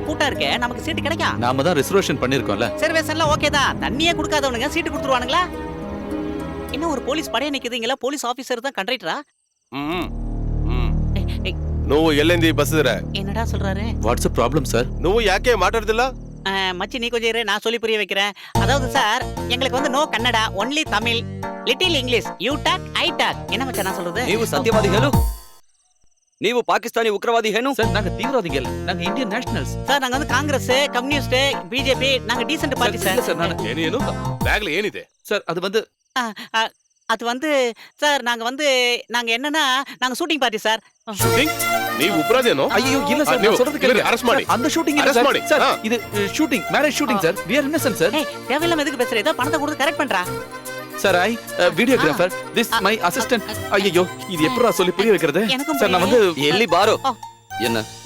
கூட்டா இருக்கே, நமக்கு சீட்டு கிடைக்கும். நாம தான் ரிசர்வேஷன் பண்ணிருக்கோம்ல. ரிசர்வேஷன்லாம் ஓகே தான். தண்ணியே குடுக்காதவனுங்க சீட்டு கொடுத்துருவானுங்களா? இன்னும் ஒரு போலீஸ் படைய நிக்குதுங்களா? போலீஸ் ஆபீசர் தான் கண்டக்டரா? ம் ம் నువ్వు ఎల్లింది బస్సు దిర என்னடா சொல்றாரு? What's problem sir? నువ్వు యాకే మాట్లాడుతులా மச்சி நீ கொஞ்சம் இரு, நான் சொல்லி புரிய வைக்கிறேன். அதாவது சார், எங்களுக்கு வந்து no Kannada, only Tamil, little English, you talk I talk. என்ன மச்சான் நான் சொல்றது? ನೀವು ಸತ್ಯವಾದಿ ಹೇಳು. ನೀವು ಪಾಕಿಸ್ತಾನಿ ಉಗ್ರವಾದಿ ಏನು? சார் நாங்க தீவிரவாதிகள் இல்ல, நாங்க இந்தியன் நேஷனல்ஸ். சார் நாங்க வந்து காங்கிரஸ், கம்யூனிஸ்ட், பிஜேபி, நாங்க டீசன்ட் பார்ட்டி சார். சார் நான் ఏనేను బ్యాగ్లో ఏనిదే சார் அது வந்து அது வந்து சார் நாங்க என்னன்னா நாங்க ஷூட்டிங் பார்ட்டி சார். షూటింగ్ நீ உப்ராதேனோ ஐயோ இல்ல சார், நான் சொல்றது கேளுங்க. அரெஸ்ட் ಮಾಡಿ அந்த ஷூட்டிங் இல்ல Arrest சார். ಮಾಡಿ. சார் இது shooting, marriage shooting sir. we are innocent sir. ஏய் தேவையில்லாம எதுக்கு பேசுற? ஏதோ பணத்தை கொடுத்து கரெக்ட் பண்றா. Sir I videographer, this my assistant. ஐயோ இது எப்பறா சொல்லி புரிய வைக்கிறது? எனக்கும் சார் நான் வந்து ಎಲ್ಲಿ ಬಾರೋ. ஆ.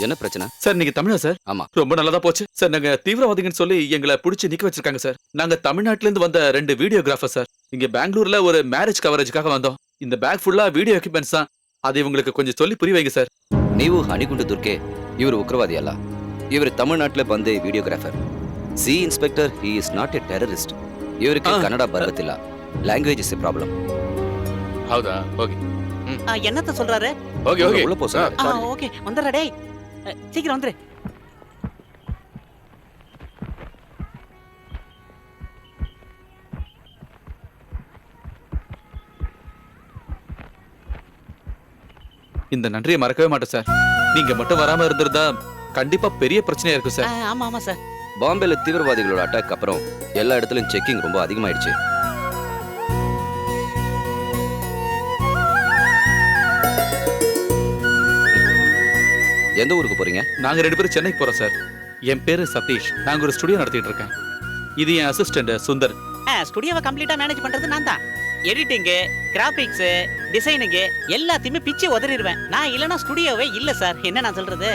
என்ன பிரச்சனை? சார் நீங்க தமிழா சார்? ஆமா. ரொம்ப நல்லதா போச்சு சார். நாங்க தீவிரவாதிகன்னு சொல்லி எங்களை புடிச்சு நிக்க வச்சிருக்காங்க சார். நாங்க தமிழ்நாட்டுல இருந்து வந்த 2 வீடியோகிராஃபர் சார். இங்க பெங்களூர்ல ஒரு மேரேஜ் கவரேஜ்க்காக வந்தோம். இந்த பேக் ஃபுல்லா வீடியோ எக்யூப்மெண்ட்ஸ் தான். அதை உங்களுக்கு கொஞ்சம் சொல்லி புரிய வைங்க சார். ನೀವು ಹಣಿಗುಂಡು ದುರ್ಗೆ, ಇವರು ಉಗ್ರವಾದಿ ಅಲ್ಲ. ಇವರು ತಮಿಳುನಾಟ್ಲೆ ಬಂದೆ videographer. C inspector, he is not A terrorist. ಇವರಿಗೆ ಕನ್ನಡ ಬರುತ್ತಿಲ್ಲ. Language is A problem. ಹೌದಾ? ಹೋಗಿ என்னத்த சொல்றாரு? ಹೋಗಿ ಹೋಗಿ உள்ள போ சார். ஓகே வந்துடுறா டேய். சீக்கிரம் வந்துரு. இந்த நன்றியை மறக்கவே மாட்டேன் சார். நீங்க மட்டும் வராம இருந்திருந்தா கண்டிப்பா பெரிய பிரச்சனையா இருக்கும் சார். ஆமா ஆமா சார். பாம்பேல தீவிரவாதிகளோட அட்டாக் அப்புறம் எல்லா இடத்துலயும் செக்கிங் ரொம்ப அதிகமாயிடுச்சு. எந்த ஊருக்கு போறீங்க? நாங்க 2 பேரும் சென்னைக்கு போறோம் சார். என் பேரு சதீஷ். நாங்க ஒரு ஸ்டுடியோ நடத்திட்டு இருக்கேன். இது என் அசிஸ்டன்ட் சுந்தர். ஸ்டுடியோவை கம்ப்ளீட்டா மேனேஜ் பண்றது நான் தான். எடிட்டிங், கிராபிக்ஸ், டிசைனிங் எல்லாத்தையுமே பிச்சு உதறிடுவேன். நான் இல்லனா ஸ்டுடியோவே இல்ல சார். என்ன நான் சொல்றது?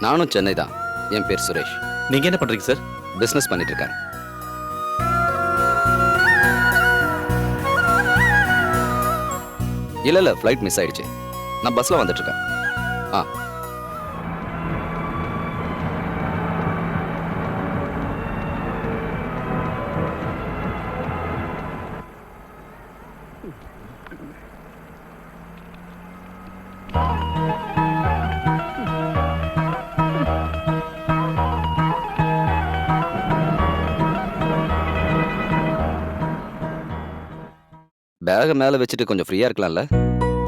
நானும் சென்னை தான். என் பேர் சுரேஷ். நீங்க என்ன பண்றீங்க சார்? பிசினஸ் பண்ணிட்டு இருக்கேன். இல்ல ஃப்ளைட் மிஸ் ஆயிடுச்சு. நான் பஸ்ல வந்துட்டு இருக்கேன். ஆ பேக மேல வச்சுட்டு கொஞ்சம் ஃப்ரீயா இருக்கலாம்ல?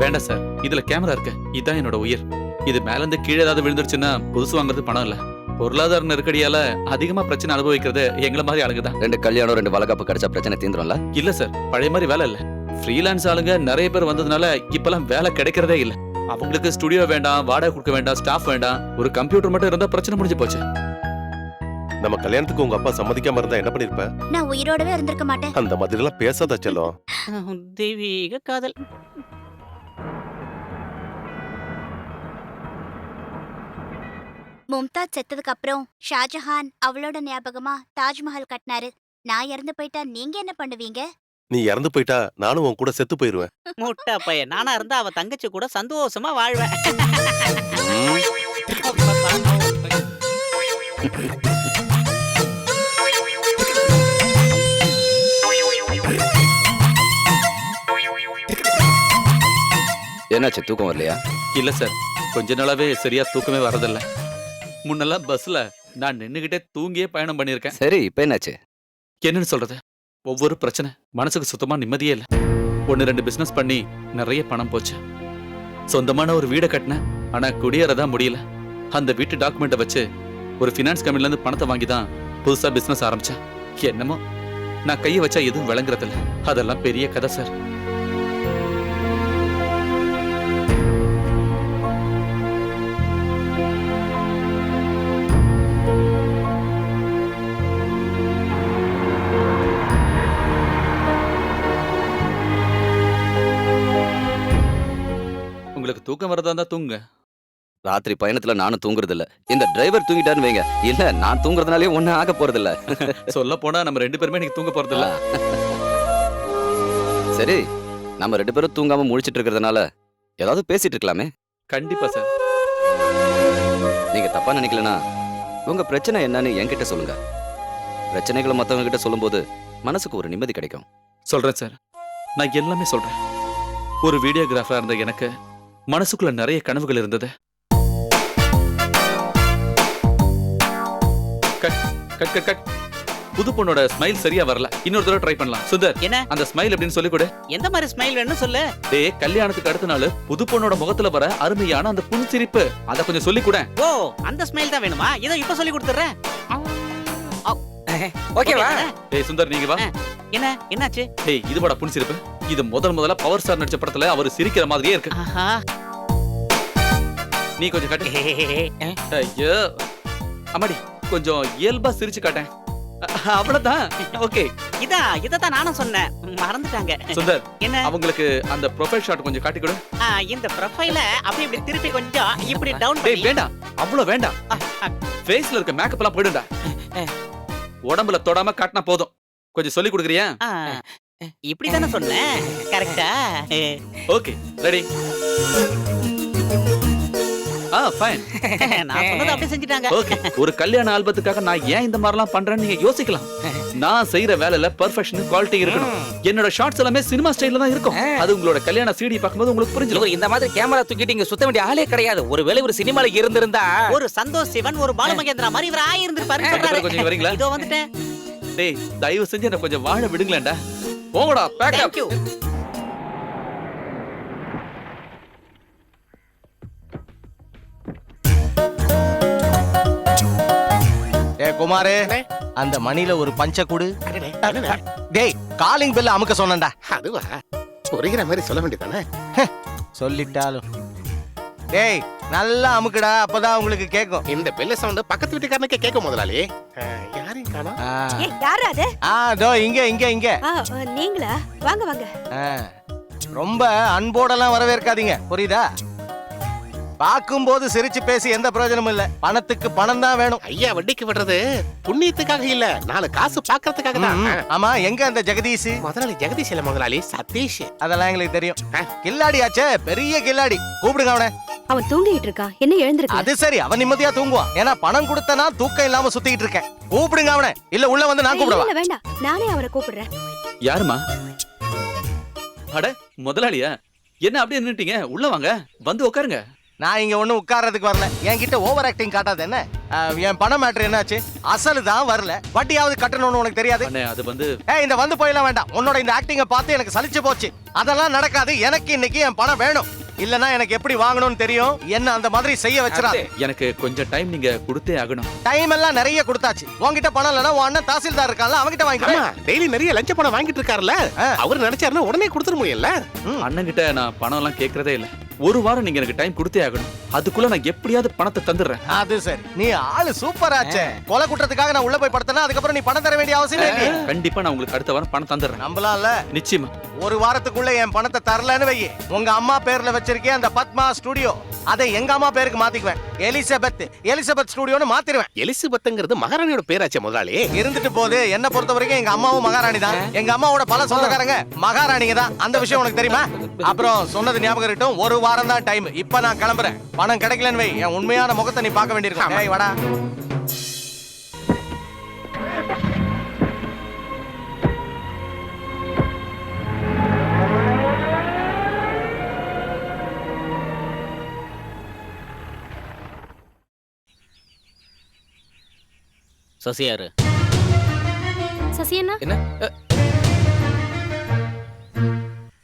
வேண்டாம் சார், இதுல கேமரா இருக்கு. இதான் என்னோட உயிர். இது மேல இருந்து கீழே ஏதாவது விழுந்துருச்சுன்னா புதுசு வாங்குறது பணம் இல்ல. பொருளாதார நெருக்கடியால அதிகமா பிரச்சனை அனுபவிக்கிறது எங்களை மாதிரி ஆளுங்க தான். 2 கல்யாணம் 2 வளகாப்பு கிடைச்சா பிரச்சனை தீந்துரும்ல? இல்ல சார், பழைய மாதிரி வேலை இல்ல. ஃப்ரீலான்ஸ் ஆளுங்க நிறைய பேர் வந்ததுனால இப்பெல்லாம் வேலை கிடைக்கிறதே இல்ல. அவங்களுக்கு ஸ்டுடியோ வேண்டாம், வாடகை கொடுக்க வேண்டாம், ஸ்டாஃப் வேண்டாம். ஒரு கம்ப்யூட்டர் மட்டும் இருந்தா பிரச்சனை முடிஞ்சு போச்சு. நம்ம கல்யாணத்துக்கு உங்க அப்பா சம்மதிக்காம இருந்தா என்ன பண்ணிருப்ப? நான் உயிரோடவே இருந்திருக்க மாட்டேன். அந்த மாதிரி எல்லாம் பேசாத செல்லம். தெய்வீக காதல். மும்தாஜ் செத்ததுக்கு அப்புறம் ஷாஜஹான் அவளோட ஞாபகமா தாஜ்மஹால் கட்டினாரு. நான் இறந்து போயிட்டா நீங்க என்ன பண்ணுவீங்க? நீ இறந்து போயிட்டா நானும் உன் கூட செத்து போயிருவேன். முட்டா பையன். நானா இருந்தா அவ தங்கச்சி கூட சந்தோஷமா வாழ்வேன். என்னாச்சு, தூக்கம் வரலையா? இல்ல சார், கொஞ்ச நாளாவே சரியா தூக்கமே வரதில்ல. முன்னெல்லாம் பஸ்ல நான் நின்னுகிட்டே தூங்கியே பயணம் பண்ணிருக்கேன். சரி, இப்ப என்னாச்சு? என்னன்னு சொல்றது, ஒவ்வொரு பிரச்சனை, மனசுக்கு சுத்தமா நிம்மதியே இல்ல. 1-2 பிசினஸ் பண்ணி நிறைய பணம் போச்சு. சொந்தமான ஒரு வீடை கட்டினேன், ஆனா குடியேறதான் முடியல. அந்த வீட்டு டாக்குமெண்ட்டை வச்சு ஒரு ஃபினான்ஸ் கம்பெனில இருந்து பணத்தை வாங்கி தான் புதுசா பிசினஸ் ஆரம்பிச்சேன். என்னமோ நான் கையை வச்சா எதுவும் விளங்குறதில்ல. அதெல்லாம் பெரிய கதை சார். உங்களுக்கு தூக்கம் வரதா இருந்தா தூங்குங்க. ராத்திரி பயணத்துல நானும் தூங்குறது இல்ல. இந்த டிரைவர் தூங்கிட்டான்னு வைங்க, இல்ல நான் தூங்குறதுனாலே ஒண்ணு ஆக போறது இல்ல. சொல்ல போனா நம்ம 2 பேருமே இன்னைக்கு தூங்க போறது இல்ல. சரி, நம்ம 2 பேரும் தூங்காம முழிச்சிட்டு இருக்கிறதுனால ஏதாவது பேசிட்டு இருக்கலாமே? கண்டிப்பா சார். நீங்க தப்பா நினைக்கலனா உங்க பிரச்சனை என்னன்னு என்கிட்ட சொல்லுங்க. பிரச்சனைகளை மத்தவங்க கிட்ட சொல்லும்போது மனசுக்கு ஒரு நிம்மதி கிடைக்கும். சொல்றேன் சார், நான் எல்லாமே சொல்றேன். ஒரு வீடியோகிராஃபரா இருந்த எனக்கு மனசுக்குள்ள நிறைய கனவுகள் இருந்தது. Cut cut cut cut. புது பொண்ணோட ஸ்மைல் சரியா வரல, இன்னொரு தடவை ட்ரை பண்ணலாம். சுந்தர், என்ன அந்த ஸ்மைல் எப்படின்னு சொல்லி கொடு. எந்த மாதிரி ஸ்மைல் வேணும்னு சொல்லு. டேய், கல்யாணத்துக்கு அடுத்த நாள் புது பொண்ணோட முகத்துல வர அருமையான அந்த புன்சிரிப்பு, அத கொஞ்சம் சொல்லி கொடு. ஓ, அந்த ஸ்மைல் தான் வேணுமா? இதோ இப்ப சொல்லி கொடுத்துறேன். ஓகேவா? டேய் சுந்தர், நீங்க வா. என்ன என்னாச்சு? டேய், இது வாடா புன்சிரிப்பு. இது முதல்ல பவர் ஸ்டார் நடிச்ச படத்துல அவர் சிரிக்கிற மாதிரியே இருக்கு. ஆஹா. நீ கொஞ்சம் காட்டு. ஐயோ அம்மாடி, கொஞ்சம் இயல்பா சிரிச்சு காட்டேன். அவ்வளவுதான். ஓகே. இததான் நானும் சொன்னேன், மறந்துட்டாங்க. சுந்தர், என்ன அவங்களுக்கு அந்த ப்ரொஃபைல் ஷாட் கொஞ்சம் காட்டி கொடு. இந்த ப்ரொஃபைல அப்படி இப்படி திருப்பி கொஞ்சம் இப்படி டவுன் டேய், பண்ணி. வேண்டாம், அவ்வளவு வேண்டாம். ஃபேஸ்ல இருக்க மேக்கப் எல்லாம் போயிடும்டா. உடம்புல தொடாம காட்டினா போதும். கொஞ்சம் சொல்லி கொடுக்குறியா? இப்படி தானே சொன்னேன், கரெக்டா? Okay, ready. ஃபைன். நான் சொன்னது அப்படியே செஞ்சுட்டாங்க. ஓகே. ஒரு கல்யாண ஆல்பத்துக்காக நான் ஏன் இந்த மாதிரிலாம் பண்றேன்னு நீங்க யோசிக்கலாம். நான் செய்யற வேலையில பெர்ஃபெக்ஷன், குவாலிட்டி இருக்கணும். என்னோட ஷார்ட்ஸ் எல்லாமே சினிமா ஸ்டைல்ல தான் இருக்கும். அது உங்களோட கல்யாண சிடி பார்க்கும்போது உங்களுக்கு புரிஞ்சிடும். இவர் இந்த மாதிரி கேமரா தூக்கிட்டு இங்க சுத்த வேண்டிய ஆளே கிடையாது. ஒருவேளை ஒரு சினிமால இருந்திருந்தா ஒரு சந்தோஷ் சிவன், ஒரு பாலுமகேந்திரா மாதிரி இவர் ஆயிருந்திருப்பாரு. கொஞ்சம் இங்க வரீங்களா? இதோ வந்துட்டேன். டேய், தயவு செஞ்சு என்ன கொஞ்சம் வாழ விடுங்களேன்டா. போங்கடா, பேக் அப். Thank you. குமாரே, அந்த மணில ஒரு பஞ்ச குடு. டேய், காலிங் பெல் அமுக்க சொன்னேன்டா. அதுவா புரிகிற மாதிரி சொல்ல வேண்டியதானே? சொல்லிட்டாலும். டேய், நல்லா அமுக்குடா, அப்பதான் உங்களுக்கு கேக்கும். இந்த பெல்ல சவுண்ட் பக்கத்து வீட்டுக்காரனுக்கு கேட்கும் முதலாளி. யாரையும் காணோம். யாரு அது? தோ இங்க இங்க இங்க. நீங்களா? வாங்க வாங்க. ரொம்ப அன்போடெல்லாம் வரவேற்காதீங்க, புரியுதா? பாக்கும்போது சிரிச்சு பேசி எந்த பிரயோஜனமும் இல்ல. பணத்துக்கு பணம் தான் வேணும். ஐயா வட்டிக்கு விடுறது புண்ணியத்துக்காக இல்ல, 4 காசு பாக்குறதுக்காக தான். ஆமா, எங்க அந்த ஜெகதீஷ்? முதலாளி ஜெகதீஷ் இல்ல முதலாளி, சதீஷ். அதெல்லாம் எங்களுக்கு தெரியும். கில்லாடி ஆச்சே, பெரிய கில்லாடி. கூப்பிடுங்க அவனை. அவன் தூங்கிட்டு இருக்கான், என்ன எழுந்திருக்க? அது சரி, அவன் நிம்மதியா தூங்குவான். ஏன்னா பணம் கொடுத்தனா தூக்கம் இல்லாம சுத்திட்டு இருக்கேன். கூப்பிடுங்க அவனை, இல்ல உள்ள வந்து நான் கூப்பிடுவா. இல்ல வேண்டாம், நானே அவரை கூப்பிடுறேன். யாருமா? அட, முதலாளியா? என்ன அப்படியே நின்னுட்டீங்க? உள்ள வாங்க, வந்து உட்காருங்க. நான் இங்க ஒண்ணு உட்கார்றதுக்கு வரல. என்கிட்ட ஓவர் ஆக்டிங் காட்டாத என்ன? என் பணம் மேட்டர் என்னாச்சு? அசலு தான் வரல, வட்டியாவது கட்டணும்னு உனக்கு தெரியாது? அண்ணே, அது வந்து இந்த வந்து போயெல்லாம் வேண்டாம். உன்னோட இந்த ஆக்டிங்க பார்த்து எனக்கு சலிச்சு போச்சு. அதெல்லாம் நடக்காது. எனக்கு இன்னைக்கு என் பணம் வேணும். இல்லனா எனக்கு எப்படி வாங்கணும்னு தெரியும். என்ன அந்த மாதிரி செய்ய வச்சிரா. எனக்கு கொஞ்சம் டைம் நீங்க கொடுத்தே ஆகணும். டைம் எல்லாம் நிறைய கொடுத்தாச்சு. உன்கிட்ட பணம் இல்லனா உன் அண்ணன் தாசில்தார் இருக்கான்ல, அவன்கிட்ட வாங்கிக்கலாம். டெய்லி நிறைய லஞ்ச பணம் வாங்கிட்டு இருக்காருல்ல, அவர் நினைச்சாருன்னா உடனே கொடுத்துட முடியல. அண்ணன் கிட்ட நான் பணம் எல்லாம் கேக்குறதே இல்ல. ஒரு வாரம் நீங்க எனக்கு டைம் கொடுத்தே ஆகணும். அதுக்குள்ள நான் எப்படியாவது பணத்தை தந்துடுறேன். அது சரி, நீ ஆளு சூப்பர் ஆச்சே. கொலை குற்றத்துக்காக நான் உள்ள போய் படுத்தனா அதுக்கப்புறம் நீ பணம் தர வேண்டிய அவசியம் இல்லை. கண்டிப்பா நான் உங்களுக்கு அடுத்த வாரம் பணம் தந்துடுறேன். நம்பலாம்ல? நிச்சயமா. ஒரு வாரத்துக்குள்ள என் பணத்தை தரலன்னு வை, உங்க அம்மா பேர்ல வச்சிருக்கேன் அந்த பத்மா ஸ்டுடியோ, அதை எங்க அம்மா பேருக்கு மாத்திக்குவேன். எலிசபெத் ஸ்டுடியோன்னு மாத்திருவேன். எலிசபெத்ங்கிறது மகாராணியோட பேராச்சே முதலாளி. இருந்துட்டு போது, என்ன பொறுத்த வரைக்கும் எங்க அம்மாவும் மகாராணி தான். எங்க அம்மாவோட பல சொந்தக்காரங்க மகாராணிங்க தான். அந்த விஷயம் உனக்கு தெரியுமா? அப்புறம் சொன்னது ஞாபகம் இருக்கட்டும், ஒரு வாரம் தான் டைம். இப்ப நான் கிளம்புறேன். பணம் கிடைக்கலன்னு வை, என் உண்மையான முகத்தை நீ பார்க்க வேண்டியிருக்கும். ஏய் வாடா. சசியாரு சசி என்ன?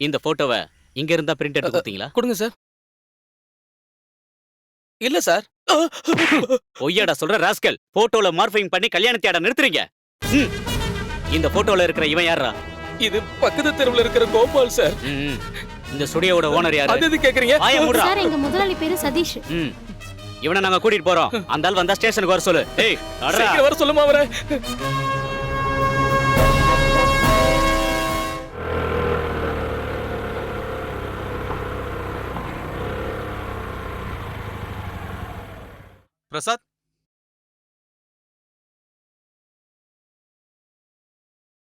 இந்த போட்டோவை இங்க இருந்தா பிரிண்ட் எடுத்து கொடுத்தீங்களா? கொடுங்க சார். இல்ல சார். பொய்யாடா சொல்ற ராஸ்கல். போட்டோல மார்ஃபிங் பண்ணி கல்யாணத்தையாட நிறுத்துறீங்க. இந்த போட்டோல இருக்கிற இவன் யாரா? இது பக்கத்து தெருவுல இருக்கிற கோபால் சார். இந்த ஸ்டுடியோவோட ஓனர் யாரு? அது கேக்குறீங்க? வாயை மூடுடா. சார், எங்க முதலாளி பேரு சதீஷ். இவனை நாங்க கூட்டிட்டு போறோம். அந்த ஆள் வந்தா ஸ்டேஷனுக்கு வர சொல்லு. ஏய், சீக்கிரம் வர சொல்லுமா அவரை. பிரசாத்,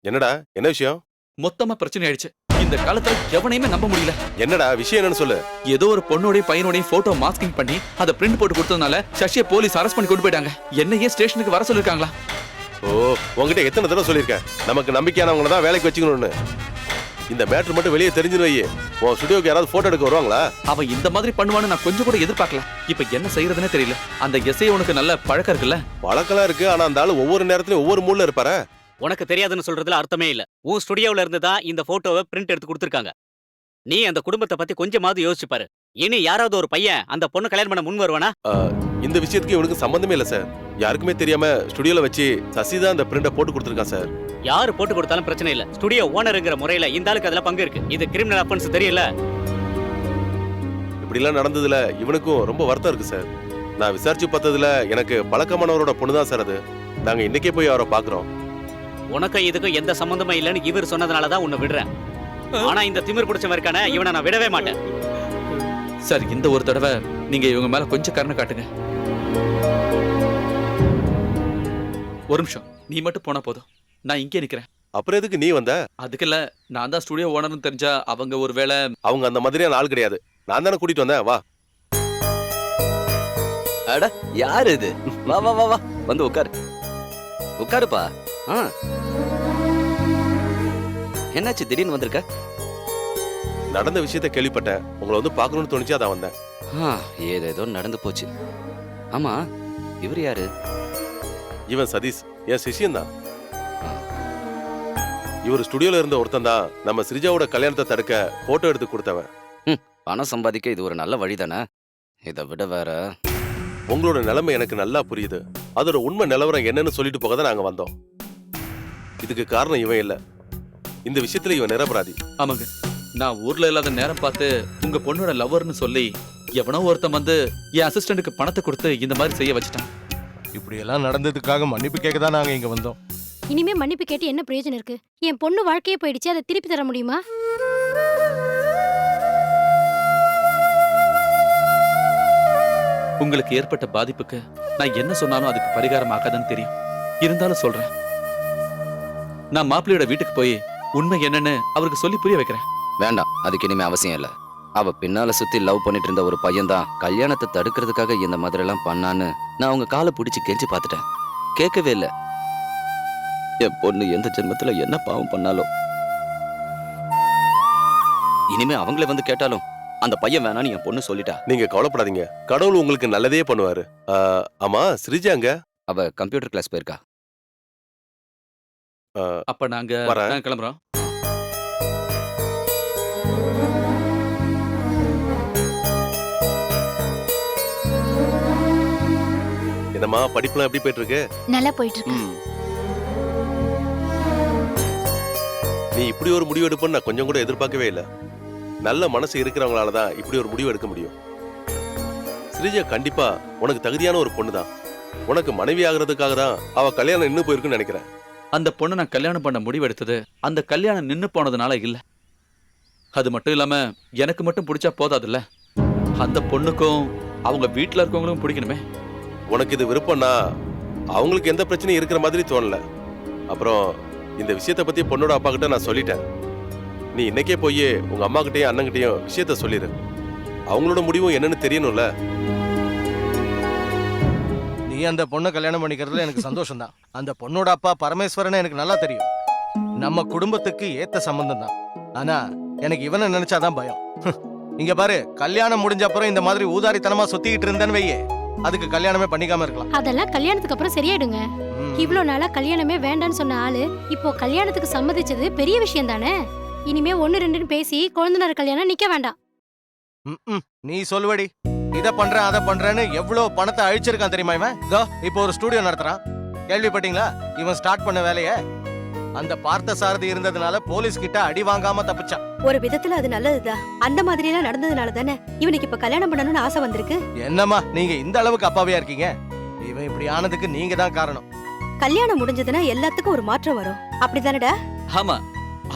என்னடா, என்ன விஷயம்? மொத்தமா பிரச்சனை ஆயிடுச்சு. இந்த காலத்துல எவனையுமே நம்ப முடியல. என்னடா விஷயம் என்னன்னு சொல்லு. ஏதோ ஒரு பொண்ணோட பையனோட போட்டோ மாஸ்கிங் பண்ணி அதை பிரிண்ட் போட்டு கொடுத்ததுனால சசியை போலீஸ் அரெஸ்ட் பண்ணி கொண்டு போயிட்டாங்க. என்னையே ஸ்டேஷனுக்கு வர சொல்லிருக்காங்களா? ஓ, உங்ககிட்ட எத்தனை தடவை சொல்லியிருக்கேன் நமக்கு நம்பிக்கையானவங்கள தான் வேலைக்கு வச்சுக்கணும்னு. இந்த மேட்டர் மட்டும் வெளியே தெரிஞ்சுன்னு வை, உன் ஸ்டுடியோக்கு யாராவது போட்டோ எடுக்க வருவாங்களா? அவன் இந்த மாதிரி பண்ணுவான்னு நான் கொஞ்சம் கூட எதிர்பார்க்கல. இப்ப என்ன செய்யறதுன்னே தெரியல. அந்த எஸ்ஐ உனக்கு நல்ல பழக்கம் இருக்குல்ல? பழக்கலாம் இருக்கு, ஆனா அந்த ஆளு ஒவ்வொரு நேரத்திலயும் ஒவ்வொரு மூட்ல இருப்பாரு. உனக்கு தெரியாதுன்னு சொல்றதுல அர்த்தமே இல்ல. உன் ஸ்டுடியோல இருந்து தான் இந்த போட்டோவை பிரிண்ட் எடுத்து கொடுத்திருக்காங்க. நீ அந்த குடும்பத்தை பத்தி கொஞ்சமாவது யோசிச்சு பாரு. இனி யாராவது ஒரு பையன் அந்த பொண்ணு கல்யாணம் பண்ண முன் வருவானா? இந்த விஷயத்துக்கு இவனுக்கு சம்பந்தமே இல்ல சார். யாருக்குமே தெரியாம ஸ்டுடியோல வச்சு சசி தான் அந்த பிரிண்ட போட்டு கொடுத்துருக்கான் சார். யாரு போட்டு கொடுத்தாலும் பிரச்சனை இல்ல. ஸ்டுடியோ ஓனருங்கிற முறையில இந்த ஆளுக்கு அதுல பங்கு இருக்கு. இது கிரிமினல் அஃபென்ஸ் தெரியல. இப்படி எல்லாம் நடந்ததுல இவனுக்கும் ரொம்ப வருத்தம் இருக்கு சார். நான் விசாரிச்சு பார்த்ததுல எனக்கு பழக்கமானவரோட பொண்ணு தான் சார் அது. நாங்க இன்னைக்கே போய் அவரை பாக்குறோம். உனக்கு இதுக்கும் எந்த சம்பந்தமும் இல்லைன்னு இவர் சொன்னதுனாலதான் உன்னை விடுறேன். ஆனா இந்த திமிர் பிடிச்சவன் இருக்கானே, இவனை நான் விடவே மாட்டேன். சார், இந்த ஒரு தடவை நீங்க இவங்க மேல கொஞ்சம் கருணை காட்டுங்க. ஒரு நிமிஷம், நீ மட்டும் போனா போதும். நான் இங்கே நிக்கிறேன். அப்புறம் எதுக்கு நீ வந்த? அதுக்கு இல்ல, நான் தான் ஸ்டுடியோ ஓனர்னு தெரிஞ்சா அவங்க ஒருவேளை. அவங்க அந்த மாதிரியான ஆள் கிடையாது. நான் தானே கூட்டிட்டு வந்தேன். வா. அட, யாரு இது? வா வா வா வா, வந்து உட்காரு. உட்காருப்பா. என்னாச்சு திடீர்னு வந்திருக்க? நடந்த விஷயத்த கேள்விப்பட்டேன். உங்களை வந்து பார்க்கணும்னு தோணுச்சு, அதான் வந்தேன். ஏதேதோ நடந்து போச்சு. ஆமா, இவர் யாரு? இவன் சதீஷ், என் சிஷியன் தான். இவர் ஸ்டுடியோல இருந்த ஒருத்தன் தான் நம்ம ஸ்ரீஜாவோட கல்யாணத்தை தடுக்க போட்டோ எடுத்து கொடுத்தவன். பணம் சம்பாதிக்க இது ஒரு நல்ல வழிதானே. இதை விட வேற. உங்களோட நிலைமை எனக்கு நல்லா புரியுது. அதோட உண்மை நிலவரம் என்னன்னு சொல்லிட்டு போக தான் நாங்க வந்தோம். இதுக்கு காரணம் இவன் இல்ல. இந்த விஷயத்துல இவன் நிரபராதி. ஆமாங்க, நான் ஊர்ல இல்லாத நேரம் பார்த்து உங்க பொண்ணோட லவ்வர்னு சொல்லி எவனோ ஒருத்தன் வந்து என் அசிஸ்டன்ட்டுக்கு பணத்தை கொடுத்து இந்த மாதிரி செய்ய வச்சுட்டான். இப்படி எல்லாம் நடந்ததுக்காக மன்னிப்பு கேட்க தான் நாங்க இங்க வந்தோம். இனிமே மன்னிப்பு கேட்டு என்ன பிரயோஜனம் இருக்கு? என் பொண்ணு வாழ்க்கையே போயிடுச்சு, அதை திருப்பி தர முடியுமா? உங்களுக்கு ஏற்பட்ட பாதிப்புக்கு நான் என்ன சொன்னாலும் அதுக்கு பரிகாரம் ஆகாதுன்னு தெரியும். இருந்தாலும் சொல்றேன், நான் மாப்பிள்ளையோட வீட்டுக்கு போய் உண்மை என்னன்னு அவருக்கு சொல்லி புரிய வைக்கிறேன். வேண்டாம், அதுக்கு இனிமே அவசியம் இல்ல. அவ பின்னால சுத்தி லவ் பண்ணிட்டு இருந்த ஒரு பையன் தான் கல்யாணத்தை தடுக்கிறதுக்காக இந்த மாதிரி எல்லாம் பண்ணான்னு நான் அவங்க காலை பிடிச்சு கெஞ்சி பார்த்துட்டேன். கேட்கவே இல்ல. என் பொண்ணு எந்த ஜென்மத்துல என்ன பாவம் பண்ணாலும் இனிமே அவங்களே வந்து கேட்டாலும் அந்த பையன் வேணான்னு என் பொண்ணு சொல்லிட்டா. நீங்க கவலைப்படாதீங்க, கடவுள் உங்களுக்கு நல்லதே பண்ணுவாரு. ஆமா, ஸ்ரீஜாங்க? அவ கம்ப்யூட்டர் கிளாஸ் போயிருக்கா. அப்ப நாங்க வரேன். கிளம்புறோம். என்னம்மா, படிப்புலாம் எப்படி போயிட்டு இருக்கு? நல்லா போயிட்டு இருக்கு. நீ இப்படி ஒரு முடிவு எடுப்பன்னு நான் கொஞ்சம் கூட எதிர்பார்க்கவே இல்லை. நல்ல மனசு இருக்கிறவங்களால தான் இப்படி ஒரு முடிவு எடுக்க முடியும். ஸ்ரீஜா கண்டிப்பா உனக்கு தகுதியான ஒரு பொண்ணு தான். உனக்கு மனைவி ஆகிறதுக்காக தான் அவ கல்யாணம் நின்னு போயிருக்குன்னு நினைக்கிறேன். அந்த பொண்ணை நான் கல்யாணம் பண்ண முடிவெடுத்தது அந்த கல்யாணம் நின்னு போனதுனால இல்ல. அது மட்டும் இல்லாம எனக்கு மட்டும் பிடிச்சா போதாதுல்ல, அந்த பொண்ணுக்கும் அவங்க வீட்டுல இருக்கவங்களும் பிடிக்கணுமே. உனக்கு இது விருப்பம்னா அவங்களுக்கு எந்த பிரச்சனையும் இருக்கிற மாதிரி தோணல. அப்புறம் இந்த விஷயத்தை பத்தி பொண்ணோட அப்பா கிட்ட நான் சொல்லிட்டேன். நீ இன்னைக்கே போய் உங்க அம்மா கிட்டயும் அண்ணன்கிட்டயும் விஷயத்த சொல்லிடு. அவங்களோட முடிவும் என்னன்னு தெரியணும்ல. நீ அந்த பொண்ணை கல்யாணம் பண்ணிக்கிறதுல எனக்கு சந்தோஷம் தான். அந்த பொண்ணோட அப்பா பரமேஸ்வரன் எனக்கு நல்லா தெரியும். நம்ம குடும்பத்துக்கு ஏத்த சம்பந்தம் தான். ஆனா எனக்கு இவனை நினைச்சாதான் பயம். இங்க பாரு, கல்யாணம் முடிஞ்ச அப்புறம் இந்த மாதிரி ஊதாரித்தனமா சுத்திக்கிட்டு இருந்தேன்னு வையே, அதுக்கு கல்யாணமே பண்ணிக்காம இருக்கலாம். அதெல்லாம் கல்யாணத்துக்கு அப்புறம் சரியாயிடுங்க. இவ்ளோ நாளா கல்யாணமே வேண்டான்னு சொன்ன ஆளு இப்போ கல்யாணத்துக்கு சம்மதிச்சது பெரிய விஷயம் தானே. இனிமே 1-2 பேசி குழந்தைனார் கல்யாணம் நிக்க வேண்டாம். நீ சொல்லுவடி. இத பண்றேன் அதை பண்றேன்னு எவ்வளவு பணத்தை அழிச்சிருக்கான் தெரியுமா இவன்? இப்போ ஒரு ஸ்டுடியோ நடத்துறான். கேள்விப்பட்டீங்களா இவன் ஸ்டார்ட் பண்ண வேலைய? அந்த பார்த்த சாரதி இருந்ததுனால போலீஸ் கிட்ட அடி வாங்காம தப்பிச்சான். ஒரு விதத்துல அது நல்லதுதான். அந்த மாதிரி எல்லாம் நடந்ததுனால தானே இவனுக்கு இப்ப கல்யாணம் பண்ணணும்னு ஆசை வந்திருக்கு. என்னம்மா நீங்க இந்த அளவுக்கு அப்பாவியா இருக்கீங்க? இவன் இப்படி ஆனதுக்கு நீங்க தான் காரணம். கல்யாணம் முடிஞ்சதுன்னா எல்லாத்துக்கும் ஒரு மாற்றம் வரும். அப்படிதானடா? ஆமா,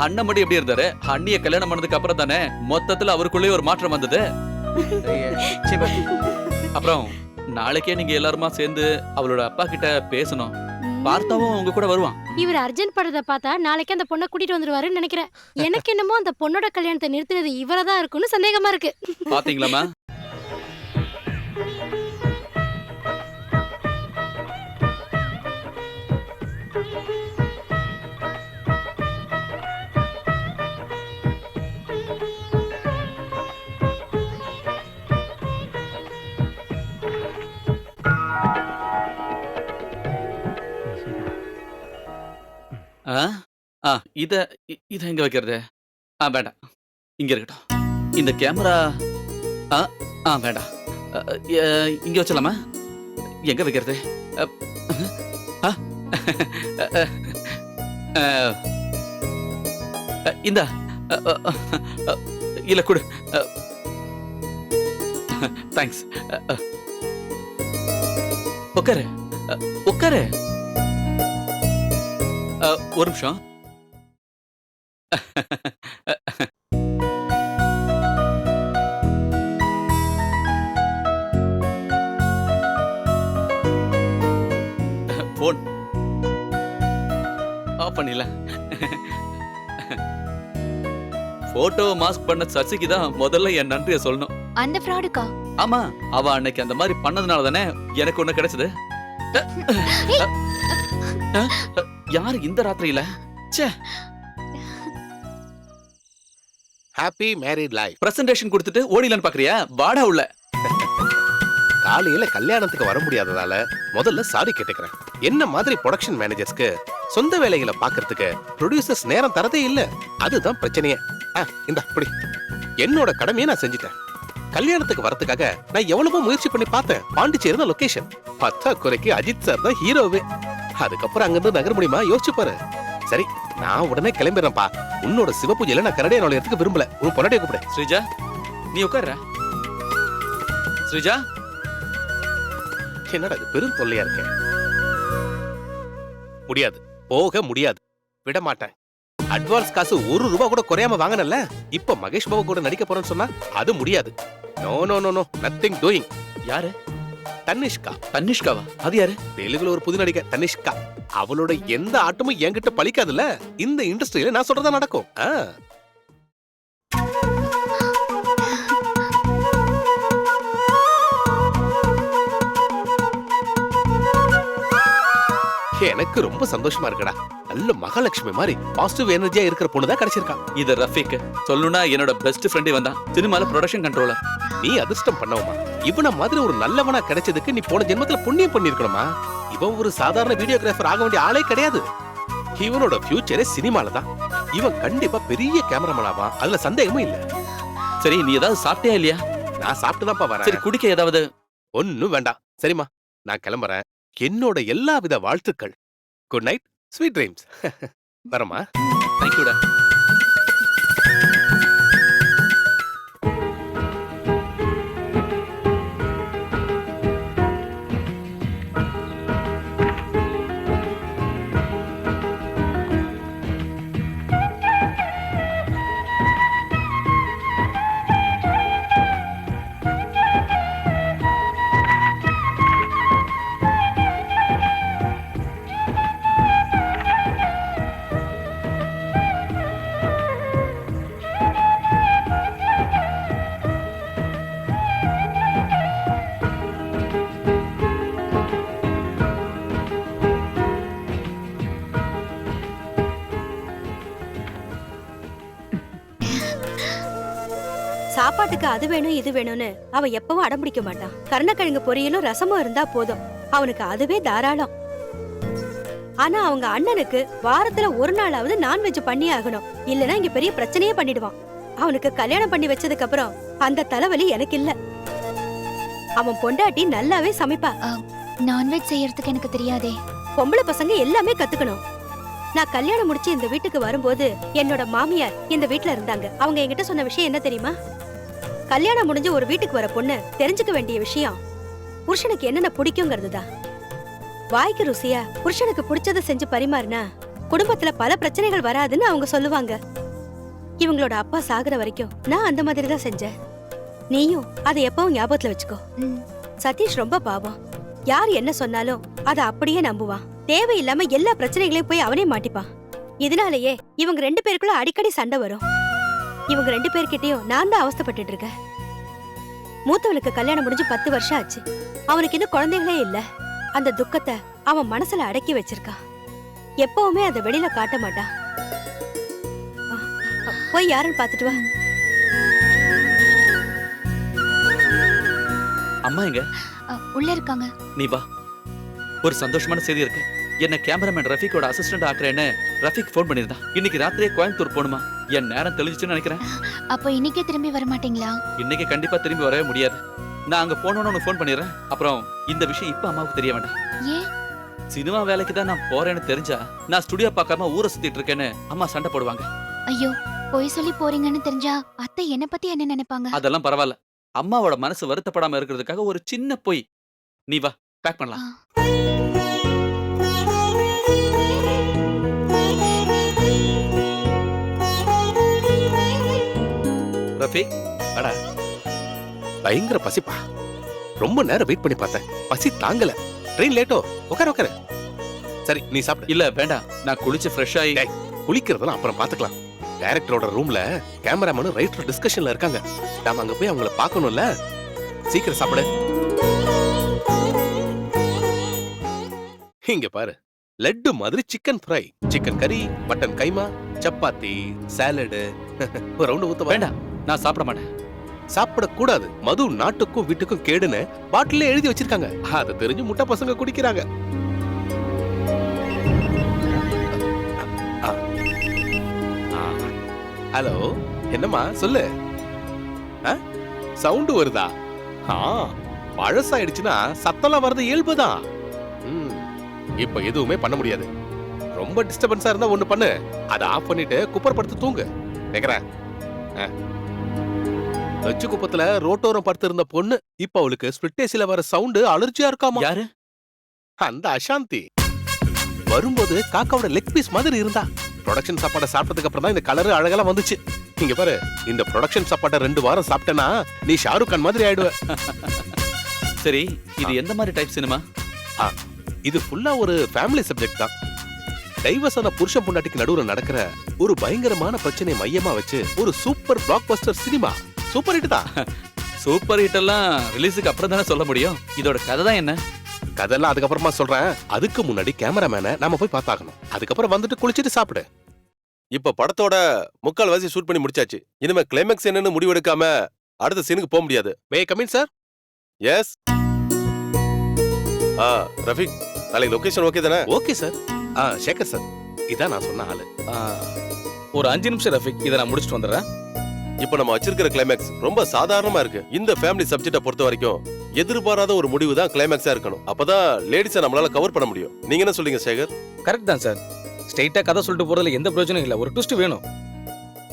அண்ணன் மட்டும் எப்படி இருந்தாரு? அண்ணிய கல்யாணம் பண்ணதுக்கு அப்புறம் தானே மொத்தத்துல அவருக்குள்ளே ஒரு மாற்றம் வந்தது. அப்புறம் நாளைக்கே நீங்க எல்லாருமா சேர்ந்து அவளோட அப்பா கிட்ட பேசணும். பார்த்தாவும் உங்க கூட வருவான். இவர் அர்ஜென்ட் படுறத பார்த்தா நாளைக்கு அந்த பொண்ணை கூட்டிட்டு வந்துருவாருன்னு நினைக்கிறேன். எனக்கு என்னமோ அந்த பொண்ணோட கல்யாணத்தை நிறுத்தினது இவரை தான் இருக்கும்னு சந்தேகமா இருக்கு. பாத்தீங்களாமா? ஆ ஆ இத இத எங்க வைக்கிறது? வேண்டாம், இங்க இருக்கட்டும். இந்த கேமரா ஆ ஆ வேண்டாம், இங்க வச்சலாமா? எங்க வைக்கிறது? இந்த இல்ல கொடு. தேங்க்ஸ். உட்காரு உட்காரு. ஒரு நிமிஷம். போன் ஆஃப் பண்ணிடல. போட்டோ மாஸ்க் பண்ண சசிக்கு தான் முதல்ல என் நன்றியை சொல்லணும். அந்த ஃப்ராடுக்கா? ஆமா, அவ அன்னைக்கு அந்த மாதிரி பண்ணதுனால தானே எனக்கு ஒண்ணு கிடைச்சது. யாரு இந்த ராத்திரியில? Happy married life. பிரசன்டேஷன் கொடுத்துட்டு ஓடிலான்னு பாக்குறியா? வாடா உள்ள. காலையில கல்யாணத்துக்கு வர முடியாததால முதல்ல சாரி கேட்டுக்கிறேன். என்ன மாதிரி ப்ரொடக்ஷன் மேனேஜர்ஸ்க்கு சொந்த வேலைகளை பாக்குறதுக்கு ப்ரொடியூசர்ஸ் நேரம் தரதே இல்ல. அதுதான் பிரச்சனையே. இந்த அப்படி என்னோட கடமையை நான் செஞ்சுட்டேன். கல்யாணத்துக்கு வரதுக்காக நான் எவ்வளவோ முயற்சி பண்ணி பார்த்தேன். பாண்டிச்சேரி தான் லொகேஷன். பத்தா குறைக்கு அஜித் சார் தான் ஹீரோவே. அதுக்கப்புறம் அங்கிருந்து நகர முடியுமா? யோசிச்சு பாரு. சரி, நான் உடனே கிளம்பிடுறேன்ப்பா. உன்னோட சிவபூஜையில நான் கரடியை நுழையறதுக்கு விரும்பல. உன் பொண்டாட்டியை கூப்பிடு. ஸ்ரீஜா, நீ உட்கார்ற. ஸ்ரீஜா, என்னடா இது பெரும் தொல்லையா இருக்கு. முடியாது, போக முடியாது, விட மாட்டேன். அட்வான்ஸ் காசு ₹1 கூட குறையாம வாங்கினல. இப்ப மகேஷ் பாபு கூட நடிக்க போறேன்னு சொன்னா அது முடியாது. No no no no, nothing doing. யாரு? தனிஷ்கா. தனிஷ்காவா? அது யாரு? தெலுங்குல ஒரு புது நடிகை தனிஷ்கா. அவளோட எந்த ஆட்டமும் என்கிட்ட பலிக்காதுல்ல. இந்த இண்டஸ்ட்ரியில நான் சொல்றதா நடக்கும். எனக்கு ரொம்ப சந்தோஷமா இருக்குடா. நல்ல மகாலட்சுமி மாதிரி பாசிட்டிவ் எனர்ஜியா இருக்கிற பொண்ணுதான் கிடைச்சிருக்கா. இது ரஃபீக். சொல்லணும்னா என்னோட பெஸ்ட் ஃப்ரெண்டே வந்தான். சினிமால ப்ரொடக்ஷன் கண்ட்ரோலர். நீ அதிர்ஷ்டம் பண்ணவுமா? இவன மாதிரி ஒரு நல்லவனா கிடைச்சதுக்கு நீ போன ஜென்மத்துல புண்ணியம் பண்ணிருக்கணுமா? இவன் ஒரு சாதாரண வீடியோகிராஃபர் ஆக வேண்டிய ஆளே கிடையாது. இவனோட ஃபியூச்சரே சினிமால தான். இவன் கண்டிப்பா பெரிய கேமராமேன் ஆவான். அதுல சந்தேகமும் இல்ல. சரி, நீ ஏதாவது சாப்பிட்டியா இல்லையா? நான் சாப்பிட்டுதான்ப்பா வரேன். சரி, குடிக்க ஏதாவது? ஒன்னும் வேண்டாம். சரிம்மா, நான் கிளம்புறேன். என்னோட எல்லாவித வாழ்த்துக்கள். Good night, sweet dreams. வரமா? தேங்க்யூடா. சாப்பாட்டுக்கு அது வேணும் இது வேணும்னு அவ எப்பவும் அடம் பிடிக்க மாட்டான். கருணக்கிழங்கு பொரியலும் ரசமும் இருந்தா போதும், அவனுக்கு அதுவே தாராளம். ஆனா அவங்க அண்ணனுக்கு வாரத்துல ஒரு நாளாவது நான்வெஜ் பண்ணி ஆகணும். இல்லனா இங்க பெரிய பிரச்சனையே பண்ணிடுவான். அவனுக்கு கல்யாணம் பண்ணி வச்சதுக்கு அப்புறம் அந்த தலைவலி எனக்கு இல்ல. அவன் பொண்டாட்டி நல்லாவே சமைப்பா. நான்வெஜ் செய்யறதுக்கு எனக்கு தெரியாதே. பொம்பளை பசங்க எல்லாமே கத்துக்கணும். நான் கல்யாணம் முடிச்சு இந்த வீட்டுக்கு வரும்போது என்னோட மாமியார் இந்த வீட்டுல இருந்தாங்க. அவங்க என்கிட்ட சொன்ன விஷயம் என்ன தெரியுமா? கல்யாணம் முடிஞ்சு ஒரு வீட்டுக்கு வர பொண்ணு தெரிஞ்சுக்க வேண்டிய விஷயம் புருஷனுக்கு என்னென்ன பிடிக்குங்கிறதுதான். வாய்க்கு ருசியா புருஷனுக்கு பிடிச்சதை செஞ்சு பரிமாறினா குடும்பத்துல பல பிரச்சனைகள் வராதுன்னு அவங்க சொல்லுவாங்க. இவங்களோட அப்பா சாகுற வரைக்கும் நான் அந்த மாதிரி தான் செஞ்சேன். நீயும் அதை எப்பவும் ஞாபகத்துல வச்சுக்கோ. சதீஷ் ரொம்ப பாவம். யார் என்ன சொன்னாலும் அதை அப்படியே நம்புவான். தேவையில்லாம எல்லா பிரச்சனைகளையும் போய் அவனே மாட்டிப்பான். இதனாலேயே இவங்க 2 பேருக்குள்ள அடிக்கடி சண்டை வரும். இவங்க 2 பேர்கிட்டயும் நான் தான் அவஸ்தைப்பட்டுட்டு இருக்கேன். மூத்தவனுக்கு கல்யாணம் முடிஞ்சு 10 வருஷம் ஆச்சு. அவனுக்கு இன்னும் குழந்தைகளே இல்ல. அந்த துக்கத்தை அவன் மனசுல அடக்கி வச்சிருக்கான். எப்பவுமே அதை வெளியில காட்ட மாட்டான். போய் யாருன்னு பாத்துட்டு வா. அம்மா எங்க? உள்ள இருக்காங்க. நீ வா. ஒரு சந்தோஷமான செய்தி இருக்கு. என்ன கேமராமேன் ரஃபீக்கோட அசிஸ்டன்ட் ஆக்குறேன்னு ரஃபீக் ஃபோன் பண்ணியிருந்தான். இன்னைக்கு ராத்திரியே கோயம்புத்தூர் போகணுமா? என் நேரம் தெளிஞ்சுச்சுன்னு நினைக்கிறேன். அப்போ இன்னைக்கே திரும்பி வர மாட்டீங்களா? இன்னைக்கு கண்டிப்பா திரும்பி வரவே முடியாது. நான் அங்க போனோன்னு உனக்கு ஃபோன் பண்ணிடுறேன். அப்புறம் இந்த விஷயம் இப்ப அம்மாவுக்கு தெரிய வேண்டாம். ஏன்? சினிமா வேலைக்கு தான் நான் போறேன்னு தெரிஞ்சா நான் ஸ்டுடியோ பார்க்காம ஊரை சுத்திட்டு இருக்கேன்னு அம்மா சண்டை போடுவாங்க. ஐயோ, பொய் சொல்லி போறீங்கன்னு தெரிஞ்சா அத்தை என்ன பத்தி என்ன நினைப்பாங்க? அதெல்லாம் பரவாயில்ல. அம்மாவோட மனசு வருத்தப்படாம இருக்கிறதுக்காக ஒரு சின்ன பொய். நீ வா, பேக் பண்ணலாம். ரஃபீக், அடா பயங்கர பசிப்பா. ரொம்ப நேரம் வெயிட் பண்ணி பார்த்தேன், பசி தாங்கல. Train Leto. உட்கார. சரி நீ சாப்பிடு. இல்ல வேண்டாம், நான் குளிச்சு ஃப்ரெஷ் ஆகி. டேய், குளிக்கிறதெல்லாம் அப்புறம் பாத்துக்கலாம். டைரக்டரோட ரூம்ல கேமராமேனும் ரைட்டர் டிஸ்கஷன்ல இருக்காங்க. நாம அங்க போய் அவங்கள பார்க்கணும்ல. சீக்கிரம் சாப்பிடு. இங்க பாரு, லட்டு மாதிரி சிக்கன் ஃப்ரை, சிக்கன் கறி, மட்டன் கைமா, சப்பாத்தி, சாலடு. ஒரு ரவுண்ட் ஊத்த வேண்டாம், நான் சாப்பிட மாட்டேன். சாப்பிடக்கூடாது. மது நாட்டுக்கும் வீட்டுக்கும் கேடுன்னு பாட்டிலே எழுதி வச்சிருக்காங்க. அதை தெரிஞ்சு முட்டை பசங்க குடிக்கிறாங்க. ஹலோ, என்னம்மா சொல்லு. சவுண்டு வருதா? பழசாயிடுச்சுன்னா சத்தம்லாம் வர்றது இயல்புதான். இப்ப எதுவுமே பண்ண முடியாது. ரொம்ப டிஸ்டர்பன்ஸா இருந்தா ஒண்ணு பண்ணு, அதை ஆஃப் பண்ணிட்டு குப்பர் படுத்து தூங்கு. கேக்குறேன். நச்சு குப்பத்துல ரோட்டோரம் படுத்து இருந்த பொண்ணு இப்ப அவளுக்கு ஸ்பிளிட்டேசில வர சவுண்டு அலர்ஜியா இருக்காமா. யாரு? அந்த அசாந்தி வரும்போது காக்காவோட லெக் பீஸ் மாதிரி இருந்தா. ப்ரொடக்ஷன் சாப்பாடை சாப்பிட்டதுக்கு அப்புறம் தான் இந்த கலரு அழகெல்லாம் வந்துச்சு. இங்க பாரு, இந்த ப்ரொடக்ஷன் சாப்பாட்டை 2 வாரம் சாப்பிட்டேன்னா நீ ஷாருக் கான் மாதிரி ஆயிடுவ. சரி, இது எந்த மாதிரி டைப் சினிமா? இது ஃபுல்லா ஒரு ஃபேமிலி சப்ஜெக்ட் தான். டைவர்ஸ் ஆன புருஷன் பொண்டாட்டிக்கு நடுவுல நடக்கிற ஒரு பயங்கரமான பிரச்சனையை மையமா வச்சு ஒரு super black Bastar cinema. Super hit தான். சூப்பர் ஹிட் எல்லாம் ரிலீஸுக்கு அப்புறம் தானே சொல்ல முடியும். இதோட கதை தான் என்ன? கதெல்லாம் அதுக்கப்புறமா சொல்றேன். அதுக்கு முன்னாடி கேமராமேனை நாம போய் பார்த்தாகணும். அதுக்கப்புறம் வந்துட்டு குளிச்சிட்டு சாப்பிடு. இப்ப படத்தோட 3/4 ஷூட் பண்ணி முடிச்சாச்சு. இனிமே கிளைமேக்ஸ் என்னன்னு முடிவெடுக்காம அடுத்த சீனுக்கு போக முடியாது. May come in sir. Yes. Rafiq, நாளைக்கு லொகேஷன் ஓகே தானே? Okay sir. சேகர் சார், இதான் நான் சொன்ன ஆளு. ஒரு 5 நிமிஷம் ரஃபிக், இதை நான் முடிச்சுட்டு வந்துடுறேன். இப்ப நம்ம வச்சிருக்கிற கிளைமேக்ஸ் ரொம்ப சாதாரணமா இருக்கு. இந்த ஃபேமிலி சப்ஜெக்ட பொறுத்த வரைக்கும் எதிர்பாராத ஒரு முடிவு தான் கிளைமேக்ஸா இருக்கணும். அப்பதான் லேடிஸை நம்மளால கவர் பண்ண முடியும். நீங்க என்ன சொல்றீங்க சேகர்? கரெக்ட் தான் சார். ஸ்ட்ரைட்டா கதை சொல்லிட்டு போறதுல எந்த பிரயோஜனம் இல்ல. ஒரு ட்விஸ்ட் வேணும்.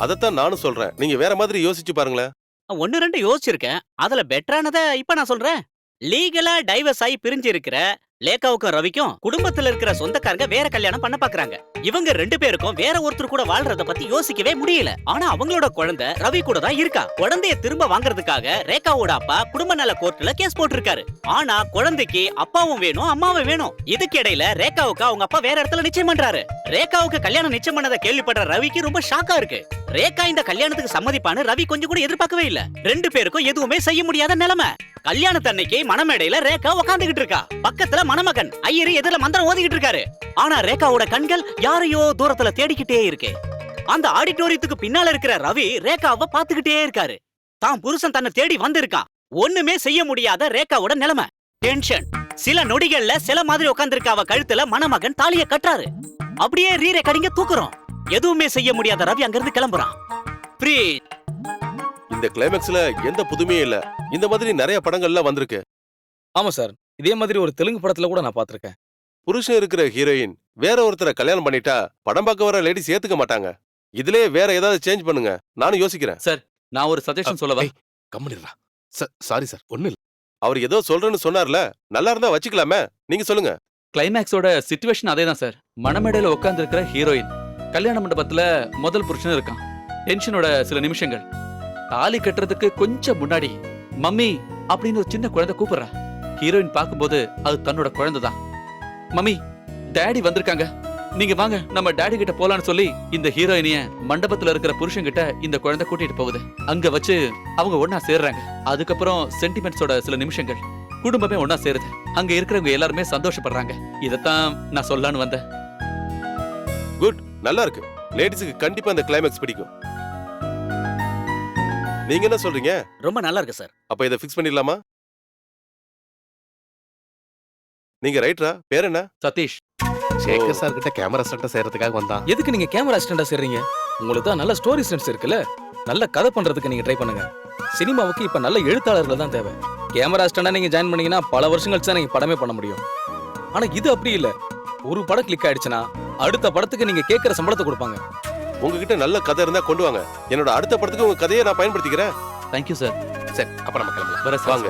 அதைத்தான் நானும் சொல்றேன். நீங்க வேற மாதிரி யோசிச்சு பாருங்களேன். 1-2 யோசிச்சிருக்கேன். அதுல பெட்டரானதை இப்ப நான் சொல்றேன். லீகலா டைவர்ஸ் ஆகி பிரிஞ்சு இருக்கிற லேகாவுக்கும் ரவிக்கும் குடும்பத்துல இருக்கிற சொந்தக்காரங்க வேற கல்யாணம் பண்ண பாக்குறாங்க. இவங்க 2 பேருக்கும் வேற ஒருத்தர் கூட வாழ்றத பத்தி யோசிக்கவே முடியல. ஆனா அவங்களோட குழந்தை ரவி கூட தான் இருக்கா. குழந்தைய திரும்ப வாங்குறதுக்காக ரேகாவோட அப்பா குடும்ப நல கோர்ட்ல கேஸ் போட்டிருக்காரு. ஆனா குழந்தைக்கு அப்பாவும் வேணும், அம்மாவும் வேணும். இதுக்கு இடையில ரேகாவுக்கு அவங்க அப்பா வேற இடத்துல நிச்சயம் பண்றாரு. ரேகாவுக்கு கல்யாணம் நிச்சயம் பண்ணதை கேள்விப்படுற ரவிக்கு ரொம்ப ஷாக்கா இருக்கு. ரேகா இந்த கல்யாணத்துக்கு சம்மதிப்பான்னு ரவி கொஞ்சம் கூட எதிர்பார்க்கவே இல்ல. 2 பேருக்கும் எதுவுமே செய்ய முடியாத நிலைமை. கல்யாணத்தன்னைக்கு மணமேடையில ரேகா உட்காந்துகிட்டு இருக்கா. பக்கத்துல மணமகன் ஐயரு எதிர மந்திரம் ஓதிக்கிட்டு இருக்காரு. ஆனா ரேகாவோட கண்கள் யாரையோ தூரத்துல தேடிக்கிட்டே இருக்கு. அந்த ஆடிட்டோரியத்துக்கு பின்னால இருக்கிற ரவி ரேகாவை பாத்துக்கிட்டே இருக்காரு. தான் புருஷன் தன்னை தேடி வந்திருக்கான். ஒண்ணுமே செய்ய முடியாத ரேகாவோட நிலைமை. டென்ஷன். சில நொடிகள்ல சில மாதிரி உட்கார்ந்திருக்க அவ கழுத்துல மணமகன் தாலிய கட்டுறாரு. அப்படியே ரீரே கடிங்க தூக்குறோம். எதுவுமே செய்ய முடியாத ரவி அங்கிருந்து கிளம்புறான். இந்த கிளைமேக்ஸ்ல எந்த புதுமையும் இல்ல. இந்த மாதிரி நிறைய படங்கள்ல வந்திருக்கு. ஆமா சார், இதே மாதிரி ஒரு தெலுங்கு படத்துல கூட நான் பாத்திருக்கேன். புருஷன் இருக்கிற ஹீரோயின் வேற ஒருத்தரை கல்யாணம் பண்ணிட்டா படம் பார்க்க வர லேடிஸ் ஏத்துக்க மாட்டாங்க. இதுலயே வேற ஏதாவது சேஞ்ச் பண்ணுங்க. நானும் யோசிக்கிறேன். சார், நான் ஒரு சஜஷன் சொல்லவா? கம்முனிரா. சாரி சார், ஒண்ணு இல்ல. அவர் ஏதோ சொல்றேன்னு சொன்னார்ல, நல்லா இருந்தா வச்சுக்கலாமே. நீங்க சொல்லுங்க. கிளைமேக்ஸோட சிச்சுவேஷன் அதே தான் சார். மணமேடையில உட்கார்ந்து இருக்கிற ஹீரோயின் கல்யாண மண்டபத்துல முதல் புருஷன் இருக்கான். டென்ஷனோட சில நிமிஷங்கள். தாலி கட்டுறதுக்கு கொஞ்சம் முன்னாடி மம்மி அப்படின்னு ஒரு சின்ன குழந்தை கூப்பிடுறா. ஹீரோயின் பார்க்கும்போது அது தன்னோட குழந்தை தான். மம்மி டாடி வந்திருக்காங்க. நீங்க வாங்க நம்ம டாடி கிட்ட போலான்னு சொல்லி இந்த ஹீரோயினிய மண்டபத்துல இருக்கிற புருஷன் கிட்ட இந்த குழந்தை கூட்டிட்டு போகுது. அங்க வச்சு அவங்க ஒண்ணா சேர்றாங்க. அதுக்கப்புறம் சென்டிமெண்ட்ஸோட சில நிமிஷங்கள், குடும்பமே ஒண்ணா சேருது. அங்க இருக்கிறவங்க எல்லாருமே சந்தோஷப்படுறாங்க. இதத்தான் நான் சொல்லலான்னு வந்தேன். குட், நல்லா இருக்கு. லேடிஸுக்கு கண்டிப்பா அந்த கிளைமேக்ஸ் பிடிக்கும். நீங்க என்ன சொல்றீங்க? ரொம்ப நல்லா இருக்கு சார். அப்ப இதை ஃபிக்ஸ் பண்ணிடலாமா? நீங்க ரைட்டரா? பேர் என்ன? சதீஷ். சேகர் சார் கிட்ட கேமரா செட்டை செய்யறதுக்காக வந்தான். எதுக்கு நீங்க கேமரா அசிஸ்டண்டா சேர்றீங்க? உங்களுக்கு தான் நல்ல ஸ்டோரி சென்ஸ் இருக்குல்ல, நல்ல கதை பண்றதுக்கு நீங்க ட்ரை பண்ணுங்க. சினிமாவுக்கு இப்ப நல்ல எழுத்தாளர்கள் தான் தேவை. கேமரா அசிஸ்டண்டா நீங்க ஜாயின் பண்ணீங்கன்னா பல வருஷம் கழிச்சு தான் நீங்க படமே பண்ண முடியும். ஆனா இது அப்படி இல்ல. ஒரு படம் கிளிக் ஆயிடுச்சுன்னா அடுத்த படத்துக்கு நீங்க கேட்கிற சம்பளத்தை கொடுப்பாங்க. உங்ககிட்ட நல்ல கதை இருந்தா கொண்டு வாங்க. என்னோட அடுத்த படத்துக்கு உங்க கதையை நான் பயன்படுத்திக்கிறேன். Thank you sir. சரி, அப்ப நம்ம கிளம்பலாம். வர வாங்க.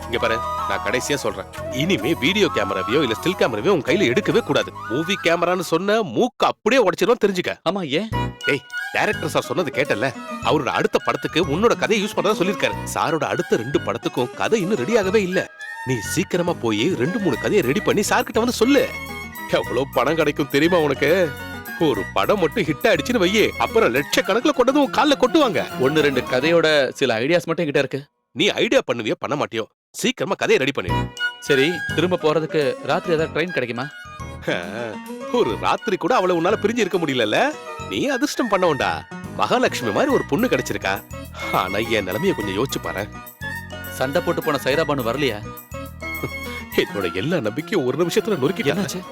இங்க பாரு, நான் கடைசியா சொல்றேன், இனிமே வீடியோ கேமராவையோ இல்ல ஸ்டில் கேமராவையோ உன் கையில எடுக்கவே கூடாது. மூவி கேமரான்னு சொன்ன மூக்கு அப்படியே உடைச்சிரும், தெரிஞ்சுக்க. ஆமா, ஏன்? டைரக்டர் சார் சொன்னது கேட்டல, அவரோட அடுத்த படத்துக்கு உன்னோட கதையை யூஸ் பண்றதா சொல்லிருக்காரு. சாரோட அடுத்த 2 படத்துக்கும் கதை இன்னும் ரெடி ஆகவே இல்ல. நீ சீக்கிரமா போய் 2-3 கதையை ரெடி பண்ணி சார் கிட்ட வந்து சொல்லு. எவ்வளவு பணம் கிடைக்கும் தெரியுமா உனக்கு? ஒரு படம் மட்டும் ஹிட் ஆயிடுச்சுன்னு வையே, அப்புறம் லட்சக்கணக்கில் கொண்டது உன் கால்ல கொட்டுவாங்க. 1-2 கதையோட சில ஐடியாஸ் மட்டும் என்கிட்ட இருக்கு. நீ ஐடியா பண்ணுவியோ பண்ண மாட்டியோ, சீக்கிரமா கதையை ரெடி பண்ணிடு. சரி, திரும்ப போறதுக்கு ராத்திரி ஏதாவது ட்ரெயின் கிடைக்குமா? ஒரு ராத்திரி கூட அவளை உன்னால பிரிஞ்சு இருக்க முடியல. நீ அதிர்ஷ்டம் பண்ணவுண்டா. மகாலட்சுமி மாதிரி ஒரு பொண்ணு கிடைச்சிருக்கா. ஆனா என் நிலைமைய கொஞ்சம் யோசிச்சு பாரு. சண்டை போட்டு போன சைராபானு வரலையா? என்னோட எல்லா நம்பிக்கையும் ஒரு நிமிஷத்துல நொறுக்கிட்டாங்க. என்னாச்சு?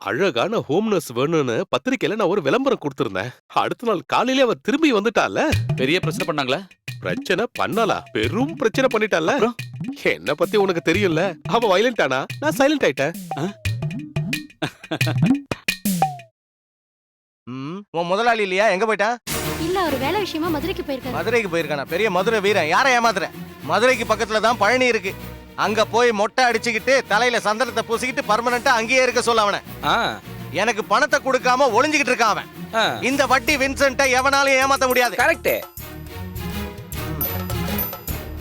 அழகான ஹோம் நர்ஸ் வேணும்னு பத்திரிக்கையில நான் ஒரு விளம்பரம் கொடுத்திருந்தேன். அடுத்த நாள் காலையில அவ திரும்பி வந்துட்டால. பெரிய பிரச்சனை பண்ணாங்களா? பிரச்சனை பண்ணலா, பெரும் பிரச்சனை பண்ணிட்டால. என்ன பத்தி உனக்கு தெரியும்ல, அவ வயலண்ட் ஆனா நான் சைலண்ட் ஆயிட்டேன். உன் முதலாளி இல்லையா? எங்க போயிட்டான்? இல்ல, ஒரு வேலை விஷயமா மதுரைக்கு போயிருக்காரு. மதுரைக்கு போயிருக்கானா? பெரிய மதுரை வீரன். யாரை ஏமாத்துற? மதுரைக்கு பக்கத்துல தான் பழனி இருக்கு. அங்க போய் மொட்டை அடிச்சுக்கிட்டு தலையில சந்தனத்தை பூசிக்கிட்டு பர்மனண்டா அங்கேயே இருக்க சொல்ல அவனை. எனக்கு பணத்தை கொடுக்காம ஒளிஞ்சுக்கிட்டு இருக்கான் அவன். இந்த வட்டி வின்சென்ட்டை எவனாலும் ஏமாத்த முடியாது. கரெக்ட்.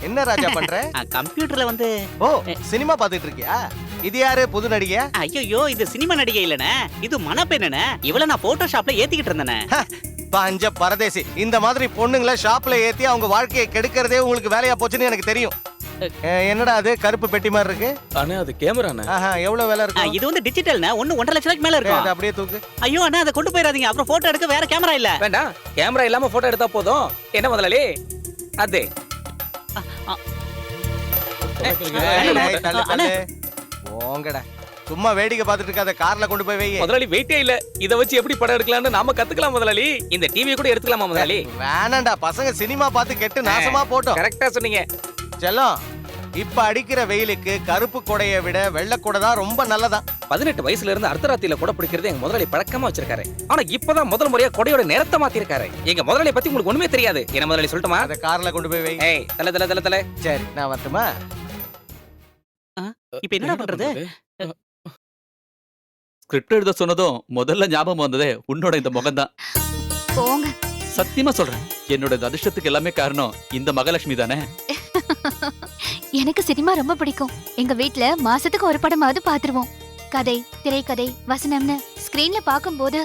என்ன ராஜா பண்ற? கம்ப்யூட்டர்ல வந்து ஓ, சினிமா பாத்துட்டு இருக்கியா? இது யாரு? புது நடிகை? ஐயோ, இது சினிமா நடிகை இல்லனே, இது மணப்பெண்ணே. இவள நான் போட்டோஷாப்ல ஏத்திக்கிட்டு இருந்தேனே. பஞ்ச பரதேசி. இந்த மாதிரி பொண்ணுங்களை ஷாப்ல ஏத்தி அவங்க வாழ்க்கையை கெடுக்கிறதே உங்களுக்கு வேலையா போச்சுன்னு எனக்கு தெரியும். என்னடா அது கருப்பு பெட்டி மாதிரி இருக்கு? அண்ணா, அது கேமராண்ணே. எவ்வளவு விலை இருக்கு? இது வந்து டிஜிட்டல்னா 1.5 லட்சத்துக்கு மேல இருக்கும். அதை அப்படியே தூக்கு. ஐயோ அண்ணா, அதை கொண்டு போயிடாதீங்க. அப்புறம் போட்டோ எடுக்க வேற கேமரா இல்ல. வேண்டாம், கேமரா இல்லாம போட்டோ எடுத்தா போதும். என்ன முதலாளி? அது போங்கடா, சும்மா வேடிக்கை பார்த்துட்டு இருக்காத, கார்ல கொண்டு போய் வை. முதலாளி வெயிட்டே இல்ல, இத வச்சு எப்படி படம் எடுக்கலாம்னு நாம கத்துக்கலாம் முதலாளி. இந்த டிவி கூட எடுத்துக்கலாமா முதலாளி? வேணாண்டா, பசங்க சினிமா பார்த்து கெட்டு நாசமா போட்டோம். கரெக்டா சொன்னீங்க செல்லம். இப்ப அடிக்கிற வெயிலுக்கு கருப்பு கொடையை விட வெள்ளை கொடை தான் ரொம்ப நல்லதா. 18 வயசுல இருந்து அர்த்தராத்திரியில கூட பிடிக்கிறது எங்க முதலாளி பழக்கமா வச்சிருக்காரு. ஆனா இப்பதான் முதல் முறையா கொடையோட நேரத்தை மாத்திருக்காரு. எங்க முதலாளியை பத்தி உங்களுக்கு ஒண்ணுமே தெரியாது. என்ன முதலாளி சொல்லட்டுமா? அத கார்ல கொண்டு போய் வை. ஏய், தல தல தல தல. சரி, நான் வரட்டுமா? இப்போ என்ன பண்றது? ஸ்கிரிப்ட் எழுத சொன்னதும் முதல்ல ஞாபகம் வந்ததே உன்னோட இந்த முகம்தான். போங்க. சத்தியமா சொல்றேன், என்னோட இந்த அதிர்ஷ்டத்துக்கு எல்லாமே காரணம் இந்த மகாலட்சுமி தானே. எனக்கு சினிமா ரொம்ப பிடிக்கும். எங்க வீட்ல மாசத்துக்கு ஒரு படமாவது பாத்துருவோம். கதை, திரைக்கதை, வசனம்னு ஸ்கிரீன்ல பாக்கும்போது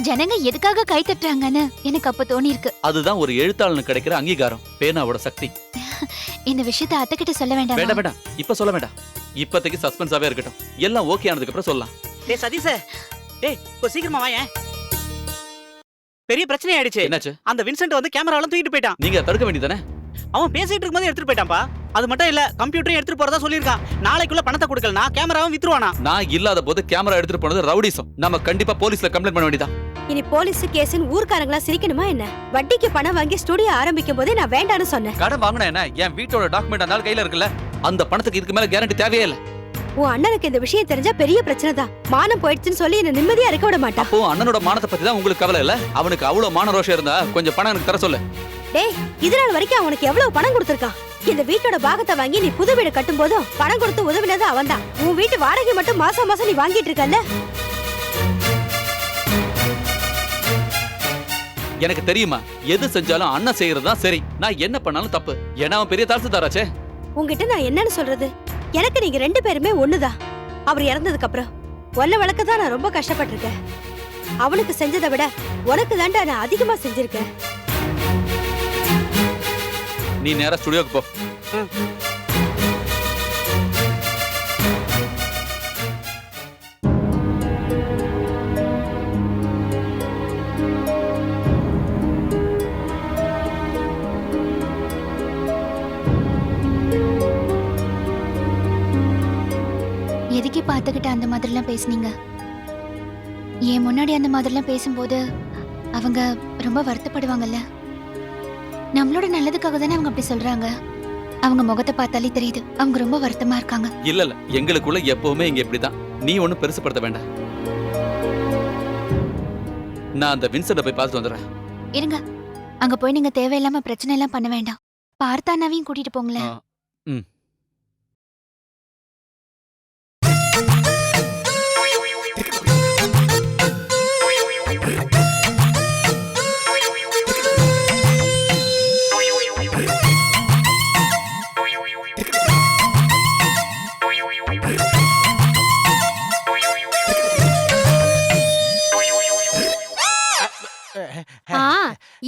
ஜனங்க எதுக்காக கை தட்டுறாங்கன்னு எனக்கு அப்ப தோணி இருக்கு. அதுதான் ஒரு எழுத்தாளனுக்கு கிடைக்கிற அங்கீகாரம், பேனாவோட சக்தி. இந்த விஷயத்தை அத்தை கிட்ட சொல்ல வேண்டாம். வேண்டாம் வேண்டாம், இப்ப சொல்ல வேண்டாம். இப்போதைக்கு சஸ்பென்ஸாவே இருக்கட்டும். எல்லாம் ஓகே ஆனதுக்கு அப்புறம் சொல்லலாம். டேய் சதீஷ், டேய் கொஞ்சம் சீக்கிரமா வாயேன். பெரிய பிரச்சனை ஆயிடுச்சு. என்னாச்சு? அந்த வின்சென்ட் வந்து கேமராவெல்லாம் தூக்கிட்டு போயிட்டான். நீங்க தடுக்க வேண்டியதானே? அவன் பேசிட்டு இருக்கும்போது எடுத்துட்டு போயிட்டான்பா. அது மட்டும் இல்ல, கம்ப்யூட்டரையும் எடுத்துட்டு போறதா சொல்லியிருக்கான். நாளைக்குள்ள பணத்தை கொடுக்கலனா கேமராவும் வித்துருவானா. நான் இல்லாத போது கேமரா எடுத்துட்டு போனது ரவுடிசம். நம்ம கண்டிப்பா போலீஸ்ல கம்ப்ளைண்ட் பண்ண வேண்டியதா. இனி போலீஸ் கேஸ்னு ஊர்க்காரங்களா சிரிக்கணுமா என்ன? வட்டிக்கு பணம் வாங்கி ஸ்டுடியோ ஆரம்பிக்கும் போதே நான் வேண்டான்னு சொன்னேன். கடன் வாங்கினா என்ன? என் வீட்டோட டாக்குமெண்ட் அந்த கையில இருக்குல்ல. அந்த பணத்துக்கு இதுக்கு மேல கேரண்டி தேவையே இல்ல. உன் அண்ணனுக்கு இந்த விஷயம் தெரிஞ்சா பெரிய பிரச்சனை தான். மானம் போயிடுச்சுன்னு சொல்லி என்ன நிம்மதியா இருக்க விட மாட்டான். அப்போ அண்ணனோட மானத்தை பத்தி தான் உங்களுக்கு கவலை இல்ல? அவனுக்கு அவ்வளவு மான ரோஷம் இருந்தா கொஞ்சம் பணம் எனக்கு தர சொல்லு. டேய், இதனால வரைக்கும் அவனுக்கு எவ்வளவு பணம் கொடுத்திருக்கான்? இந்த வீட்டோட பாகத்தை வாங்கி நீ புது வீடு கட்டும் போதும் பணம் கொடுத்து உதவினது அவன் தான். உன் வீட்டு வாடகை மட்டும் மாசம் மாசம் நீ வாங்கிட்டு இருக்கல்ல. எனக்கு தெரியுமா, எது செஞ்சாலும் அண்ணன் செய்யறதுதான் சரி. நான் என்ன பண்ணாலும் தப்பு. ஏன்னா அவன் பெரிய தாசுதாராச்சே. உன்கிட்ட நான் என்னன்னு சொல்றது? எனக்கு நீங்க 2 பேருமே ஒண்ணுதான். அவர் இறந்ததுக்கு அப்புறம் ஒல்ல வழக்க தான் நான் ரொம்ப கஷ்டப்பட்டிருக்கேன். அவனுக்கு செஞ்சதை விட உனக்கு தாண்டா நான் அதிகமா செஞ்சிருக்கேன். நீ நேரா ஸ்டுடியோக்கு போ. எதுக்கே பார்த்துக்கிட்டு அந்த மாதிரிலாம் பேசுனீங்க? என் முன்னாடி அந்த மாதிரிலாம் பேசும்போது அவங்க ரொம்ப வருத்தப்படுவாங்கல்ல. நம்மளோட நல்லதுக்காக தானே அவங்க அப்படி சொல்றாங்க. அவங்க முகத்தை பார்த்தாலே தெரியுது அவங்க ரொம்ப வருத்தமா இருக்காங்க. இல்ல இல்ல, எங்களுக்குள்ள எப்பவுமே இங்க இப்படிதான். நீ ஒண்ணும் பெருசுப்படுத்த வேண்டாம். நான் அந்த வின்சென்ட போய் பார்த்துட்டு வந்துடுறேன். இருங்க, அங்க போய் நீங்க தேவையில்லாம பிரச்சனை எல்லாம் பண்ண வேண்டாம். பார்த்தானாவையும் கூட்டிட்டு போங்களேன். ம்.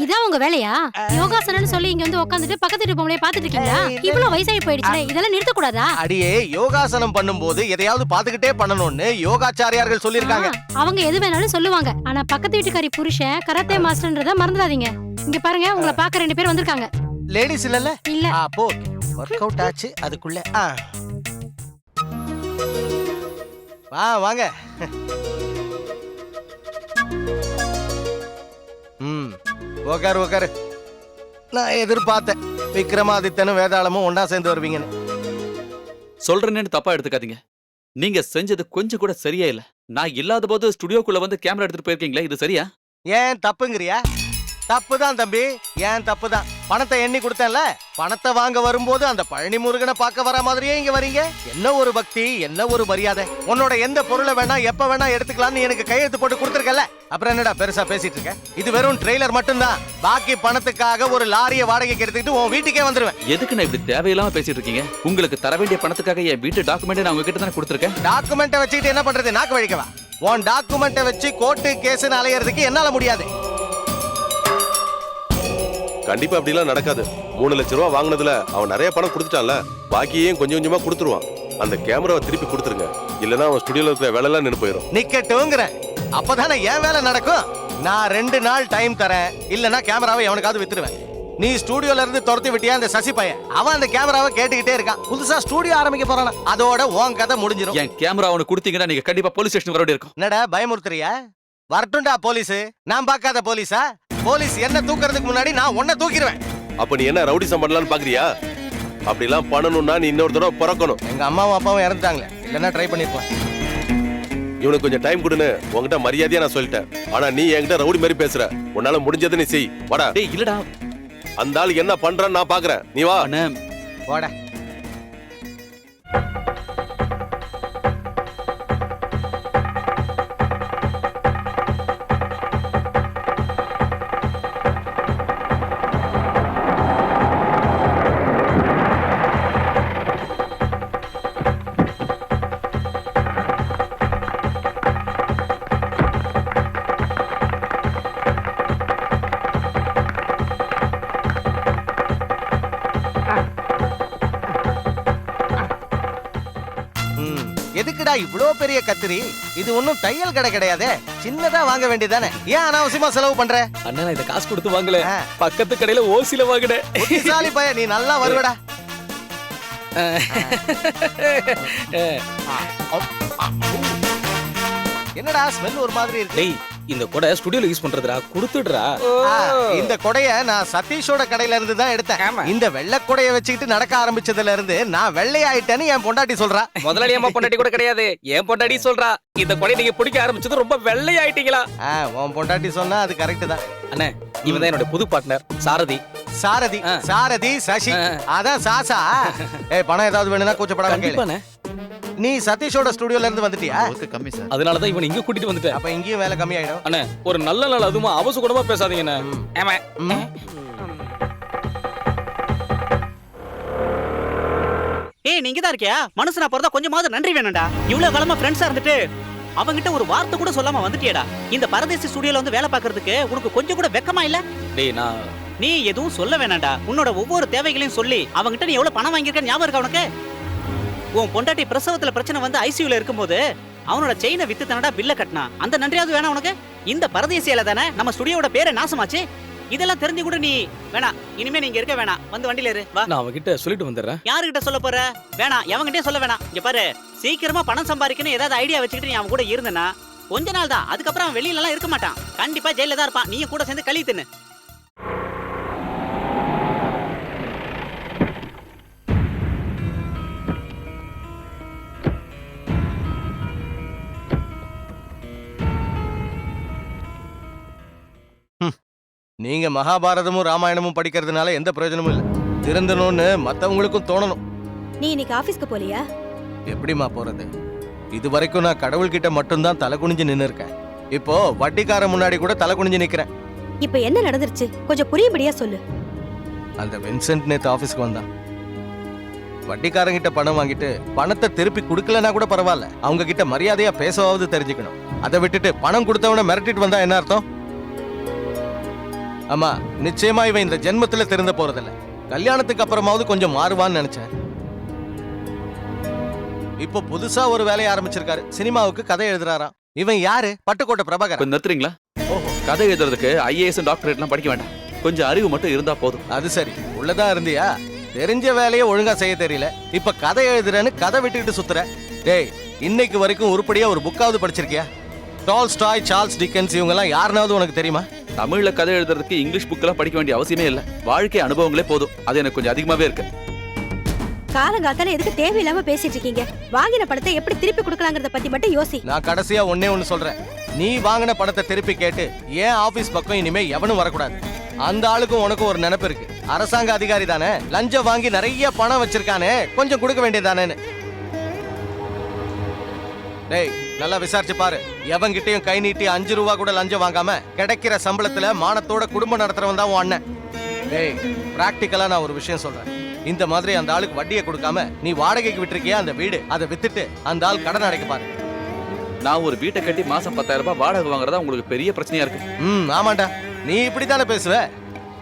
இதான் உங்க வேலையா? யோகாசனம்னு சொல்லி இங்க வந்து உட்காந்துட்டு பக்கத்து வீட்டு பொம்பளைய பாத்துட்டு இருக்கீங்களா? இவ்வளவு வயசாகி போயிடுச்சுல, இதெல்லாம் நிறுத்த கூடாதா? அடியே, யோகாசனம் பண்ணும்போது எதையாவது பாத்துக்கிட்டே பண்ணணும்னு யோகாச்சாரியார்கள் சொல்லிருக்காங்க. அவங்க எது வேணாலும் சொல்லுவாங்க. ஆனா பக்கத்து வீட்டுக்காரி புருஷன் கராத்தே மாஸ்டர்ன்றத மறந்துடாதீங்க. இங்க பாருங்க, உங்களை பார்க்க 2 பேர் வந்திருக்காங்க. லேடிஸ் இல்லல்ல? இல்ல. அப்போ ஒர்க் அவுட் ஆச்சு அதுக்குள்ள. வாங்க. உக்காரு. நான் எதிர்பார்த்தேன் விக்ரமாதித்தனும் வேதாளமும் ஒன்னா சேர்ந்து வருவீங்கன்னு. சொல்றேன்னு தப்பா எடுத்துக்காதீங்க. நீங்க செஞ்சது கொஞ்சம் கூட சரியா இல்ல. நான் இல்லாத போது ஸ்டுடியோக்குள்ள வந்து கேமரா எடுத்துட்டு போயிருக்கீங்களே, இது சரியா? ஏன் தப்புங்கிறியா? தப்புதான் தம்பி, ஏன் தப்புதான். பணத்தை எண்ணி கொடுத்தேன்ல, பணத்தை வாங்க வரும்போது அந்த பழனி முருகனை பார்க்க வர மாதிரியே இங்க வரீங்க. என்ன ஒரு பக்தி, என்ன ஒரு மரியாதை. உன்னோட எந்த பொருளை வேணா எப்ப வேணா எடுத்துக்கலாம்னு எனக்கு கையெழுத்து போட்டு கொடுத்துருக்கல. அப்புறம் என்னடா பெருசா பேசிட்டு இருக்க? இது வெறும் ட்ரெய்லர் மட்டும்தான். பாக்கி பணத்துக்காக ஒரு லாரியை வாடகைக்கு எடுத்துக்கிட்டு உன் வீட்டுக்கே வந்துருவேன். எதுக்கு நான் இப்படி தேவையில்லாம பேசிட்டு இருக்கீங்க? உங்களுக்கு தர வேண்டிய பணத்துக்காக என் வீட்டு டாக்குமெண்ட் நான் உங்ககிட்ட தானே கொடுத்துருக்கேன். டாக்குமெண்ட்டை வச்சுக்கிட்டு என்ன பண்றது? நாக்கு வழிக்கவா? உன் டாக்குமெண்ட்டை வச்சு கோர்ட்டு கேஸ்னு அலையறதுக்கு என்னால முடியாது. கண்டிப்பா அப்படிலாம் நடக்காது. 3 லட்சம் ரூபா வாங்கினதுல அவன் நிறைய பணம் கொடுத்துட்டான்ல, பாக்கியையும் கொஞ்சம் கொஞ்சமா கொடுத்துருவான். அந்த கேமராவை திருப்பி கொடுத்துருங்க, இல்லனா அவன் ஸ்டுடியோல இருக்கிற வேலை எல்லாம் நின்னு போயிடும். நிக்கட்டுங்கிறேன், அப்பதானே என் வேலை நடக்கும். நான் 2 நாள் டைம் தரேன், இல்லனா கேமராவை எவனுக்காவது வித்துருவேன். நீ ஸ்டுடியோல இருந்து துரத்தி விட்டியா அந்த சசி பையன்? அவன் அந்த கேமராவை கேட்டுக்கிட்டே இருக்கான். புதுசா ஸ்டுடியோ ஆரம்பிக்க போறானா, அதோட உன் கதை முடிஞ்சிடும். என் கேமரா அவனுக்கு கொடுத்தீங்கன்னா நீங்க கண்டிப்பா போலீஸ் ஸ்டேஷன் வர வேண்டியிருக்கும். என்னடா பயமுறுத்துறியா? வரட்டும்டா போலீஸ். நான் பார்க்காத போலீஸா? போலீஸ் என்ன தூக்குறதுக்கு முன்னாடி நான் உன்னை தூக்கிடுவேன். அப்ப நீ என்ன ரவுடிசம் பண்ணலாம்னு பாக்குறியா? அப்படிலாம் பண்ணணும்னா நீ இன்னொரு தடவை பிறக்கணும். எங்க அம்மாவும் அப்பாவும் இறந்துட்டாங்களே, இல்லைன்னா ட்ரை பண்ணிருப்பேன். இவனுக்கு கொஞ்சம் டைம் கொடுன்னு உங்ககிட்ட மரியாதையா நான் சொல்லிட்டேன். ஆனா நீ என்கிட்ட ரவுடி மாதிரி பேசுற. உன்னால முடிஞ்சதை நீ செய். வாடா. டேய் இல்லடா, அந்த ஆள் என்ன பண்றான்னு நான் பாக்குறேன். நீ வா. அண்ணே வாடா. எதுக்குடா இவ்ளோ பெரிய கத்திரி? இது ஒண்ணும் தையல் கடை கிடையாதே, சின்னதா வாங்க வேண்டியதானே. ஏன் அனாவசியமா செலவு பண்ற? அண்ணா, நான் இத காசு கொடுத்து வாங்கல, பக்கத்து கடையில ஓசில வாங்கினேன். புத்திசாலி பையன், நீ நல்லா வருவடா. என்னடா ஸ்மெல் ஒரு மாதிரி இருக்கு? டேய், இந்த கொடை ஸ்டுடியோல யூஸ் பண்றதுடா, கொடுத்துடுறா. இந்த கொடைய நான் சதீஷோட கடையில இருந்து தான் எடுத்தேன். இந்த வெள்ளை கொடைய வச்சுக்கிட்டு நடக்க ஆரம்பிச்சதுல இருந்து நான் வெள்ளையாயிட்டேன்னு என் பொண்டாட்டி சொல்றா. முதலாளி அம்மா பொண்டாட்டி கூட கிடையாது, என் பொண்டாட்டி சொல்றா. இந்த கொடை நீங்க பிடிக்க ஆரம்பிச்சது ரொம்ப வெள்ளையாயிட்டீங்களா? உன் பொண்டாட்டி சொன்னா அது கரெக்ட் தான். அண்ணே, இவன் தான் என்னோட புது பார்ட்னர் சாரதி. சாரதி சசி, அதான் சாசா. பணம் ஏதாவது வேணும்னா கூச்சப்படாம கேளு. நீ சதீஷோட ஸ்டுடியோல இருந்து வந்துட்டியா? கம்மி சார். அதனால தான் இவன் இங்க கூட்டிட்டு வந்துட்டேன். அப்ப இங்கேயும் வேலை கம்மி ஆயிடும். அண்ணே, ஒரு நல்ல நாள் அதுமா அவசகுடமா பேசாதீங்கண்ணே. ஆமா. ஏய் நீங்க தான் இருக்கியா? மனுஷனா பிறந்தா கொஞ்சமாவது நன்றி வேணும்டா. இவ்வளவு காலமா ஃப்ரெண்ட்ஸா இருந்துட்டு அவங்கிட்ட ஒரு வார்த்தை கூட சொல்லாம வந்துட்டியேடா. இந்த பரதேசி ஸ்டுடியோல வந்து வேலை பார்க்கறதுக்கு உனக்கு கொஞ்சம் கூட வெக்கமா இல்ல? டேய் நான் நீ எதுவும் சொல்ல வேணாம்டா. உன்னோட ஒவ்வொரு தேவைகளையும் சொல்லி அவங்கிட்ட நீ எவ்வளவு பணம் வாங்கியிருக்க ஞாபகம் இருக்கா உனக்கு? உன் பொண்டாட்டி பிரசவத்துல பிரச்சனை வந்து ஐசியூல இருக்கும்போது அவனோட செயினை வித்து தானடா பில்ல கட்டினா. அந்த நன்றியாவது வேணா உனக்கு? இந்த பரதேசியால தானே நம்ம ஸ்டுடியோட பேரை நாசமாச்சு. இதெல்லாம் தெரிஞ்சு கூட நீ வேணாம். இனிமே நீங்க இருக்க வேணாம். வந்து வண்டியில இரு. வா. நான் அவகிட்ட சொல்லிட்டு வந்துடுறேன். யாருகிட்ட சொல்ல போற? வேணாம், எவங்கிட்டே சொல்ல வேணாம். இங்க பாரு, சீக்கிரமா பணம் சம்பாதிக்கணும் ஏதாவது ஐடியா வச்சுக்கிட்டு நீ அவன் கூட இருந்தனா கொஞ்ச நாள் தான். அதுக்கப்புறம் அவன் வெளியில எல்லாம் இருக்க மாட்டான். கண்டிப்பா ஜெயில தான் இருப்பான். நீயும் கூட சேர்ந்து களி தின்னு. நீங்க மகாபாரதமும் ராமாயணமும் படிக்கிறதுனால எந்த பிரயோஜனமும் இல்ல. திருந்தணும்னு மத்தவங்களுக்கும் தோணணும். நீ இன்னைக்கு ஆபீஸ்க்கு போலியா? எப்படிம்மா போறது? இது வரைக்கும் நான் கடவுள்கிட்ட மட்டும்தான் தலை குனிஞ்சு நின்னு இருக்கேன். இப்போ வட்டிக்கார முன்னாடி கூட தலை குனிஞ்சு நிக்கிறேன். இப்ப என்ன நடந்துருச்சு கொஞ்சம் புரியும்படியா சொல்லு. அந்த வின்சென்ட் நேத்து ஆபீஸ்க்கு வந்தான். வட்டிக்காரங்கிட்ட பணம் வாங்கிட்டு பணத்தை திருப்பி கொடுக்கலனா கூட பரவாயில்ல, அவங்க கிட்ட மரியாதையா பேசவாவது தெரிஞ்சுக்கணும். அதை விட்டுட்டு பணம் கொடுத்தவன மிரட்டிட்டு வந்தா என்ன அர்த்தம்? ஆமா, நிச்சயமா இவன் இந்த ஜென்மத்துல திருந்த போறதில்ல. கல்யாணத்துக்கு அப்புறமாவது கொஞ்சம் மாறுவான்னு நினைச்சேன். இப்போ புதுசா ஒரு வேலையை ஆரம்பிச்சிருக்காரு. சினிமாவுக்கு கதை எழுதுறாராம். இவன் யாரு? பட்டுக்கோட்டை பிரபாகர். கொஞ்சம் நிறுத்துறீங்களா? கதை எழுதுறதுக்கு ஐஏஎஸ் டாக்டரேட்லாம் படிக்க வேண்டாம். கொஞ்சம் அறிவு மட்டும் இருந்தா போதும். அது சரி, உள்ளதான் இருந்தியா? தெரிஞ்ச வேலையை ஒழுங்கா செய்ய தெரியல. இப்ப கதை எழுதுறேன்னு கதை விட்டுக்கிட்டு சுத்துற. டேய், இன்னைக்கு வரைக்கும் உருப்படியா ஒரு புக்காவது படிச்சிருக்கியா? டால்ஸ்டாய், சார்ல்ஸ் டிக்கன்ஸ் இவங்க எல்லாம் யாருனாவது உனக்கு தெரியுமா? தமிழ்ல கதை எழுதுறதுக்கு இங்கிலீஷ் புக்கெல்லாம் படிக்க வேண்டிய அவசியமே இல்ல. வாழ்க்கை அனுபவங்களே போதும். அது எனக்கு கொஞ்சம் அதிகமாவே இருக்கு. காலங்காத்தால எதுக்கு தேவையில்லாம பேசிட்டு இருக்கீங்க? வாங்கின படத்தை எப்படி திருப்பி கொடுக்கலாங்கிறத பத்தி மட்டும் யோசி. நான் கடைசியா ஒண்ணு சொல்றேன். நீ வாங்கின படத்தை திருப்பி கேட்டு ஏன் ஆபீஸ் பக்கம் இனிமே எவனும் வரக்கூடாது. அந்த ஆளுக்கும் உனக்கும் ஒரு நினைப்பு இருக்கு. அரசாங்க அதிகாரி தானே, லஞ்சம் வாங்கி நிறைய பணம் வச்சிருக்கானே, கொஞ்சம் கொடுக்க வேண்டியதானேன்னு. டேய், நல்லா விசாரிச்சு பாரு. எவன்கிட்டயும் கை நீட்டி 5 ரூபா கூட லஞ்சம் வாங்காம கிடைக்கிற சம்பளத்துல மானத்தோட குடும்பம் நடத்துறவன் தான் உன் அண்ணன். டேய், பிராக்டிக்கலா நான் ஒரு விஷயம் சொல்றேன். இந்த மாதிரி அந்த ஆளுக்கு வட்டியை கொடுக்காம நீ வாடகைக்கு விட்டுருக்கியா அந்த வீடு, அதை வித்துட்டு அந்த ஆள் கடன் அடைக்க பாரு. நான் ஒரு வீட்டை கட்டி மாசம் 10,000 ரூபாய் வாடகை வாங்குறதா உங்களுக்கு பெரிய பிரச்சனையா இருக்கு. ஆமாண்டா, நீ இப்படித்தானே பேசுவ.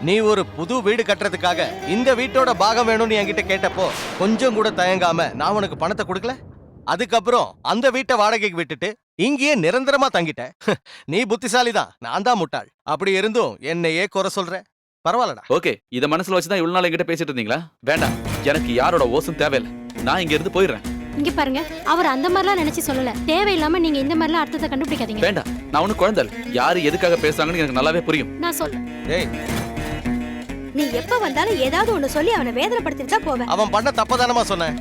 நீ ஒரு புது வீடு கட்டுறதுக்காக இந்த வீட்டோட பாகம் வேணும்னு என்கிட்ட கேட்டப்போ கொஞ்சம் கூட தயங்காம நான் உனக்கு பணத்தை கொடுக்கல. அதுக்கப்புறம் அந்த வீட்டை வாடகைக்கு விட்டுட்டு இங்கேயே நிரந்தரமா தங்கிட்ட. நீ புத்திசாலி தான், நான் தான் முட்டாள். அப்படி இருந்தும் என்னையே குறை சொல்ற. பரவாயில்லடா. ஓகே, இத மனசுல வச்சுதான் இவ்வளவு நாள் என்கிட்ட பேசிட்டு இருந்தீங்களா? வேண்டாம், எனக்கு யாரோட ஓசும் தேவையில்லை. நான் இங்க இருந்து போயிடுறேன். இங்க பாருங்க, அவர் அந்த மாதிரிலாம் நினைச்சு சொல்லல. தேவையில்லாம நீங்க இந்த மாதிரிலாம் அர்த்தத்தை கண்டுபிடிக்காதீங்க. வேண்டாம், நான் ஒன்னும் குழந்தை இல்ல. யாரு எதுக்காக பேசுறாங்கன்னு எனக்கு நல்லாவே புரியும். நான் சொல்ல ஏய், நீ எப்ப வந்தாலும் ஏதாவது ஒண்ணு சொல்லி அவனை வேதனைப்படுத்திட்டு தான் போவேன். அவன் பண்ண தப்பதானமா சொன்னேன்.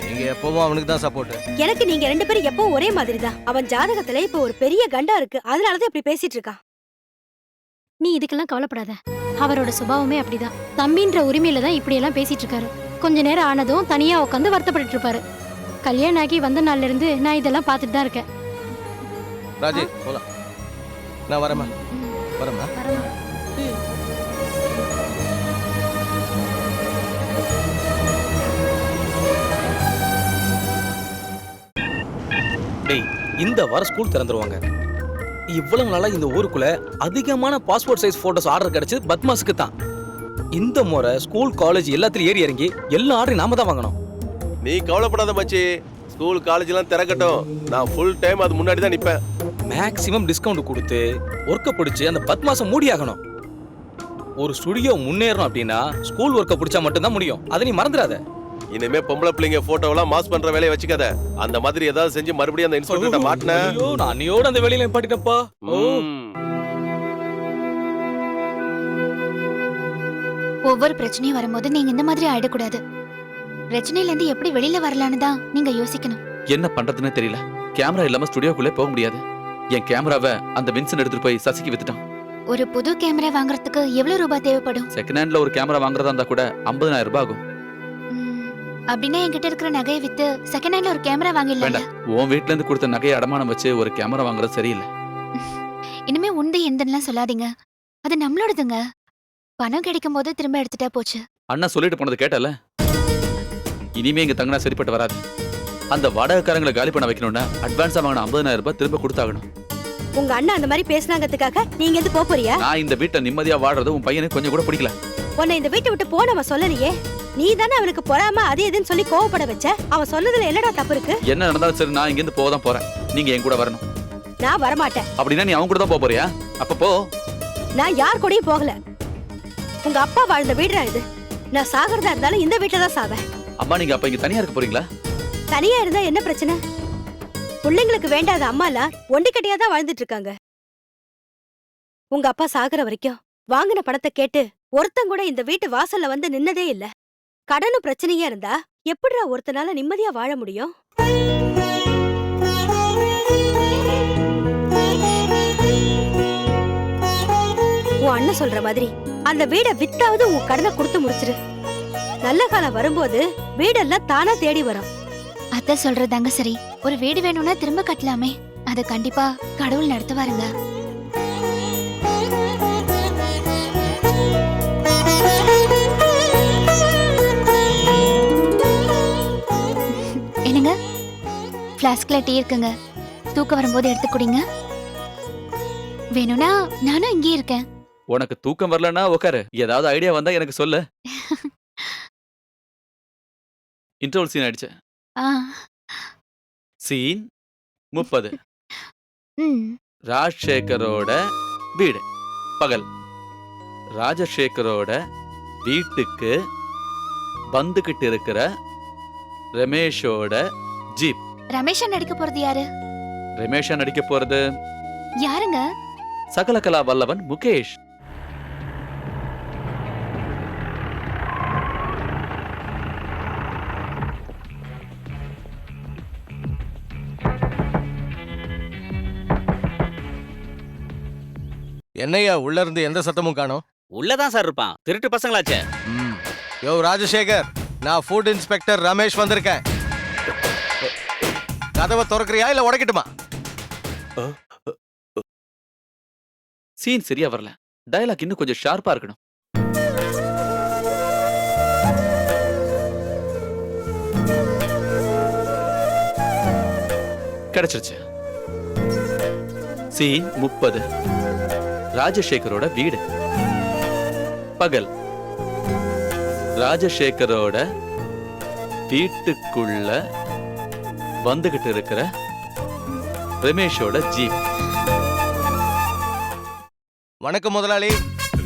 நீங்க எப்பவும் அவனுக்கு தான் சப்போர்ட். எனக்கு நீங்க 2 பேரும் எப்பவும் ஒரே மாதிரி தான். அவன் ஜாதகத்துல இப்ப ஒரு பெரிய கண்டா இருக்கு, அதனாலதான் இப்படி பேசிட்டு இருக்கான். நீ இதுக்கெல்லாம் கவலைப்படாத. அவரோட சுபாவமே அப்படிதான். தம்பின்ற உரிமையில தான் இப்படி எல்லாம் பேசிட்டு இருக்காரு. கொஞ்ச நேரம் ஆனதும் தனியா உட்காந்து வருத்தப்பட்டு இருப்பாரு. கல்யாணம் ஆகி வந்த நாள்ல இருந்து நான் இதெல்லாம் பார்த்துட்டு தான் இருக்கேன். ராஜி, போலாம். நான் வரேம்மா. வரேம்மா. டேய், இந்த வாரம் ஸ்கூல் திறந்துருவாங்க. இவ்வளவு நாளா இந்த ஊருக்குள்ள அதிகமான பாஸ்போர்ட் சைஸ் போட்டோஸ் ஆர்டர் கிடைச்சது பத்மாஸுக்கு தான். இந்த முறை ஸ்கூல் காலேஜ் எல்லாத்துலயும் ஏறி இறங்கி எல்லா ஆர்டரையும் நாம தான் வாங்கணும். நீ கவலைப்படாத மச்சி, ஸ்கூல் காலேஜ் எல்லாம் திறக்கட்டும். நான் ஃபுல் டைம் அது முன்னாடி தான் நிப்பேன். மேக்ஸிமம் டிஸ்கவுண்ட் கொடுத்து ஒர்க்கை பிடிச்சி அந்த 10 மாசம் மூடி ஆகணும். ஒரு ஸ்டுடியோ முன்னேறணும் அப்படின்னா ஸ்கூல் ஒர்க்கை பிடிச்சா மட்டும்தான் முடியும். அதை நீ மறந்துடாத. இனிமே பொம்பளை பிள்ளைங்க போட்டோவெல்லாம் மாஸ் பண்ற வேலையை வச்சுக்காத. அந்த மாதிரி ஏதாவது செஞ்சு மறுபடியும் அந்த இன்ஸ்பெக்டர்ட்ட மாட்டின. ஐயோ, நான் அன்னையோட அந்த வேலையில நிப்பாட்டிட்டப்பா. ஒவ்வொரு பிரச்சனையும் வரும்போது நீங்க இந்த மாதிரி ஆயிடக்கூடாது. பிரச்சனையில இருந்து எப்படி வெளியில வரலான்னு தான் நீங்க யோசிக்கணும். என்ன பண்றதுன்னு தெரியல. கேமரா இல்லாம ஸ்டுடியோக்குள்ளே போக முடியாது. என் கேமராவை அந்த வின்சன் எடுத்துட்டு போய் சசிக்கு வித்துட்டான். ஒரு புது கேமரா வாங்குறதுக்கு எவ்வளவு ரூபாய் தேவைப்படும்? செகண்ட் ஹேண்ட்ல ஒரு கேமரா வாங்குறதா இருந்தா கூட 50,000 ரூபாய் ஆகும். அப்படின்னா என்கிட்ட இருக்கிற நகையை வித்து செகண்ட் ஹேண்ட்ல ஒரு கேமரா வாங்கிடலாம். வேண்டாம், உன் வீட்ல இருந்து கொடுத்த நகையை அடமானம் வச்சு ஒரு கேமரா வாங்குறது சரியில்லை. இனிமே உண்டு எந்தெல்லாம் சொல்லாதீங்க. அது நம்மளோடதுங்க. பணம் கிடைக்கும் போது திரும்ப எடுத்துட்டா போச்சு. அண்ணா சொல்லிட்டு போனது கேட்டல. இனிமே இங்க தங்கினா சரிப்பட்டு வராது. அந்த வாடகைக்காரங்களை காலி பண்ண வைக்கணும்னா அட்வான்ஸா வாங்கின 50,000 ரூபாய் திரும்ப கொடுத்தாகணும். உங்க அண்ணா அந்த மாதிரி பேசினாங்கிறதுக்காக நீங்க எது போப் போறியா? நான் இந்த வீட்டை நிம்மதியா வாழ்றது உன் பையனுக்கு கொஞ்சம் கூட பிடிக்கல. உன்னை இந்த வீட்டை விட்டு போன அவன் சொல்லலையே. நீ தானே அவனுக்கு பொறாம அது எதுன்னு சொல்லி கோவப்பட வச்ச. அவன் சொன்னதுல என்னடா தப்பு இருக்கு? என்ன நடந்தாலும் சரி, நான் இங்கிருந்து போக தான் போறேன். நீங்க என் கூட வரணும். நான் வரமாட்டேன். அப்படின்னா நீ அவங்க கூட தான் போக போறியா? அப்ப போ. நான் யார் கூடயும் போகல. உங்க அப்பா வாழ்ந்த வீடுடா இது. நான் சாகிறதா இருந்தாலும் இந்த வீட்டுல தான் சாவேன். அம்மா, நீங்க அப்ப இங்க தனியா இருக்க போறீங்களா? தனியா இருந்தா என்ன பிரச்சனை? பிள்ளைங்களுக்கு வேண்டாத அம்மாலாம் ஒண்டிக்கட்டியா தான் வாழ்ந்துட்டு இருக்காங்க. உங்க அப்பா சாகுற வரைக்கும் வாங்கின பணத்தை கேட்டு ஒருத்தன் கூட இந்த வீட்டு வாசல்ல வந்து நின்னதே இல்ல. கடனும் பிரச்சனையா இருந்தா எப்படிடா ஒருத்தனால நிம்மதியா வாழ முடியும்? உன் அண்ணன் சொல்ற மாதிரி அந்த வீடை வித்தாவது உன் கடனை கொடுத்து முடிச்சிரு. நல்ல காலம் வரும்போது வீடெல்லாம் தானா தேடி வரும். அத்தை சொல்றதாங்க சரி. ஒரு வீடு வேணும்னா திரும்ப கட்டலாமே. அத கண்டிப்பா கடவுள் நடத்துவாருங்க. என்னங்க, பிளாஸ்க்ல டீ இருக்குங்க. தூக்கம் வரும்போது எடுத்து குடிங்க. வேணும்னா நானும் இங்கே இருக்கேன். உனக்கு தூக்கம் வரலன்னா உட்காரு. ஏதாவது ஐடியா வந்தா எனக்கு சொல்லு. இன்டர்வல் சீன் ஆயிடுச்சு. ஆ. சீன் 30. ம். ராஜசேகரோட வீடு பகல். ராஜசேகரோட வீட்டுக்கு வந்துகிட்டு இருக்கிற ரமேஷோட ஜீப். ரமேஷா நடிக்க போறது யாரு? ரமேஷா நடிக்க போறது யாருங்க? சகலகலா வல்லவன் முகேஷ். என்னையா உள்ள இருந்து எந்த சத்தமும் காணோம்? உள்ளதான் சார் இருப்பான். திருட்டு பசங்களாச்சே. யோ ராஜசேகர், நான் ஃபுட் இன்ஸ்பெக்டர் ரமேஷ் வந்திருக்கேன். கதவை திறக்கறியா இல்ல உடைக்கட்டுமா? சீன் சரியா வரல. டயலாக் இன்னும் கொஞ்சம் ஷார்ப்பா இருக்கணும். கிடைச்சிருச்சு. சீன் 30. ராஜசேகரோட வீடு பகல். ராஜசேகரோட வீட்டுக்குள்ள வந்துகிட்டு இருக்கிற ரமேஷோட ஜீப். வணக்கம் முதலாளி.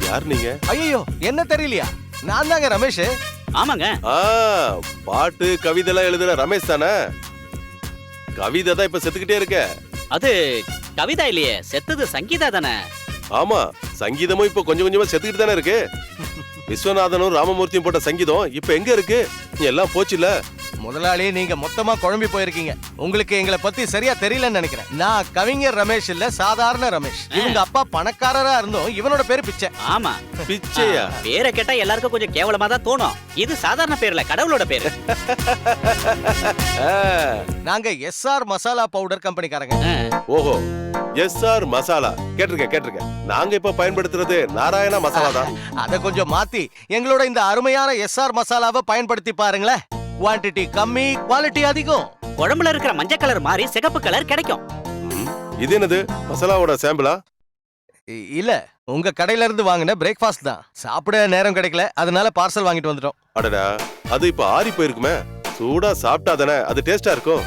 யார் நீங்க? ஐயோ, என்ன தெரியலையா? நான் தாங்க ரமேஷ். ஆமாங்க. ஆ, பாட்டு கவிதைலாம் எழுதுற ரமேஷ் தானே? கவிதை தான் இப்ப செத்துக்கிட்டே இருக்க. அது கவிதா இல்லையே, செத்தது சங்கீதா தானே? ஆமா, சங்கீதமும் இப்ப கொஞ்சம் கொஞ்சமா செத்துக்கிட்டு தானே இருக்கு. விஸ்வநாதனும் ராமமூர்த்தியும் போட்ட சங்கீதம் இப்ப எங்க இருக்கு? எல்லாம் போச்சுல. முதலாளி, நீங்க மொத்தமா குழம்பி போயிருக்கீங்க. உங்களுக்கு எங்களை பத்தி சரியா தெரியலன்னு நினைக்கிறேன். நான் கவிஞர் ரமேஷ் இல்ல, சாதாரண ரமேஷ். இவங்க அப்பா பணக்காரரா இருந்தோம், இவனோட பேரு பிச்சை. ஆமா. பிச்சையா? பேரை கேட்டா எல்லாருக்கும் கொஞ்சம் கேவலமா தான் தோணும். இது சாதாரண பேர்ல, கடவுளோட பேரு. நாங்க எஸ்ஆர் மசாலா பவுடர் கம்பெனிக்காரங்க. ஓஹோ, எஸ்ஆர் மசாலா கேட்டிருக்கேன். நாங்க இப்ப பயன்படுத்துறது நாராயணா மசாலா தான். அத கொஞ்சம் மாத்தி எங்களோட இந்த அருமையான எஸ்ஆர் மசாலாவை பயன்படுத்தி பாருங்களேன். குவாண்டிட்டி கம்மி, குவாலிட்டி அதிகம். குழம்புல இருக்கிற மஞ்சள் கலர் மாதிரி சிகப்பு கலர் கிடைக்கும். இது என்னது, மசாலாவோட சாம்பிளா? இல்ல, உங்க கடையில இருந்து வாங்கின பிரேக்ஃபாஸ்ட் தான். சாப்பிட நேரம் கிடைக்கல, அதனால பார்சல் வாங்கிட்டு வந்துட்டோம். அடடா, அது இப்ப ஆறி போயிருக்குமே. சூடா சாப்பிட்டா தானே அது டேஸ்டா இருக்கும்.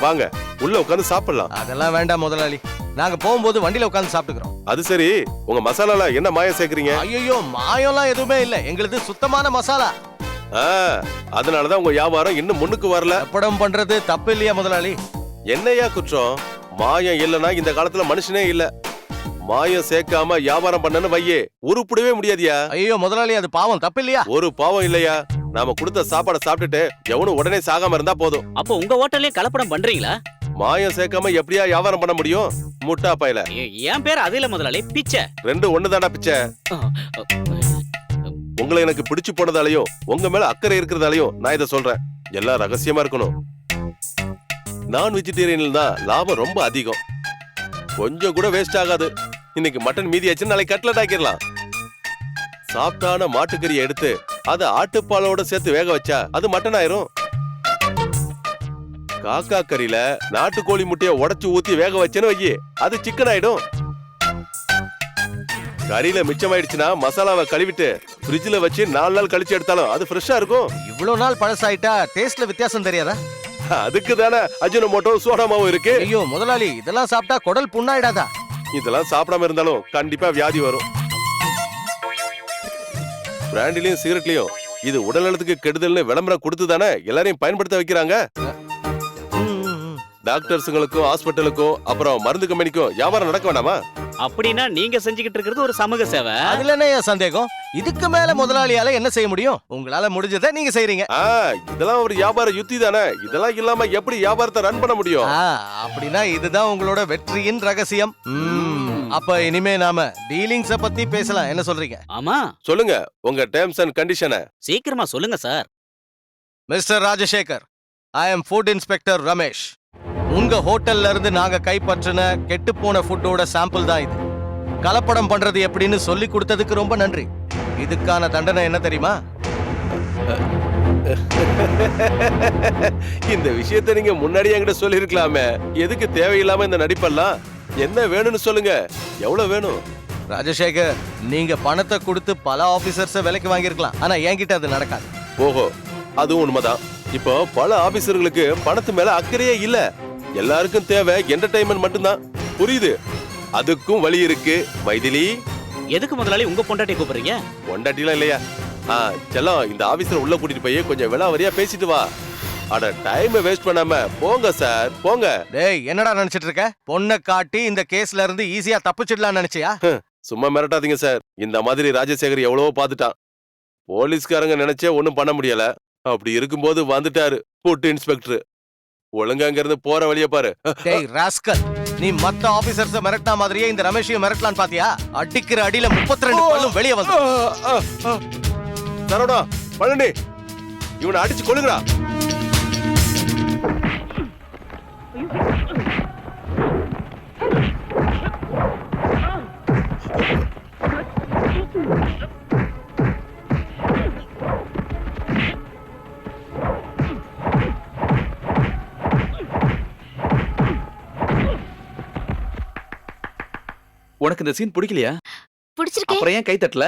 வாங்க, உள்ள உட்கார்ந்து சாப்பிடலாம். அதெல்லாம் வேண்டாம் முதலாளி, நாங்க போகும்போது வண்டியில உட்கார்ந்து சாப்பிட்டுக்கிறோம். அது சரி, உங்க மசாலால என்ன மாயம் சேர்க்கறீங்க? ஐயோ, மாயம்லாம் எதுவுமே இல்ல. எங்களுது சுத்தமான மசாலா. அதனாலதான் உங்க வியாபாரம் இன்னும் முன்னுக்கு வரல. படம் பண்றது தப்பு இல்லையா முதலாளி? என்னையா குற்றம்? மாயம் இல்லனா இந்த காலத்துல மனுஷனே இல்ல. மாயம் சேர்க்காம வியாபாரம் பண்ணனு வையே, உருப்படவே முடியாதியா. ஐயோ முதலாளி, அது பாவம், தப்பு இல்லையா? ஒரு பாவம் இல்லையா. நாம கொடுத்த சாப்பாடை சாப்பிட்டுட்டு எவனும் உடனே சாகாம இருந்தா போதும். அப்போ உங்க ஹோட்டல்லயே கலப்படம் பண்றீங்களா? மாயம் சேர்க்காம எப்படியா வியாபாரம் பண்ண முடியும்? முட்டா பாயில. என் பேர் அது இல்ல முதலாளி, பிச்சை. ரெண்டு ஒண்ணுதாடா பிச்சை. உங்களை எனக்கு பிடிச்சு போனதாலையும் உங்க மேல அக்கறை இருக்கிறதாலையும் நான் இதை சொல்றேன். எல்லாம் ரகசியமா இருக்கணும். நான் வெஜிடேரியன்ல தான் லாபம் ரொம்ப அதிகம். கொஞ்சம் கூட வேஸ்ட் ஆகாது. இன்னைக்கு மட்டன் மீதியாச்சு, நாளைக்கு கட்லட் ஆக்கிடலாம். சாப்பிட்டான மாட்டுக்கறியை எடுத்து அதை ஆட்டுப்பாலோட சேர்த்து வேக வச்சா அது மட்டன் ஆயிரும். காக்கா கறியில நாட்டுக்கோழி முட்டைய உடைச்சு ஊத்தி வேக வச்சேன்னு வையி அது சிக்கன் ஆயிடும். கறியில மிச்சமாயிடுச்சுன்னா மசாலாவை கழுவிட்டு ஃப்ரிட்ஜ்ல வச்சு 4 நாள் கழிச்சு எடுத்தாலும் அது ஃப்ரெஷ்ஷா இருக்கும். இவ்வளவு நாள் பழசாயிட்டா டேஸ்ட்ல வித்தியாசம் தெரியாதா? அதுக்கு தானே அஜினோமோட்டோ சோடாமாவும் இருக்கு. ஐயோ முதலாளி, இதெல்லாம் சாப்பிட்டா குடல் புண்ணாயிடாதா? இதெல்லாம் சாப்பிடாம இருந்தாலும் கண்டிப்பா வியாதி வரும். பிராண்டிலையும் சிகரெட்லயும் இது உடல் நலத்துக்கு கெடுதல்னு விளம்பரம் கொடுத்து தானே எல்லாரையும் பயன்படுத்த வைக்கிறாங்க. டாக்டர்ஸுங்களுக்கும் ஹாஸ்பிட்டலுக்கும் அப்புறம் மருந்து கம்பெனிக்கும் வியாபாரம் நடக்க வேண்டாமா? அப்படின்னா நீங்க செஞ்சுக்கிட்டு இருக்கிறது ஒரு சமூக சேவை. அதுல என்ன சந்தேகம்? இதுக்கு மேல முதலாளியால என்ன செய்ய முடியும்? உங்களால முடிஞ்சதை நீங்க செய்றீங்க. இதெல்லாம் ஒரு வியாபார யுக்தி தானே. இதெல்லாம் இல்லாம எப்படி வியாபாரத்தை ரன் பண்ண முடியும்? அப்படின்னா இதுதான் உங்களோட வெற்றியின் ரகசியம். அப்ப இனிமே நாம டீலிங்ஸ பத்தி பேசலாம். என்ன சொல்றீங்க? ஆமா, சொல்லுங்க உங்க டேர்ம்ஸ் அண்ட் கண்டிஷனை. சீக்கிரமா சொல்லுங்க சார். மிஸ்டர் ராஜசேகர், ஐ அம் ஃபுட் இன்ஸ்பெக்டர் ரமேஷ். உங்க ஹோட்டல்ல இருந்து நாங்க கைப்பற்றின கெட்டுப்போன ஃபுட்டோட சாம்பிள் தான் இது. கலப்படம் பண்றது எப்படின்னு சொல்லி கொடுத்ததுக்கு ரொம்ப நன்றி. இதுக்கான தண்டனை என்ன தெரியுமா? இந்த விஷயத்தை நீங்க முன்னாடியே என்கிட்ட சொல்லிருக்கலாமே. எதுக்கு தேவையில்லாம இந்த நடிப்பெல்லாம்? என்ன வேணும்னு சொல்லுங்க. எவ்வளவு வேணும்? ராஜசேகர், நீங்க பணத்தை கொடுத்து பல ஆபீசர்ஸ விலைக்கு வாங்கியிருக்கலாம். ஆனா என்கிட்ட அது நடக்காது. ஓஹோ, அதுவும் உண்மைதான். இப்போ பல ஆபீசர்களுக்கு பணத்து மேல அக்கறையே இல்ல. எல்லாருக்கும் தேவை என்டர்டைன்மெண்ட் மட்டும்தான். புரியுது? அதுக்கும் வழி இருக்கு. மைதிலி, எதுக்கு முதலாளி உங்க பொண்டாட்டி கூப்பிடுறீங்க? பொண்டாட்டிலாம் இல்லையா? செல்லம், இந்த ஆபீசர் உள்ள கூட்டிட்டு போய் கொஞ்சம் விலாவரியா பேசிட்டு வா. அட, டைம் வேஸ்ட் பண்ணாம போங்க சார், போங்க. டேய், என்னடா நினைச்சிட்டு இருக்க? பொண்ணை காட்டி இந்த கேஸ்ல இருந்து ஈஸியா தப்பிச்சிடலாம் நினைச்சியா? சும்மா மிரட்டாதீங்க சார். இந்த மாதிரி ராஜசேகர் எவ்வளவோ பாத்துட்டான். போலீஸ்காரங்க நினைச்சே ஒண்ணும் பண்ண முடியல. அப்படி இருக்கும்போது வந்துட்டாரு ஃபுட் இன்ஸ்பெக்டர். ஒழுங்கா அங்க இருந்து போற வழிய பாரு. டேய் ராஸ்கல், நீ மத்த ஆபீசர்ஸ மிரட்டா மாதிரியே இந்த ரமேஷையும் மிரட்டலான்னு பாத்தியா? அடிக்கிற அடியில 32 பல்லும் வெளியே வந்து. சரவணா, பழனி, இவனை அடிச்சு கொள்ளுங்கடா. உனக்கு இந்த சீன் பிடிக்கலையா? பிடிச்சிருக்கேன். அப்புறம் ஏன் கை தட்டல?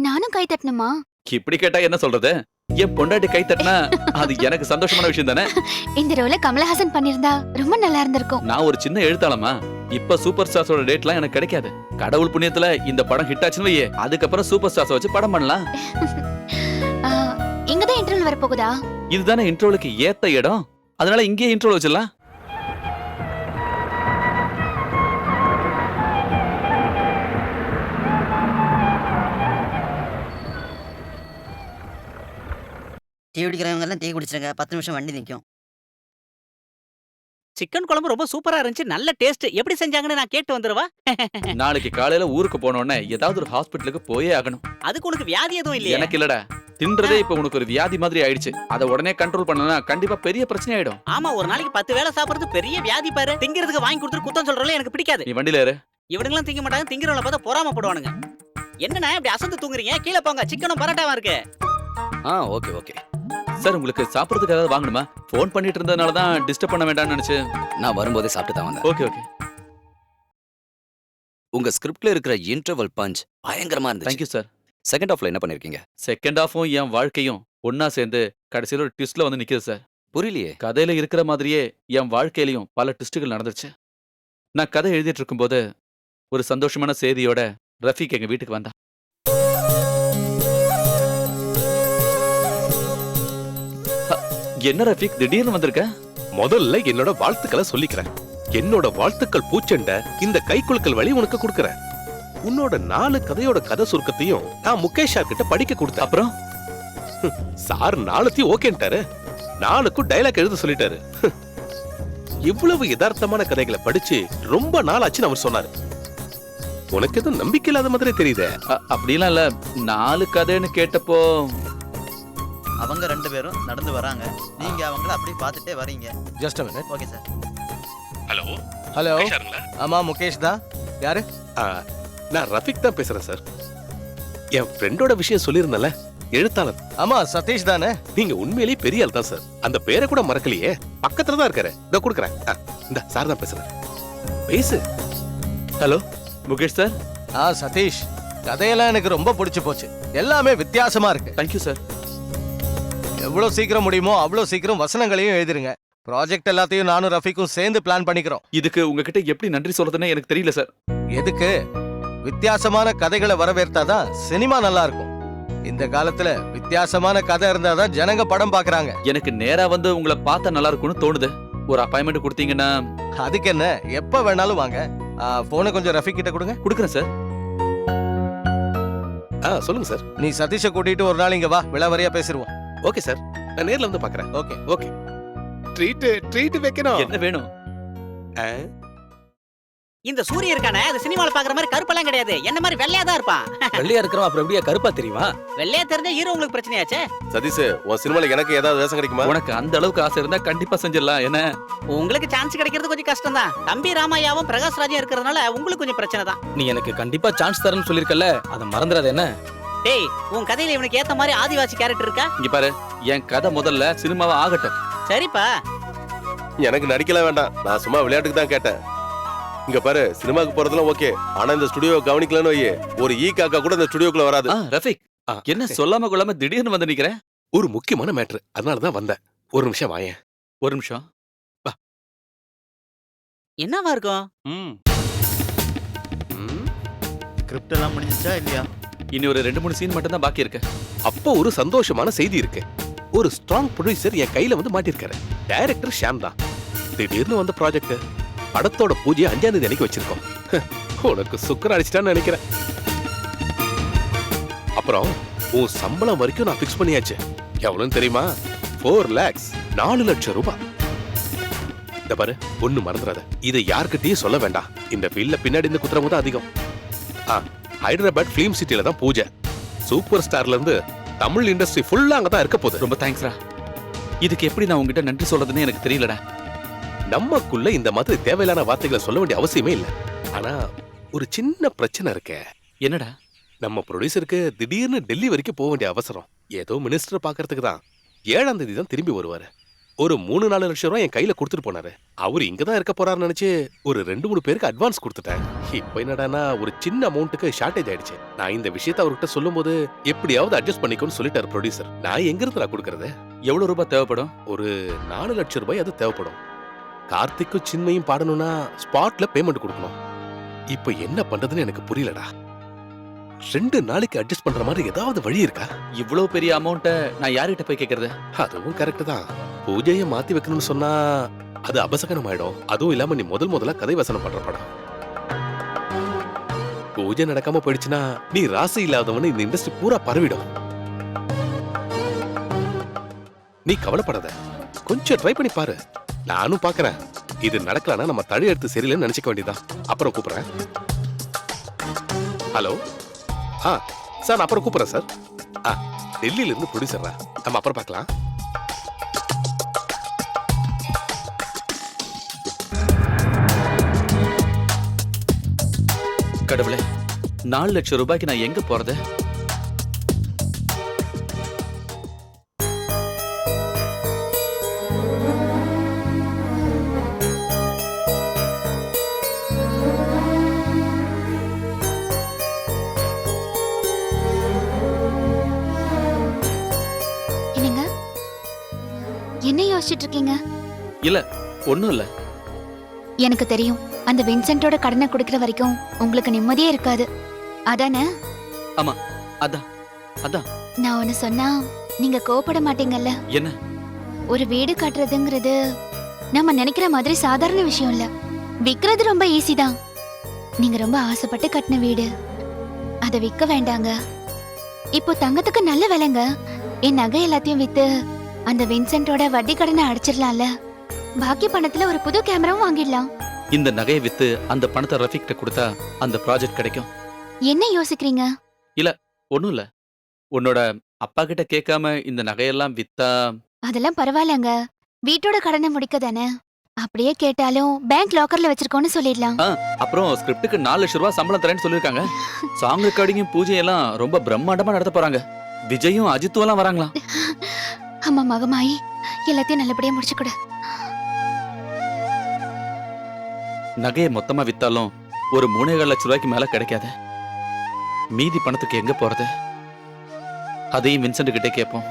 நானும் கை தட்டணுமா? இப்படி கேட்டா என்ன சொல்றது? என் பொண்டாட்டி கை தட்டினா அது எனக்கு சந்தோஷமான விஷயம் தானே. இந்த ரோல கமலஹாசன் பண்ணிருந்தா ரொம்ப நல்லா இருந்திருக்கும். நான் ஒரு சின்ன எழுத்தாளமா. இப்ப சூப்பர் ஸ்டார்ஸோட டேட்லாம் எனக்கு கிடைக்காது. கடவுள் புண்ணியத்துல இந்த படம் ஹிட் ஆச்சுன்னு வையே, அதுக்கப்புறம் சூப்பர் ஸ்டார்ஸ் வச்சு படம் பண்ணலாம். இங்கதான் இன்டர்வல் வர போகுதா? இதுதானே இன்ட்ரோலுக்கு ஏத்த இடம். அதனால இங்கேயே இன்ட்ரோல் வச்சிடலாம். டீ குடிக்கிறவங்க எல்லாம் டீ குடிச்சிருங்க. 10 நிமிஷம் வண்டி நிற்கும். சிக்கன் குழம்பு ரொம்ப சூப்பரா இருந்துச்சு. நல்ல டேஸ்ட். எப்படி செஞ்சாங்கன்னு நான் கேட்டு வந்துருவா. நாளைக்கு காலையில ஊருக்கு போனோடனே ஏதாவது ஒரு ஹாஸ்பிட்டலுக்கு போயே ஆகணும். அதுக்கு உனக்கு வியாதி எதுவும் இல்லையா? எனக்கு இல்லடா, தின்றதே இப்ப உனக்கு ஒரு வியாதி மாதிரி ஆயிடுச்சு. அதை உடனே கண்ட்ரோல் பண்ணனா கண்டிப்பா பெரிய பிரச்சனை ஆயிடும். ஆமா, ஒரு நாளைக்கு 10 வேளை சாப்பிடுறது பெரிய வியாதி பாரு. திங்கிறதுக்கு வாங்கி கொடுத்துட்டு குத்தம் சொல்றல எனக்கு பிடிக்காது. நீ வண்டியில ஏறு. இவனுங்களாம் திங்க மாட்டாங்க. திங்கிறவங்கள பார்த்தா பொறாமப்படுவானுங்க. என்னண்ணா இப்படி அசந்து தூங்குறீங்க? கீழே போங்க, சிக்கனும் பரோட்டாவும் இருக்கு. Okay okay. சார், உங்களுக்கு சாப்பிடறதுக்கு ஏதாவது வாங்கணுமா? ஃபோன் பண்ணிட்டு இருந்ததுனால தான் டிஸ்டர்ப் பண்ண வேண்டாம்னு நினைச்சு நான் வரும்போதே சாப்பிட்டு தான் வந்தேன். Okay okay. உங்க ஸ்கிரிப்ட்ல இருக்கிற இன்டர்வல் பஞ்ச் பயங்கரமா இருந்துச்சு. Thank you sir. செகண்ட் ஹாஃப்ல என்ன பண்ணிருக்கீங்க? செகண்ட் ஹாஃபும் என் வாழ்க்கையும் ஒன்னா சேர்ந்து கடைசியில் ஒரு ட்விஸ்ட்ல வந்து நிக்குது சார். புரியலையே. கதையில இருக்கிற மாதிரியே என் வாழ்க்கையிலையும் பல ட்விஸ்டுகள் நடந்துச்சு. நான் கதை எழுதிட்டு இருக்கும்போது ஒரு சந்தோஷமான செய்தியோட ரஃபீக் எங்க வீட்டுக்கு வந்தான். என்ன ரஃபீக் திடீர்னு வந்திருக்க? முதல்ல என்னோட வாழ்த்துக்களை சொல்லிக்கிறேன். என்னோட வாழ்த்துக்கள் பூச்செண்ட இந்த கைக்குலுக்கல் வழி உனக்கு கொடுக்கறேன். உன்னோட 4 கதையோட கதை சுருக்கத்தையும் நான் முகேஷ் சார் கிட்ட படிக்க கொடுத்தேன். அப்புறம் சார் 4த்தையும் ஓகேன்ட்டாரு. 4க்கும் டைலாக் எழுத சொல்லிட்டாரு. இவ்வளவு யதார்த்தமான கதைகளை படிச்சு ரொம்ப நாள் ஆச்சுன்னு அவர் சொன்னாரு. உனக்கு எதுவும் நம்பிக்கை இல்லாத மாதிரி தெரியுதே. அப்படிலாம் இல்ல. 4 கதைன்னு கேட்டப்போ அவங்க 2 பேரும் நடந்து வராங்க. நீங்க அவங்கள அப்படியே பார்த்துட்டே வரீங்க. Just a minute. Okay sir. Hello hello. ஆமா, முகேஷ் தான். யாரு? நான் ரஃபிக் தான் பேசுறேன் சார். என் ஃப்ரெண்டோட விஷயம் சொல்லியிருந்தேன்ல, எழுத்தாளர். ஆமா சதீஷ் தானே? நீங்க உண்மையிலேயே பெரிய ஆள் தான் சார். அந்த பேரை கூட மறக்கலையே. பக்கத்துல தான் இருக்காரு. இதோ கொடுக்குறேன். இந்த சார் தான் பேசுறேன். பேசு. Hello Mukesh sir. சதீஷ், கதையெல்லாம் எனக்கு ரொம்ப பிடிச்சு போச்சு. எல்லாமே வித்தியாசமா இருக்கு. Thank you sir. எவ்வளவு சீக்கிரம் முடியுமோ அவ்வளவு சீக்கிரம் வசனங்களையும் எழுதிருங்க. ப்ராஜெக்ட் எல்லாத்தையும் நானும் ரஃபிக்கும் சேர்ந்து பிளான் பண்ணிக்கிறோம். இதுக்கு உங்ககிட்ட எப்படி நன்றி சொல்றதுன்னு எனக்கு தெரியல சார். எதுக்கு? வித்தியாசமான கதைகளை வரவேற்றாதான் சினிமா நல்லா இருக்கும். இந்த காலத்துல வித்தியாசமான கதை இருந்தாதான் ஜனங்க படம் பாக்குறாங்க. எனக்கு நேரா வந்து உங்களை பார்த்தா நல்லா இருக்கும்னு தோணுது. ஒரு அப்பாயின்மெண்ட் கொடுத்தீங்கன்னா? அதுக்கு என்ன, எப்ப வேணாலும் வாங்க. போனை கொஞ்சம் ரஃபி கிட்ட கொடுங்க. கொடுக்குறேன் சார். சொல்லுங்க சார். நீ சதீஷை கூட்டிட்டு ஒரு நாள் இங்க வா, விளவரியா பேசிடுவோம். ஓகே சார், நான் நேர்ல வந்து பாக்குறேன். Okay okay. ட்ரீட் வைக்கணும். என்ன வேணும்? இந்த சூரிய இருக்கானே, அது சினிமால பாக்குற மாதிரி கருப்பெல்லாம் கிடையாது. என்ன மாதிரி வெள்ளையா தான் இருப்பான். வெள்ளையா இருக்கிறோம் அப்புறம் எப்படியா கருப்பா தெரியுமா? வெள்ளையா தெரிஞ்சா ஹீரோ உங்களுக்கு பிரச்சனையாச்சே. சதீஷ், உன் சினிமால எனக்கு ஏதாவது வேஷம் கிடைக்குமா? உனக்கு அந்த அளவுக்கு ஆசை இருந்தா கண்டிப்பா செஞ்சிடலாம். என்ன உங்களுக்கு சான்ஸ் கிடைக்கிறது கொஞ்சம் கஷ்டம் தான். தம்பி ராமையாவும் பிரகாஷ் ராஜும் இருக்கிறதுனால உங்களுக்கு கொஞ்சம் பிரச்சனை தான். நீ எனக்கு கண்டிப்பா சான்ஸ் தரேன்னு சொல்லிருக்கல, அதை மறந்துடாத என்ன? டேய், உன் கதையில இவனுக்கு ஏத்த மாதிரி ஆதிவாசி கேரக்டர் இருக்கா? இங்க பாரு, என் கதை முதல்ல சினிமாவா ஆகட்டும். சரிப்பா. எனக்கு நடிக்கலாம் வேண்டாம், நான் சும்மா விளையாட்டுக்கு தான் கேட்டேன். இங்க பாரு, சினிமாக்கு போறதெல்லாம் ஓகே, ஆனா இந்த ஸ்டுடியோ கவனிக்கலன்னு வையே, ஒரு ஈ காக்கா கூட இந்த ஸ்டுடியோக்குள்ள வராது. ரஃபிக், என்ன சொல்லாம கொள்ளாம திடீர்னு வந்து நிக்கிறேன்? ஒரு முக்கியமான மேட்ரு, அதனால தான் வந்தேன். ஒரு நிமிஷம் வாயேன். ஒரு நிமிஷம். என்னவா இருக்கும்? ஸ்கிரிப்ட் எல்லாம் முடிஞ்சிச்சா இல்லையா? இனி ஒரு 2-3 சீன் மட்டும் தான் பாக்கி இருக்கு. அப்போ ஒரு சந்தோஷமான செய்தி இருக்கு. ஒரு ஸ்ட்ராங் ப்ரொடியூசர் என் கையில வந்து மாட்டிருக்காரு. டைரக்டர் ஷாம் தான். திடீர்னு வந்த ப்ராஜெக்ட். படத்தோட பூஜையை 5ஆம் தேதி அன்னைக்கு வச்சிருக்கோம். உனக்கு சுக்கர அடிச்சிட்டான்னு நினைக்கிறேன். அப்புறம் உன் சம்பளம் வரைக்கும் நான் பிக்ஸ் பண்ணியாச்சு. எவ்வளவுன்னு தெரியுமா? 4 lakhs, 4 லட்சம் ரூபாய். இந்த பாரு, ஒண்ணு மறந்துடாத, இதை யார்கிட்டயும் சொல்ல வேண்டாம். இந்த ஃபீல்ட்ல பின்னாடி இந்த குத்துறவங்க தான் அதிகம். ஹைதராபாத் பிலிம் சிட்டில தான் பூஜை. சூப்பர் ஸ்டார்ல இருந்து தமிழ் இண்டஸ்ட்ரி ஃபுல்லா அங்க தான் இருக்க போகுது. ரொம்ப தேங்க்ஸ்ரா. இதுக்கு எப்படி நான் உங்ககிட்ட நன்றி சொல்றதுன்னு எனக்கு தெரியலடா. நமக்குள்ள இந்த மாதிரி தேவையில்லான வார்த்தைகளை சொல்ல வேண்டிய அவசியமே இல்ல. ஆனா ஒரு சின்ன பிரச்சனை இருக்கே. என்னடா? நம்ம ப்ரொடியூசருக்கு திடீர்னு டெல்லி வரைக்கும் போக வேண்டிய அவசரம். ஏதோ மினிஸ்டர் பாக்குறதுக்கு தான். 7ஆம் தேதி தான் திரும்பி வருவாரு. ஒரு 3-4 லட்சம் ரூபாய் என் கையில கொடுத்துட்டு போனாரு. அவரு இங்கதான் இருக்க போறாருன்னு நினைச்சு ஒரு 2-3 பேருக்கு அட்வான்ஸ் கொடுத்துட்டேன். இப்ப என்னடானா ஒரு சின்ன அமௌண்ட்டுக்கு ஷார்டேஜ் ஆயிடுச்சு. நான் இந்த விஷயத்தை அவர்கிட்ட சொல்லும் போது எப்படியாவது அட்ஜஸ்ட் பண்ணிக்கோன்னு சொல்லிட்டாரு ப்ரொடியூசர். நான் எங்க இருந்து நான் கொடுக்கறது? எவ்வளவு ரூபாய் தேவைப்படும்? ஒரு 4 லட்சம் ரூபாய் அது தேவைப்படும். கார்த்திக்கும் சின்மையும் பாடணும்னா ஸ்பாட்ல பேமெண்ட் கொடுக்கணும். இப்ப என்ன பண்றதுன்னு எனக்கு புரியலடா. 2 நாளைக்கு அட்ஜஸ்ட் பண்ற மாதிரி ஏதாவது வழி இருக்கா? இவ்வளவு பெரிய அமௌண்ட்டை நான் யார்கிட்ட போய் கேக்குறது? அதுவும் கரெக்ட் தான். பூஜையை மாத்தி வைக்கணும்னு சொன்னா அது அபசகனம் ஆயிடும். அதுவும் இல்லாம நீ முதல்ல கதை வசனம் பண்ற படம். பூஜை நடக்காம போயிடுச்சுன்னா நீ ராசி இல்லாதவனு இந்த இண்டஸ்ட்ரி பூரா பரவிடும். நீ கவலைப்படாத, கொஞ்சம் ட்ரை பண்ணி பாரு. நானும் பாக்குறேன். இது நடக்கலன்னா நம்ம தழி எடுத்து சரியில்லைன்னு நினைச்சுக்க வேண்டியதான். அப்புறம் கூப்பிடுறேன். ஹலோ, சார், நான் அப்புறம் கூப்பிடுறேன் சார். டெல்லியில இருந்து ப்ரொடியூசர், நம்ம அப்புறம் பார்க்கலாம். கடவுளே, 4 லட்சம் ரூபாய்க்கு நான் எங்க போறது? என்னங்க என்ன யோசிச்சுட்டு இருக்கீங்க? இல்ல, ஒண்ணும் இல்ல. எனக்கு தெரியும், அந்த வின்சென்ட்டோட கடனை கொடுக்கிற வரைக்கும் உங்களுக்கு நிம்மதியே இருக்காது. அதானே? ஆமா, அதான் அதான். நான் ஒன்னு சொன்னா நீங்க கோபப்பட மாட்டீங்கல்ல? என்ன? ஒரு வீடு கட்டுறதுங்கிறது நம்ம நினைக்கிற மாதிரி சாதாரண விஷயம் இல்ல. விக்கிறது ரொம்ப ஈஸி தான். நீங்க ரொம்ப ஆசைப்பட்டு கட்டின வீடு, அதை விற்க வேண்டாங்க. இப்போ தங்கத்துக்கு நல்ல விலைங்க. என் நகை எல்லாத்தையும் வித்து அந்த வின்சென்ட்டோட வட்டி கடனை அடைச்சிடலாம்ல. பாக்கி பணத்துல ஒரு புது கேமராவும் வாங்கிடலாம். இந்த நகையை வித்து அந்த பணத்தை ரஃபிக் கிட்ட கொடுத்தா அந்த ப்ராஜெக்ட் கிடைக்கும். என்ன யோசிக்கிறீங்க? ஒண்ணும் இல்ல. உன்னோட அப்பா கிட்ட கேட்காம இந்த நகையெல்லாம் வித்தா? அதெல்லாம் பரவாயில்லங்க, வீட்டோட கடனை முடிக்க தானே. அப்படியே கேட்டாலும் பேங்க் லாக்கர்ல வச்சிருக்கோன்னு சொல்லிடலாம். அப்புறம் ஸ்கிரிப்டுக்கு 4 லட்சம் ரூபாய் சம்பளம் தரேன்னு சொல்லிருக்காங்க. சாங் ரெக்கார்டிங்கும் பூஜையெல்லாம் ரொம்ப பிரம்மாண்டமா நடத்த போறாங்க. விஜயும் அஜித்தும் எல்லாம் வராங்களா? அம்மா மகமாயி எல்லாத்தையும் நல்லபடியா முடிச்சு கொடு. நகையை மொத்தமா வித்தாலும் ஒரு 3.5 லட்சம் ரூபாய்க்கு மேல கிடைக்காது. மீதி பணத்துக்கு எங்க போறது? அதையும் வின்சென்ட் கிட்டே கேட்போம்.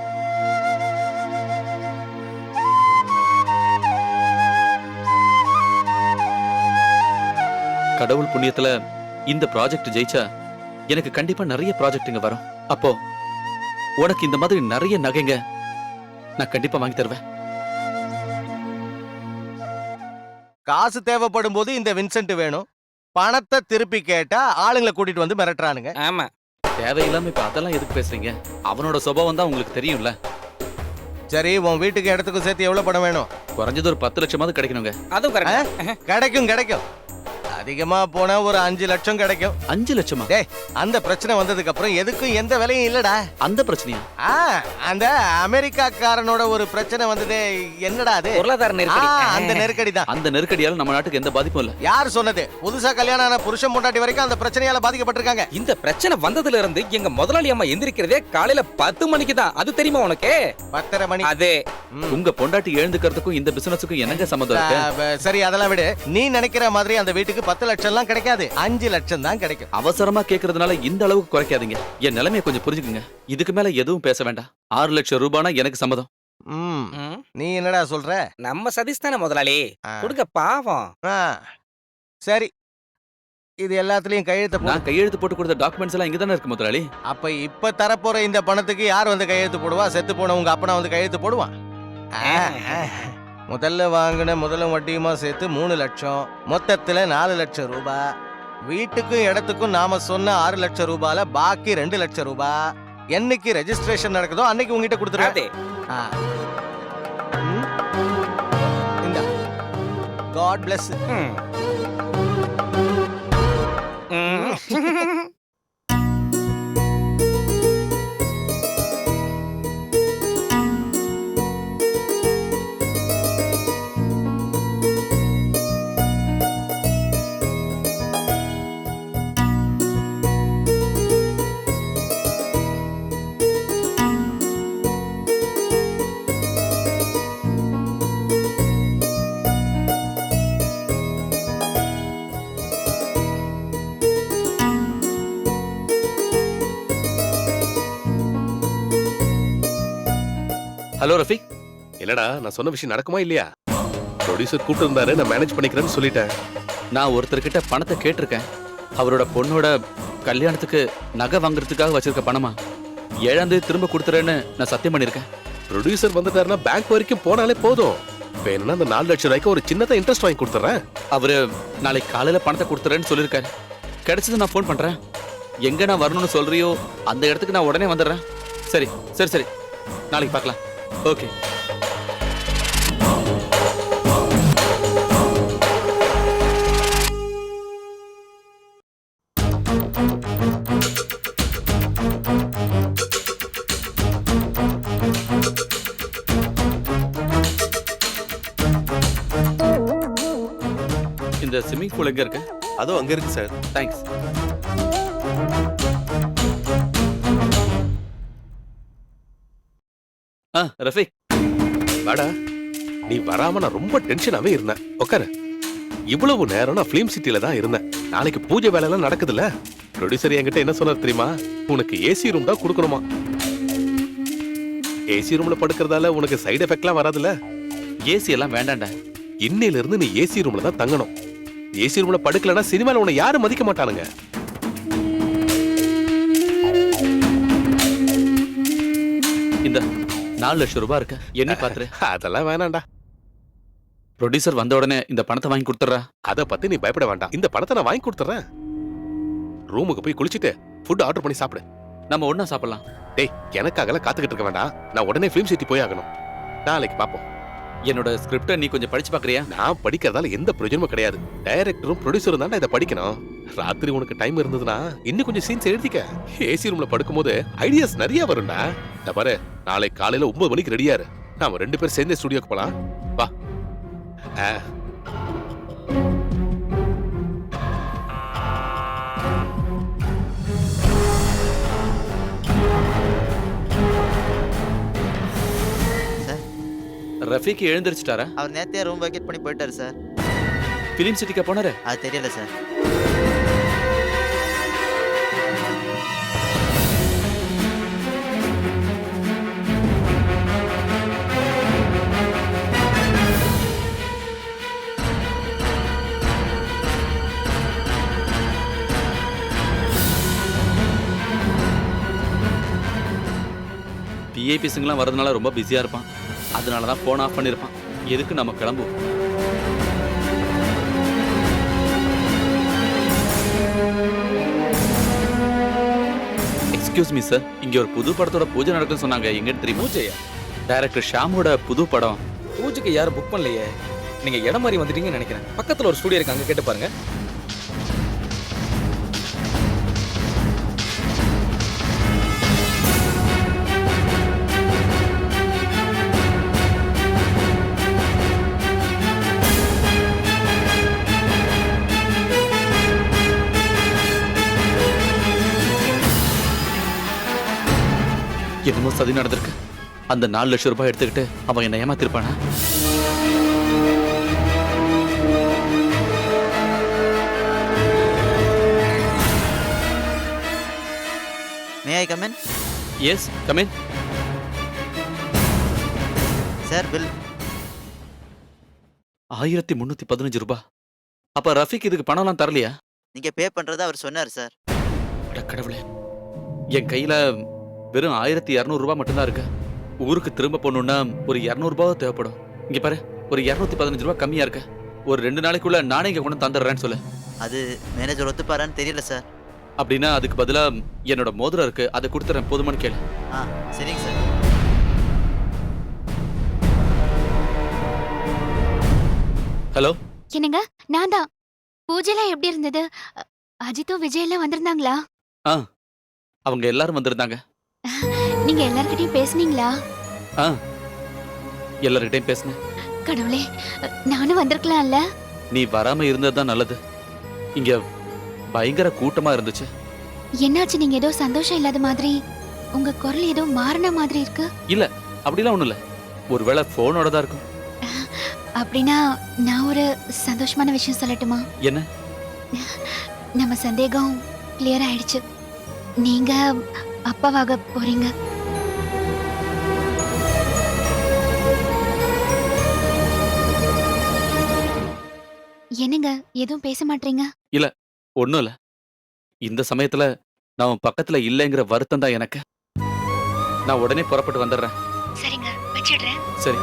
கடவுள் புண்ணியத்துல இந்த ப்ராஜெக்ட் ஜெயிச்சா எனக்கு கண்டிப்பா நிறைய ப்ராஜெக்ட்டுங்க வரும். அப்போ உனக்கு இந்த மாதிரி நிறைய நகைங்க நான் கண்டிப்பா வாங்கி தருவேன். காசு தேவைப்படும் போது இந்த வின்சென்ட் வேணும், பணத்தை திருப்பி கேட்டா ஆளுங்களை கூட்டிட்டு வந்து மிரட்டுறானுங்க. ஆமா. தேவையில்லாம இப்ப அதெல்லாம் எதுக்கு பேசுறீங்க? அவனோட சுபாவம் தான் உங்களுக்கு தெரியும்ல. சரி, உன் வீட்டுக்கு இடத்துக்கும் சேர்த்து எவ்வளவு பணம் வேணும்? குறைஞ்சது ஒரு 10 லட்சமாவது கிடைக்கணுங்க. அதுவும் கரெக்ட். கிடைக்கும். அதிகமா போனா ஒரு 5 லட்சம் கிடைக்கும். 5 லட்சமா? டேய், அந்த பிரச்சனை வந்ததுக்கு அப்புறம் எதுக்கும் எந்த விலையும் இல்லடா. அந்த பிரச்சனையா? அந்த அமெரிக்காக்காரனோட ஒரு பிரச்சனை வந்ததே, என்னடா அது? பொருளாதார நெருக்கடி. அந்த நெருக்கடி தான். அந்த நெருக்கடியால நம்ம நாட்டுக்கு எந்த பாதிப்பும் இல்ல. யார் சொன்னது? புதுசா கல்யாணம் ஆன புருஷன் பொண்டாட்டி வரைக்கும் அந்த பிரச்சனையால பாதிக்கப்பட்டிருக்காங்க. இந்த பிரச்சனை வந்ததுல இருந்து எங்க முதலாளி அம்மா எந்திரிக்கிறதே காலையில 10 மணிக்கு தான். அது தெரியுமா உனக்கு? 10:30 மணி. அது உங்க பொண்டாட்டி எழுந்துக்கிறதுக்கும் இந்த பிசினஸுக்கும் என்னங்க சம்மந்தம் இருக்கு? சரி, அதெல்லாம் விடு. நீ நினைக்கிற மாதிரி அந்த வீட்டுக்கு 10 லட்சம் எல்லாம் கிடைக்காது, 5 லட்சம் தான் கிடைக்கும். அவசரமா கேக்குறதுனால இந்த அளவுக்கு குறைக்காதீங்க. என் நிலைமையை கொஞ்சம் புரிஞ்சுக்குங்க. இதுக்கு மேல எதுவும் பேச வேண்டாம். 6 லட்சம் ரூபானா எனக்கு சம்மதம். நீ என்னடா சொல்ற? நம்ம சதீஷ் தானே முதலாளி. கொடுங்க பாவம். சரி, இது எல்லாத்துலயும் கையெழுத்து போடு. நான் கையெழுத்து போட்டு கொடுத்த டாக்குமெண்ட்ஸ் எல்லாம் இங்க தானே இருக்கு முதலாளி. அப்ப இப்ப தரப்போற இந்த பணத்துக்கு யார் வந்து கையெழுத்து போடுவா? செத்து போன உங்க அப்பனா வந்து கையெழுத்து போடுவான். முதல்ல வாங்கின முதலும் வட்டியுமா சேர்த்து 3 லட்சம், மொத்தத்துல 4 லட்சம் ரூபாய். வீட்டுக்கும் இடத்துக்கும் நாம சொன்ன 6 லட்சம் ரூபாயில பாக்கி 2 லட்சம் ரூபாய் என்னைக்கு ரெஜிஸ்ட்ரேஷன் நடக்குதோ அன்னைக்கு உங்ககிட்ட கொடுத்துருவேன். இந்த காட் பிளஸ். ஹலோ ரஃபீக். என்னடா, நான் சொன்ன விஷயம் நடக்குமா இல்லையா? ப்ரொடியூசர் கூப்பிட்டு இருந்தாரு, நான் மேனேஜ் பண்ணிக்கிறேன்னு சொல்லிட்டேன். நான் ஒருத்தர்கிட்ட பணத்தை கேட்டிருக்கேன். அவரோட பொண்ணோட கல்யாணத்துக்கு நகை வாங்குறதுக்காக வச்சிருக்க பணமா 7ஆம் தேதி திரும்ப கொடுத்துறேன்னு நான் சத்தியம் பண்ணிருக்கேன். ப்ரொடியூசர் வந்துட்டாருன்னா பேங்க் வரைக்கும் போனாலே போதும். வேணும்னா அந்த 4 லட்சம் ரூபாய்க்கு ஒரு சின்னதா இன்ட்ரெஸ்ட் வாங்கி கொடுத்துறேன். அவரு நாளைக்கு காலையில பணத்தை கொடுத்துறேன்னு சொல்லியிருக்காரு. கிடைச்சது நான் ஃபோன் பண்றேன். எங்க நான் வரணும்னு சொல்றியோ அந்த இடத்துக்கு நான் உடனே வந்துடுறேன். சரி சரி சரி, நாளைக்கு பார்க்கலாம். ஓகே. இந்த ஸ்விம்மிங் பூல் எங்க இருக்கு? அதுவும் அங்க இருக்கு சார். தேங்க்ஸ். ரஃபீக் வாடா. நீ வராம நான் ரொம்ப டென்ஷனாவே இருந்தேன். உட்காரு. இவ்வளவு நேரம் நான் ஃபிலிம் சிட்டில தான் இருந்தேன். நாளைக்கு பூஜை வேலை எல்லாம் நடக்குதுல்ல. ப்ரொடியூசர் என்கிட்ட என்ன சொன்னார் தெரியுமா? உனக்கு ஏசி ரூம் தான் கொடுக்கணுமா. ஏசி ரூம்ல படுக்கிறதால உனக்கு சைடு எஃபெக்ட்லாம் வராதுல்ல. ஏசி எல்லாம் வேண்டாண்டா. இன்னையில இருந்து நீ ஏசி ரூம்ல தான் தங்கணும். ஏசி ரூம்ல படுக்கலன்னா சினிமால உன்னை யாரும் மதிக்க மாட்டானுங்க. இந்த 4 லட்சம் ரூபாய் இருக்கு, என்ன பாத்துரு. அதெல்லாம் வேணாண்டா. ப்ரொடியூசர் வந்த உடனே இந்த பணத்தை வாங்கி கொடுத்துறா. அத பத்தி நீ பயப்பட வேண்டாம். இந்த பணத்தை நான் வாங்கி கொடுத்துறேன். ரூமுக்கு போய் குளிச்சிட்டு ஃபுட் ஆர்டர் பண்ணி சாப்பிடு. நம்ம ஒண்ணா சாப்பிடலாம். டேய், எனக்காகலாம் காத்துக்கிட்டு இருக்க வேண்டாம். நான் உடனே ஃபிலிம் சிட்டி போய் ஆகணும். நாளைக்கு பாப்போம். என்னோட ஸ்கிரிப்டை நீ கொஞ்சம் படிச்சு பாக்குறியா? நான் படிக்கிறதால எந்த பிரயோஜனமும் கிடையாது. டைரக்டரும் ப்ரொடியூசரும் தான் இதை படிக்கணும். ராத்திரி உனக்கு டைம் இருந்ததுன்னா இன்னும் கொஞ்சம் சீன்ஸ் எழுதிக்க. ஏசி ரூம்ல படுக்கும்போது ஐடியாஸ் நிறைய வரும்டா. இந்த பாரு, நாளை காலையில 9 மணிக்கு ரெடியா இரு. நாம 2 பேர் சேர்ந்து ஸ்டுடியோக்கு போலாம். வா. ரஃபீக் எழுந்திருச்சுட்டாரா? அவர் நேத்தே ரூம் வெக்கேட் பண்ணி போயிட்டாரு சார். பிலிம் சிட்டிக்கா போனாரு? அது தெரியல சார். விஐபிஸுங்கெல்லாம் வரதுனால ரொம்ப பிஸியா இருப்பான். அதனால தான் ஃபோன் ஆஃப் பண்ணியிருப்பான். எதுக்கு நம்ம கிளம்புவோம்? எக்ஸ்கியூஸ் மீ சார், இங்க ஒரு புது படத்தோட பூஜை நடக்குன்னு சொன்னாங்க. எங்கன்னு தெரியுமா? பூஜையா? டைரக்டர் ஷாமோட புது படம். பூஜைக்கு யாரும் புக் பண்ணலையே. நீங்க இடம் மாதிரி வந்துட்டீங்கன்னு நினைக்கிறேன். பக்கத்துல ஒரு ஸ்டுடியோ இருக்கு, அங்க கேட்டு பாருங்க. என்னமோ சதி நடந்திருக்கு. அந்த 4 லட்சம் ரூபாய் எடுத்துக்கிட்டு அவன் என்ன ஏமாத்திருப்பானா? May I come in? Yes come in. Sir bill 1315 ரூபாய். அப்ப ரஃபீக் இதுக்கு பணம்லாம் தரலையா? நீங்க பே பண்றதா அவர் சொன்னார் சார். அட கடவுளே, என் கையில வெறும் 1200 ரூபாய் மட்டும்தான் இருக்கு. ஊருக்கு திரும்ப போகணும்னா ஒரு 200 ரூபாய் தேவைப்படும். இங்க பாரு, ஒரு 215 ரூபாய் கம்மியா இருக்கு. ஒரு 2 நாளைக்குள்ள நானே இங்க கொண்டு தந்துடுறேன்னு சொல்லு. அது மேனேஜர் ஒத்துப்பாரான்னு தெரியல சார். அப்படின்னா அதுக்கு பதிலா என்னோட மோதிரம் இருக்கு, அதை கொடுத்துறேன், போதுமான்னு கேளு. ஆ சரிங்க சார். ஹலோ, என்னங்க, நான் தான். பூஜைலாம் எப்படி இருந்தது? அஜித்தும் விஜய் எல்லாம் வந்திருந்தாங்களா? அவங்க எல்லாரும் வந்திருந்தாங்க. நீங்க எல்லார்கிட்டயும் பேசுனீங்களா? எல்லார்கிட்டையும் பேசினேன். கடவுளே, நானும் வந்திருக்கலாம்ல. நீ வராம இருந்ததுதான் நல்லது. இங்க பயங்கர கூட்டமா இருந்துச்சு. என்னாச்சு? நீங்க ஏதோ சந்தோஷம் இல்லாத மாதிரி, உங்க குரல் ஏதோ மாறின மாதிரி இருக்கு. அப்படிலாம் ஒண்ணும் இல்ல. ஒருவேளை போனோட தான் இருக்கும். அப்படின்னா நான் ஒரு சந்தோஷமான விஷயம் சொல்லட்டுமா? என்ன? நம்ம சந்தேகம் கிளியர் ஆயிடுச்சு. நீங்க அப்பாவாக போறீங்க. என்னங்க, எதுவும் பேச மாட்டீங்க? ஒண்ணும் இல்ல. இந்த சமயத்துல நான் உன் பக்கத்துல இல்லைங்கிற வருத்தம் தான் எனக்கு. நான் உடனே புறப்பட்டு வந்துடுறேன். சரிங்க, வச்சிடுறேன். சரி.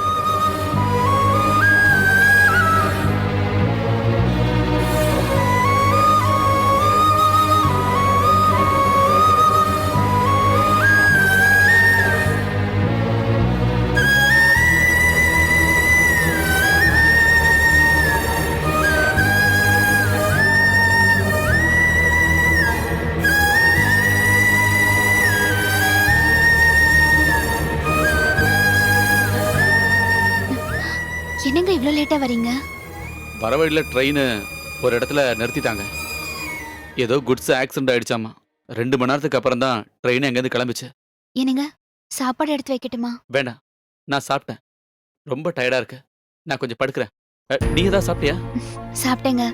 என்னங்க இவ்ளோ லேட்டா வரீங்க? வர வழியில ட்ரெயின் ஒரு இடத்துல நிறுத்திட்டாங்க. ஏதோ குட்ஸ் ஆக்சிடென்ட் ஆயிடுச்சாமா. 2 மணி நேரத்துக்கு அப்புறம் தான் ட்ரெயின் எங்கேருந்து கிளம்பிச்சு. என்னங்க, சாப்பாடு எடுத்து வைக்கட்டுமா? வேண்டாம், நான் சாப்பிட்டேன். ரொம்ப டயர்டா இருக்கு. நான் கொஞ்சம் படுக்கிறேன். நீ ஏதாவது சாப்பிட்டியா? சாப்பிட்டேங்க.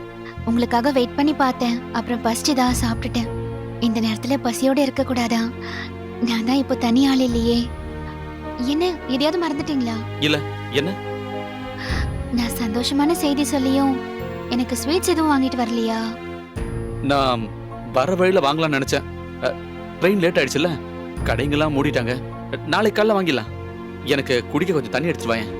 உங்களுக்காக வெயிட் பண்ணி பார்த்தேன். அப்புறம் பசிச்சுதான் சாப்பிட்டுட்டேன். இந்த நேரத்துல பசியோட இருக்க கூடாதா? நான் தான் இப்போ தனி ஆள் இல்லையே. என்ன, எதையாவது மறந்துட்டீங்களா? இல்ல, என்ன? நான் சந்தோஷமான செய்தி சொல்லியும் எனக்கு ஸ்வீட்ஸ் எதுவும் வாங்கிட்டு வரலையா? நான் வர வழியில வாங்கலாம்னு நினைச்சேன். ட்ரெயின் லேட் ஆயிடுச்சுல்ல, கடைங்கெல்லாம் மூடிட்டாங்க. நாளைக்கு காலைல வாங்கிடலாம். எனக்கு குடிக்க கொஞ்சம் தண்ணி எடுத்துட்டு வாயேன்.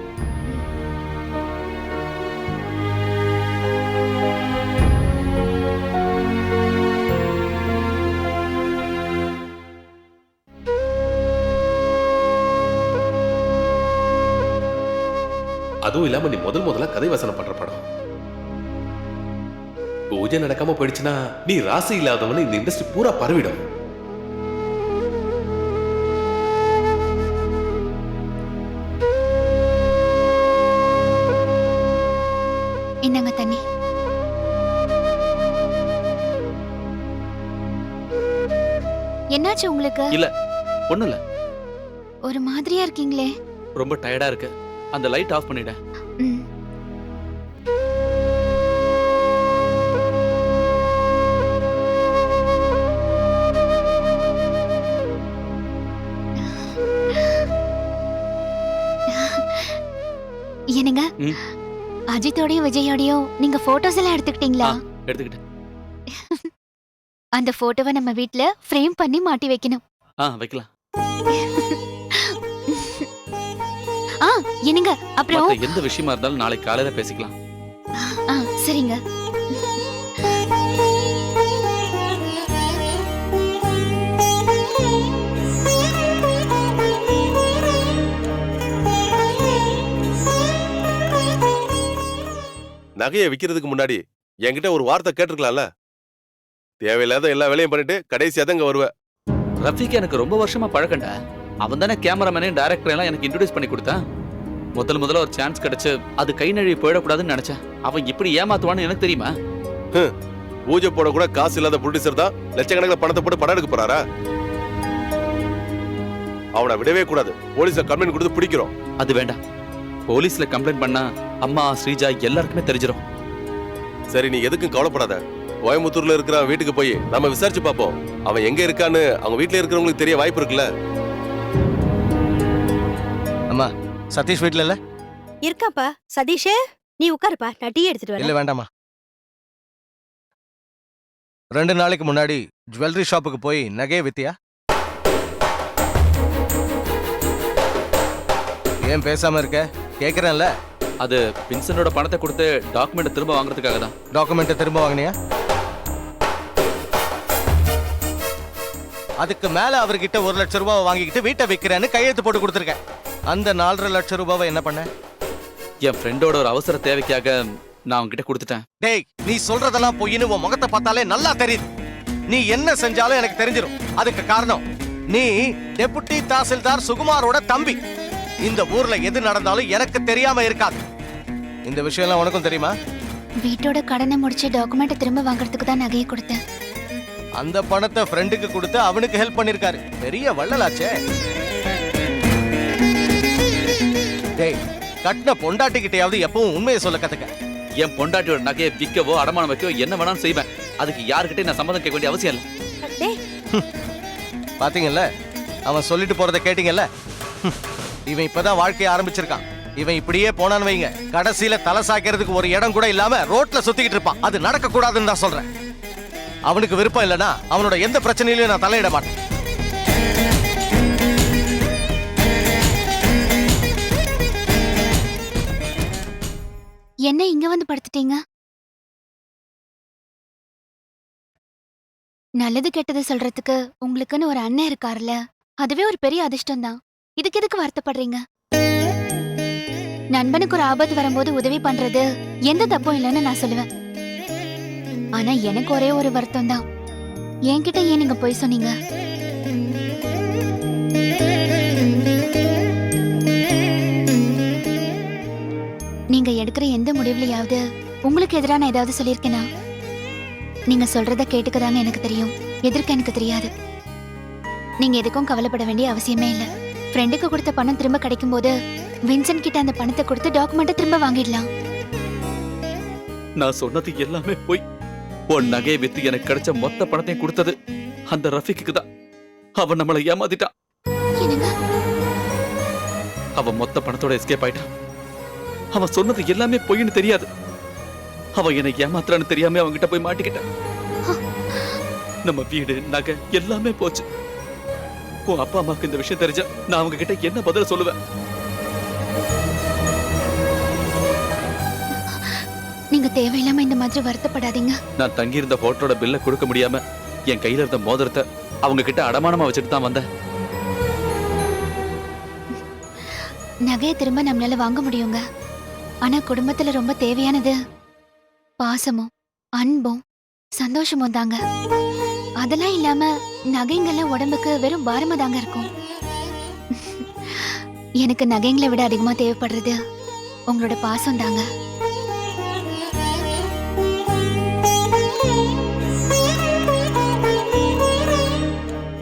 அதுவும் இல்லாம நீ முதல்ல கதை வசனம் பண்ற படம். பூஜை நடக்காம போயிடுச்சுன்னா நீ ராசி இல்லாதவன்னு இந்த இண்டஸ்ட்ரி பூரா பரவிடும். என்னங்க தண்ணி. என்னாச்சு உங்களுக்கு? இல்ல, ஒண்ணும் இல்ல. ஒரு மாதிரியா இருக்கீங்களே. ரொம்ப டயர்டா இருக்கு. அந்த லைட் ஆஃப் பண்ணிட. ம். என்னங்க ம். அஜித்தோடயும் விஜயோடயும் நீங்க போட்டோஸ் எல்லாம் எடுத்துக்கிட்டீங்களா? எடுத்துக்கிட்டேன். அந்த போட்டோவை நம்ம வீட்ல ஃப்ரேம் பண்ணி மாட்டி வைக்கணும். வைக்கலாம். என்னங்க அப்புறம் மத்த எந்த விஷயமா இருந்தாலும் நாளைக்கு காலையில பேசிக்கலாம். சரிங்க. நகையை விக்கிறதுக்கு முன்னாடி என்கிட்ட ஒரு வார்த்தை கேட்டிருக்கலாம்ல. தேவையில்லாத எல்லா வேலையும் பண்ணிட்டு கடைசியா தான் இங்க வருவ. ரஃபிக்கு எனக்கு ரொம்ப வருஷமா பழக்கண்டா. அவன் தானே கேமராமேனையும் டைரக்டர் எல்லாம் எனக்கு இன்ட்ரோடியூஸ் பண்ணி கொடுத்தான். முதல்ல ஒரு சான்ஸ் கிடைச்சு அது கை நழுவி போயிடக்கூடாதுன்னு நினைச்சேன். அவன் இப்படி ஏமாத்துவான்னு எனக்கு தெரியுமா? பூஜை போட கூட காசு இல்லாத ப்ரொடியூசர் தான் லட்சக்கணக்கில் பணத்தை போட்டு படம் எடுக்க போறாரா? அவனை விடவே கூடாது. போலீஸ்ல கம்ப்ளைண்ட் கொடுத்து பிடிக்கிறோம். அது வேண்டாம். போலீஸ்ல கம்ப்ளைண்ட் பண்ணா அம்மா ஸ்ரீஜா எல்லாருக்குமே தெரிஞ்சிடும். சரி, நீ எதுக்கும் கவலைப்படாத. கோயம்புத்தூர்ல இருக்கிற வீட்டுக்கு போய் நம்ம விசாரிச்சு பார்ப்போம். அவன் எங்க இருக்கான்னு அவங்க வீட்டுல இருக்கிறவங்களுக்கு தெரிய வாய்ப்பு இருக்குல்ல. அம்மா, சதீஷ் வீட்ல இல்ல? இருக்காப்பா. சதீஷே, நீ உட்காருப்பா, நான் டீ எடுத்துட்டு வரேன். இல்ல வேண்டாமா. 2 நாளைக்கு முன்னாடி ஜுவல்லரி ஷாப்புக்கு போய் நகையை வித்தியா? ஏன் பேசாம இருக்க? கேக்குறேன்ல. அது வின்சனோட பணத்தை கொடுத்து டாக்குமெண்ட் திரும்ப வாங்குறதுக்காக தான். டாக்குமெண்ட்டை திரும்ப வாங்கினியா? அதுக்கு மேல அவர்கிட்ட 1 லட்சம் ரூபாய் வாங்கிக்கிட்டு வீட்டை விற்கிறேன்னு கையெழுத்து போட்டு கொடுத்துருக்கேன். அந்த 4.5 லட்சம் ரூபாவை என்ன பண்ண? என் ஃப்ரெண்டோட ஒரு அவசர தேவைக்காக நான் அவன்கிட்ட கொடுத்துட்டேன். டேய், நீ சொல்றதெல்லாம் பொய்ன்னு உன் முகத்தை பார்த்தாலே நல்லா தெரியுது. நீ என்ன செஞ்சாலும் எனக்கு தெரிஞ்சிடும். அதுக்கு காரணம் நீ டெபுட்டி தாசில்தார் சுகுமாரோட தம்பி. இந்த ஊர்ல எது நடந்தாலும் எனக்கு தெரியாம இருக்காது. இந்த விஷயம் எல்லாம் உனக்கும் தெரியுமா? வீட்டோட கடனை முடிச்சு டாக்குமெண்ட் திரும்ப வாங்குறதுக்கு தான் நகையை கொடுத்தேன். அந்த பணத்தை ஃப்ரெண்டுக்கு கொடுத்து அவனுக்கு ஹெல்ப் பண்ணிருக்காரு. பெரிய வள்ளலாச்சே. டேய், கட்டின பொண்டாட்டிக்கிட்டையாவது எப்பவும் உண்மையை சொல்ல கத்துக்க. என் பொண்டாட்டியோட நகையை விற்கவோ அடமானம் வைக்கவோ என்ன வேணாலும் செய்வேன். அதுக்கு யாருக்கிட்டே நான் சம்மதம் கேட்க வேண்டிய அவசியம் இல்லை. டேய், பாத்தீங்கல்ல, அவன் சொல்லிட்டு போறதை கேட்டீங்கல்ல. இவன் இப்பதான் வாழ்க்கைய ஆரம்பிச்சிருக்கான். இவன் இப்படியே போனான்னு வைங்க, கடைசியில தலை சாய்க்கிறதுக்கு ஒரு இடம் கூட இல்லாம ரோட்ல சுத்திக்கிட்டு இருப்பான். அது நடக்க கூடாதுன்னு தான் சொல்றேன். அவனுக்கு விருப்பம் இல்லைன்னா அவனோட எந்த பிரச்சனையிலும் நான் தலையிட மாட்டேன். என்ன இங்க வந்து படுத்துட்டீங்க? நல்லது கெட்டது சொல்றதுக்கு உங்களுக்குன்னு ஒரு அண்ணன் இருக்காருல்ல, அதுவே ஒரு பெரிய அதிர்ஷ்டம் தான். இதுக்கு எதுக்கு வருத்தப்படுறீங்க? நண்பனுக்கு ஒரு ஆபத்து வரும்போது உதவி பண்றது எந்த தப்பும் இல்லைன்னு நான் சொல்லுவேன். ஆனா எனக்கு ஒரே ஒரு வருத்தம் தான். என்கிட்ட ஏன் நீங்க போய் சொன்னீங்க? நீங்க எடுக்கிற எந்த முடிவுலயாவது உங்களுக்கு எதிரான ஏதாவது சொல்லியிருக்கேனா? நீங்க சொல்றத கேட்டுக்கதாங்க எனக்கு தெரியும், எதிர்க்க எனக்கு தெரியாது. நீங்க எதுக்கும் கவலைப்பட வேண்டிய அவசியமே இல்ல. ஃப்ரெண்டுக்கு கொடுத்த பணம் திரும்ப கிடைக்கும் போது வின்சென்ட் கிட்ட அந்த பணத்தை கொடுத்து டாக்குமெண்ட்டை திரும்ப வாங்கிடலாம். நான் சொன்னது எல்லாமே போய். உன் நகையை வித்து எனக்கு கிடைச்ச மொத்த பணத்தையும் கொடுத்தது அந்த ரஃபிக்கு தான். அவன் நம்மளை ஏமாத்திட்டான். என்னங்க? அவன் மொத்த பணத்தோட எஸ்கேப் ஆயிட்டான். அவன் சொன்னது எல்லாமே பொய்ன்னு தெரியாது. அவன் என்னை ஏமாத்துறான்னு தெரியாம அவன்கிட்ட போய் மாட்டிக்கிட்டான். நம்ம வீடு நகை எல்லாமே போச்சு. உன் அப்பா அம்மாக்கு இந்த விஷயம் தெரிஞ்சா நான் அவங்க கிட்ட என்ன பதில் சொல்லுவேன்? நீங்க தேவையில்லாம இந்த மாதிரி வருத்தப்படாதீங்க. நான் தங்கியிருந்த ஹோட்டலோட பில்ல கொடுக்க முடியாம என் கையில இருந்த மோதிரத்தை அவங்க கிட்ட அடமானமா வச்சுட்டு தான் வந்தேன். நகையை திரும்ப நம்மளால வாங்க முடியுங்க. ஆனா குடும்பத்துல ரொம்ப தேவையானது பாசமும் அன்பும் சந்தோஷமும் தாங்க. அதெல்லாம் இல்லாம நகைங்கெல்லாம் உடம்புக்கு வெறும் பாரமா தாங்க இருக்கும். எனக்கு நகைங்களை விட அதிகமா தேவைப்படுறது உங்களோட பாசம் தாங்க.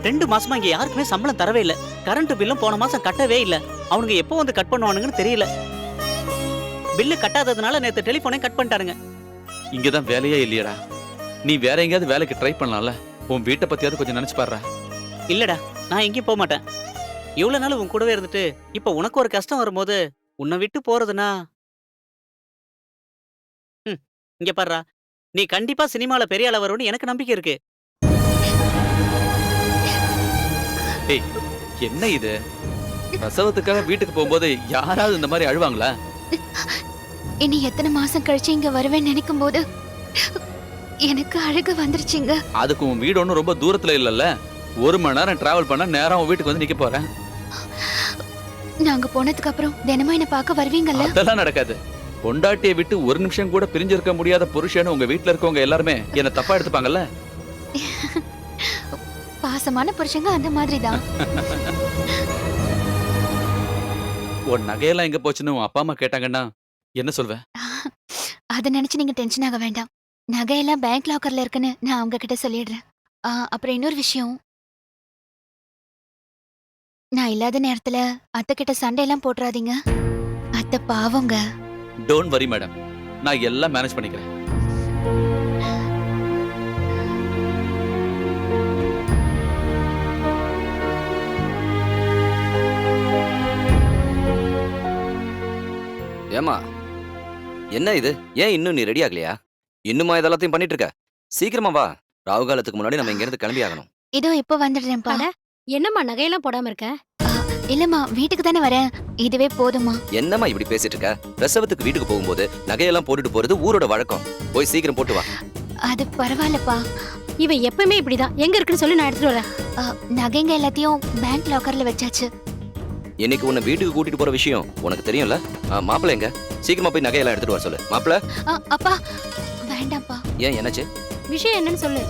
ரெண்டு மாசமா இங்க யாருக்குமே சம்பளம் தரவே இல்ல. கரண்ட் பில்லும் போன மாசம் கட்டவே இல்ல. அவனுங்க எப்போ வந்து கட் பண்ணுவானுங்கன்னு தெரியல. பில்லு கட்டாததுனால நேத்து டெலிபோனை கட் பண்ணிட்டாருங்க. இங்கதான் வேலையே இல்லையடா. நீ வேற எங்கேயாவது வேலைக்கு ட்ரை பண்ணலாம்ல. உன் வீட்டை பத்தியாவது கொஞ்சம் நினைச்சு பாடுறா. இல்லடா, நான் எங்கேயும் போக மாட்டேன். இவ்வளவு நாள் உன் கூடவே இருந்துட்டு இப்ப உனக்கு ஒரு கஷ்டம் வரும்போது உன்னை விட்டு போறதுனா இங்க பாருடா, நீ கண்டிப்பா சினிமால பெரிய ஆள வரும்னு எனக்கு நம்பிக்கை இருக்கு. ஏய், என்ன இது? பிரசவத்துக்காக வீட்டுக்கு போகும்போது யாராவது இந்த மாதிரி அழுவாங்களா? இனி எத்தனை மாசம் கழிச்சு இங்க வருவேன்னு நினைக்கும் போது எனக்கு அழுக வந்துருச்சுங்க. அதுக்கு உன் வீடு ஒன்றும் ரொம்ப தூரத்துல இல்லல்ல. 1 மணி நேரம் டிராவல் பண்ண நேரம் உன் வீட்டுக்கு வந்து நிக்க போறேன். நாங்க போனதுக்கு அப்புறம் தினமும் என்ன பார்க்க வருவீங்கல்ல? அதெல்லாம் நடக்காது. பொண்டாட்டியை விட்டு ஒரு நிமிஷம் கூட பிரிஞ்சிருக்க முடியாத புருஷன்னு உங்க வீட்டுல இருக்கவங்க எல்லாருமே என்ன தப்பா எடுத்துப்பாங்கல்ல. பாசமான புருஷங்க அந்த மாதிரி தான். உன் நகையெல்லாம் எங்க போச்சுன்னு உன் அப்பா அம்மா கேட்டாங்கன்னா என்ன சொல்வேன்? அதை நினைச்சு நீங்க டென்ஷன் ஆக வேண்டாம். நகையெல்லாம் பேங்க் லாக்கர்ல இருக்குன்னு நான் அவங்க கிட்ட சொல்லிடுறேன். அப்புறம் இன்னொரு விஷயம், நான் இல்லாத நேரத்துல அத்தை கிட்ட சண்டையெல்லாம் போட்டுறாதீங்க. அத்தை பாவங்க. டோன்ட் வரி மேடம், நான் எல்லாம் மேனேஜ் பண்ணிக்கிறேன். ஏமா, என்ன இது? ஏன் இன்னும் நீ ரெடி ஆகலையா? இன்னுமா இதெல்லாத்தையும் பண்ணிட்டு இருக்க? சீக்கிரமா வா. ராகு காலத்துக்கு முன்னாடி நம்ம இங்க இருந்து கிளம்பி ஆகணும். இதோ இப்போ வந்துடுறேன்ப்பா. அட, என்னம்மா நகையெல்லாம் போடாம இருக்க? இல்லம்மா, வீட்டுக்கு தானே வரேன். இதுவே போதுமா? என்னம்மா இப்படி பேசிட்டு இருக்க? பிரசவத்துக்கு வீட்டுக்கு போகும்போது நகையெல்லாம் போட்டுட்டு போறது ஊரோட வழக்கம். போய் சீக்கிரம் போட்டு வா. அது பரவாயில்லப்பா. இவ எப்பவுமே இப்படிதான். எங்க இருக்குன்னு சொல்லி நான் எடுத்துட்டு வரேன். நகைங்க எல்லாத்தையும் பேங்க் லாக்கர்ல வச்சாச்சு. இன்னைக்கு உன்னை வீட்டுக்கு கூட்டிட்டு போற விஷயம் உனக்கு தெரியும்ல? மாப்பிள்ளை எங்க? சீக்கிரமா போய் நகையெல்லாம் எடுத்துட்டு வர சொல்லு. மாப்பிள்ளை. அப்பா வேண்டாம்ப்பா. ஏன், என்னாச்சு? விஷயம் என்னன்னு சொல்லு.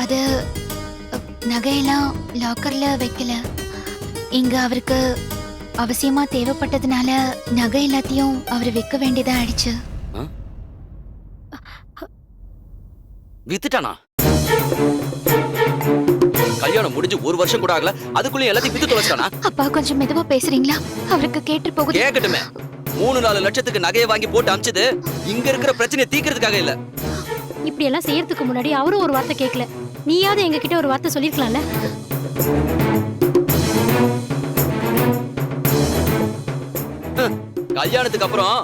அது நகையெல்லாம் லாக்கர்ல வைக்கல. இங்க அவருக்கு அவசியமா தேவைப்பட்டதுனால நகை எல்லாத்தையும் அவர் விற்க வேண்டியதா ஆயிடுச்சு. வித்துட்டானா? கல்யாணம் முடிஞ்சு 1 வருஷம் கூட ஆகல, அதுக்குள்ள எல்லாத்தையும் வித்து தொலைச்சிட்டானா? அப்பா கொஞ்சம் மெதுவா பேசுறீங்களா? அவருக்கு கேட்டு போகுது. கேக்கட்டுமே. 3-4 லட்சத்துக்கு நகையை வாங்கி போட்டு அமிச்சது இங்க இருக்கிற பிரச்சனையை தீக்கிறதுக்காக இல்ல. இப்படி எல்லாம் செய்யறதுக்கு முன்னாடி அவரும் ஒரு வார்த்தை கேட்கல. நீயாவது எங்க கிட்ட ஒரு வார்த்தை சொல்லிருக்கலாம்ல. கல்யாணத்துக்கு அப்புறம்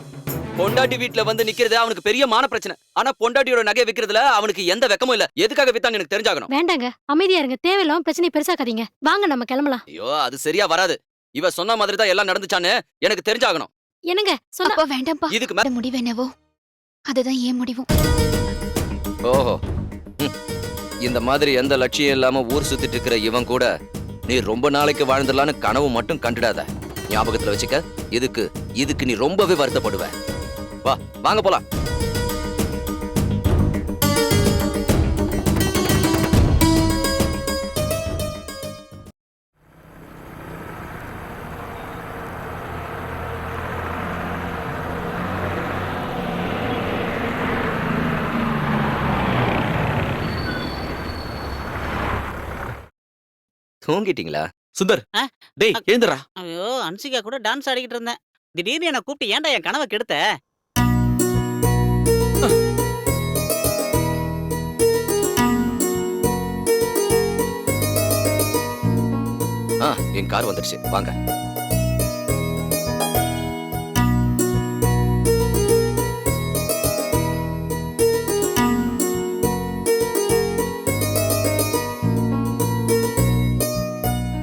பொண்டாட்டி வீட்டுல வந்து நிக்கிறது அவனுக்கு பெரிய மான பிரச்சனை. ஆனா பொண்டாட்டியோட நகையை விக்கிறதுல அவனுக்கு எந்த வெக்கமும் இல்ல. எதுக்காக வித்தான்னு எனக்கு தெரிஞ்சாகணும். வேண்டாங்க, அமைதியா இருங்க. தேவையில்லாம பிரச்சனை பெருசாக்காதீங்க. வாங்க நம்ம கிளம்பலாம். ஐயோ, அது சரியா வராது. இவ சொன்ன மாதிரி தான் எல்லாம் நடந்துச்சான்னு எனக்கு தெரிஞ்சாகணும். என்னங்க சொன்னா? அப்பா வேண்டாம்ப்பா. இதுக்கு மேல முடிவு என்னவோ அதுதான் ஏன் முடிவும். ஓஹோ, இந்த மாதிரி எந்த லட்சியம் இல்லாம ஊர் சுத்திட்டு இருக்கிற இவன் கூட நீ ரொம்ப நாளைக்கு வாழ்ந்துடலான்னு கனவு மட்டும் கண்டுடாத. ஞாபகத்துல வச்சுக்க. இதுக்கு நீ ரொம்பவே வருத்தப்படுவ. வா, வாங்க போலாம். தூங்கிட்டீங்களா? சுந்தர், டேய் எழுந்துடா. ஐயோ, அன்சிகா கூட டான்ஸ் ஆடிக்கிட்டு இருந்தேன். திடீர்னு என்ன கூப்பிட்டு ஏன்டா என் கனவை கெடுத்த? என் கார் வந்துடுச்சு, வாங்க.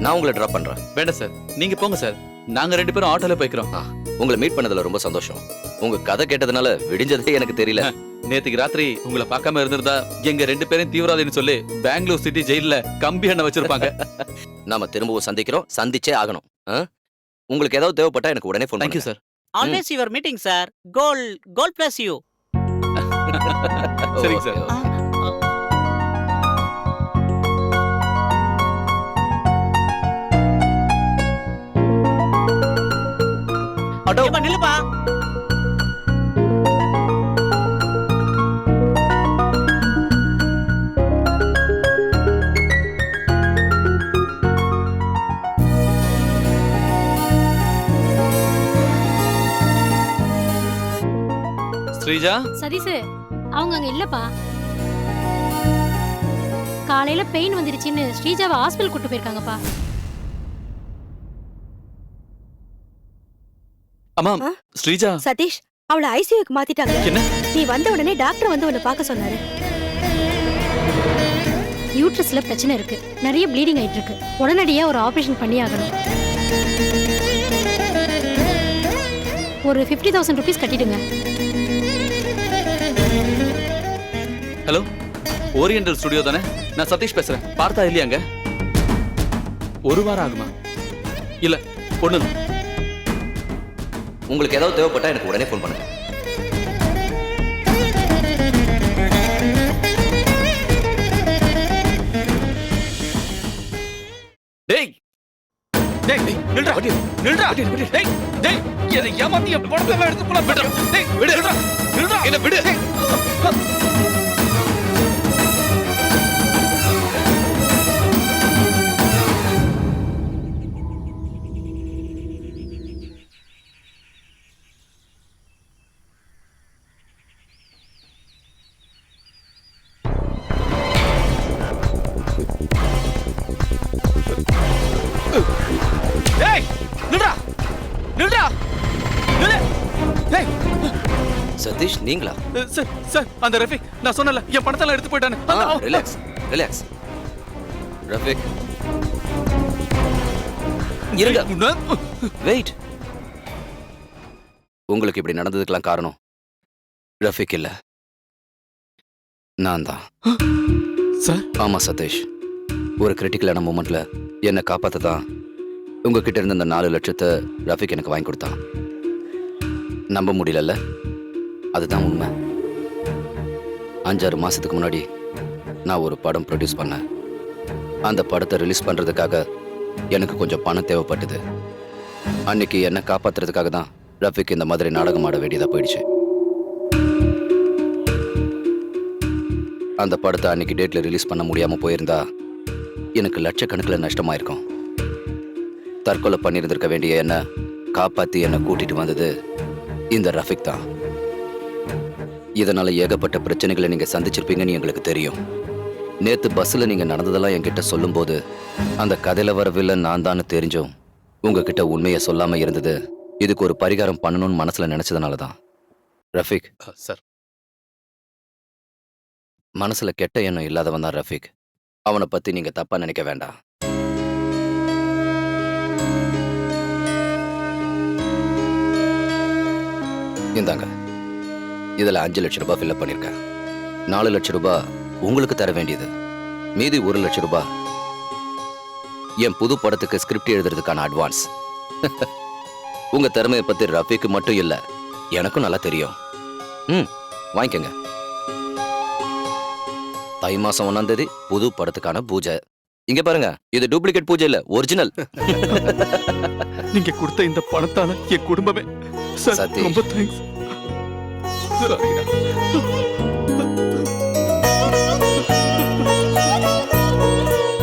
நான் உங்களை டிராப் பண்றேன். வேண்டாம் சார், நீங்க போங்க சார். நாங்க 2 பேரும் ஆட்டோல போய்க்கிறோம். உங்களை மீட் பண்ணதுல ரொம்ப சந்தோஷம். உங்க கதை கேட்டதுனால விடிஞ்சதே எனக்கு தெரியல. நேத்துக்கு ராத்திரி உங்களை பார்க்காம இருந்திருந்தா எங்க 2 பேரும் தீவிரவாதின்னு சொல்லி பெங்களூர் சிட்டி ஜெயில கம்பி எண்ணெய் வச்சிருப்பாங்க. நாம திரும்பவும் சந்திக்கிறோம், சந்திச்சே ஆகணும். உங்களுக்கு ஏதாவது தேவைப்பட்டா எனக்கு உடனே phone thank you sir. Always your meeting sir. Goal bless you. சரிங்க சார். நில்லுப்பா. ஸ்ரீஜா சதீஷ் அவங்க அங்க இல்லப்பா. காலையில பெயின் வந்துருச்சுன்னு ஸ்ரீஜாவை ஹாஸ்பிட்டல் கூட்டு போயிருக்காங்கப்பா. அம்மா ஸ்ரீஜா சதீஷ் அவளை ஐசியூக்கு மாத்திட்டாங்க. என்ன? நீ வந்த உடனே டாக்டர் வந்து உன்னை பார்க்க சொன்னாரு. யூட்ரஸ்ல பிரச்சனை இருக்கு, நிறைய ப்ளீடிங் ஆயிட்டு இருக்கு. உடனடியா ஒரு ஆபரேஷன் பண்ணி ஆகணும். ஒரு 50,000 ருபீஸ் கட்டிடுங்க. ஹலோ, ஓரியண்டல் ஸ்டுடியோ தானே? நான் சதீஷ் பேசுறேன். பார்த்தா இல்லையாங்க? ஒரு வாரம் ஆகுமா? இல்ல ஒண்ணு. உங்களுக்கு ஏதாவது தேவைப்பட்டா எனக்கு உடனே ஃபோன் பண்ணுங்க. டேய் டேய் நில்றா நில்றா. டேய் டேய் என்ன ஏமாத்தி என் பணத்தை எடுத்து போலாம். டேய் விடு நில்றா நில்றா. என்ன விடு. டேய் நில்றா நில்றா நில்லு. டேய் சதீஷ் நீங்களா? சார் சார் அந்த ரஃபிக் நான் சொன்னல என் பணத்தெல்லாம் எடுத்து போயிட்டானே. Relax relax. ரஃபிக் இருங்க. வெயிட். உங்களுக்கு இப்படி நடந்ததுக்கெல்லாம் காரணம் ரஃபிக் இல்ல, நான் தான். சார் ஆமா சதீஷ், ஒரு கிரிட்டிக்கலான மூமெண்ட்ல என்னை காப்பாத்த தான் உங்ககிட்ட இருந்த அந்த 4 லட்சத்தை ரஃபிக் எனக்கு வாங்கி கொடுத்தான். நம்ப முடியலல்ல? அதுதான் உண்மை. 5-6 மாசத்துக்கு முன்னாடி நான் ஒரு படம் ப்ரொடியூஸ் பண்ணேன். அந்த படத்தை ரிலீஸ் பண்றதுக்காக எனக்கு கொஞ்சம் பணம் தேவைப்பட்டது. அன்னைக்கு என்னை காப்பாத்துறதுக்காக தான் ரஃபிக் இந்த மாதிரி நாடகம் ஆட வேண்டியதா போயிடுச்சு. அந்த படத்தை அன்னைக்கு டேட்ல ரிலீஸ் பண்ண முடியாம போயிருந்தா எனக்கு லட்சக்கணக்கில் நஷ்டமாயிருக்கும். தற்கொலை பண்ணியிருந்திருக்க வேண்டிய என்ன காப்பாத்தி என்னை கூட்டிட்டு வந்தது இந்த ரஃபிக் தான். இதனால ஏகப்பட்ட பிரச்சனைகளை நீங்க சந்திச்சிருப்பீங்கன்னு எங்களுக்கு தெரியும். நேத்து பஸ்ல நீங்க நடந்ததெல்லாம் என்கிட்ட சொல்லும் போது அந்த கதையில வர வில்லன் நான் தான் தெரிஞ்சும் உங்ககிட்ட உண்மையை சொல்லாம இருந்தது இதுக்கு ஒரு பரிகாரம் பண்ணணும்னு மனசுல நினைச்சதுனால தான். ரஃபிக் சார், மனசுல கெட்ட எண்ணம் இல்லாதவன் தான் ரஃபிக். அவனை பத்தி நீங்க தப்பா நினைக்க வேண்டாம். இந்தாங்க, இதுல 5 லட்சம் ரூபாய் ஃபில்அப் பண்ணிருக்கேன். 4 லட்சம் ரூபாய் உங்களுக்கு தர வேண்டியது. மீதி 1 லட்சம் ரூபாய் என் புது படத்துக்கு ஸ்கிரிப்ட் எழுதுறதுக்கான அட்வான்ஸ். உங்க திறமையை பத்தி ரஃபிக்கு மட்டும் இல்ல, எனக்கும் நல்லா தெரியும். வாங்கிக்கங்க. தை மாசம் 1ஆம் தேதி புது படத்துக்கான பூஜை. இங்க பாருங்க, இது டூப்ளிகேட் பூஜை இல்ல, ஒரிஜினல். நீங்க கொடுத்த இந்த பணத்தால என் குடும்பமே. சார் சதீஷ். ரொம்ப தேங்க்ஸ்.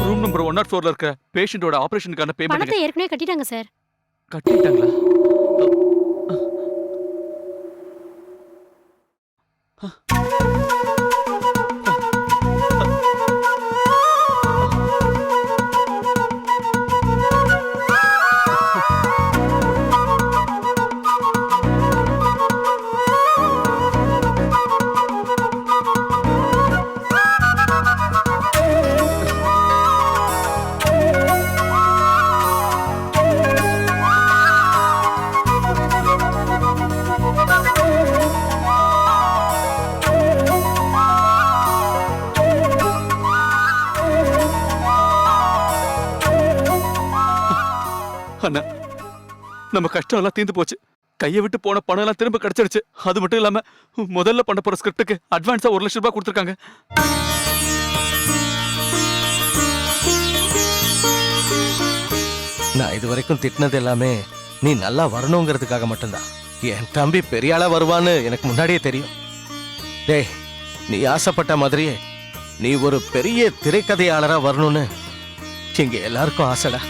ரூம் நம்பர் 104ல இருக்க பேஷண்டோட ஆபரேஷனுக்கான பேமெண்ட் பணத்தை ஏற்கனவே கட்டிட்டாங்க சார். கட்டிட்டாங்களா? அண்ணா, நம்ம கஷ்டம் எல்லாம் தீர்ந்து போச்சு. கையை விட்டு போன பணம் எல்லாம் திரும்ப கிடைச்சிருச்சு. அது மட்டும் இல்லாம முதல்ல பண்ண போற ஸ்கிரிப்டுக்கு அட்வான்ஸா 1 லட்சம் ரூபாய் கொடுத்துருக்காங்க. நான் இது வரைக்கும் திட்டினது எல்லாமே நீ நல்லா வரணுங்கிறதுக்காக மட்டும்தான். என் தம்பி பெரிய ஆளா வருவான்னு எனக்கு முன்னாடியே தெரியும். டேய், நீ ஆசைப்பட்ட மாதிரியே நீ ஒரு பெரிய திரைக்கதையாளரா வரணும்னு இங்க எல்லாருக்கும் ஆசைடா.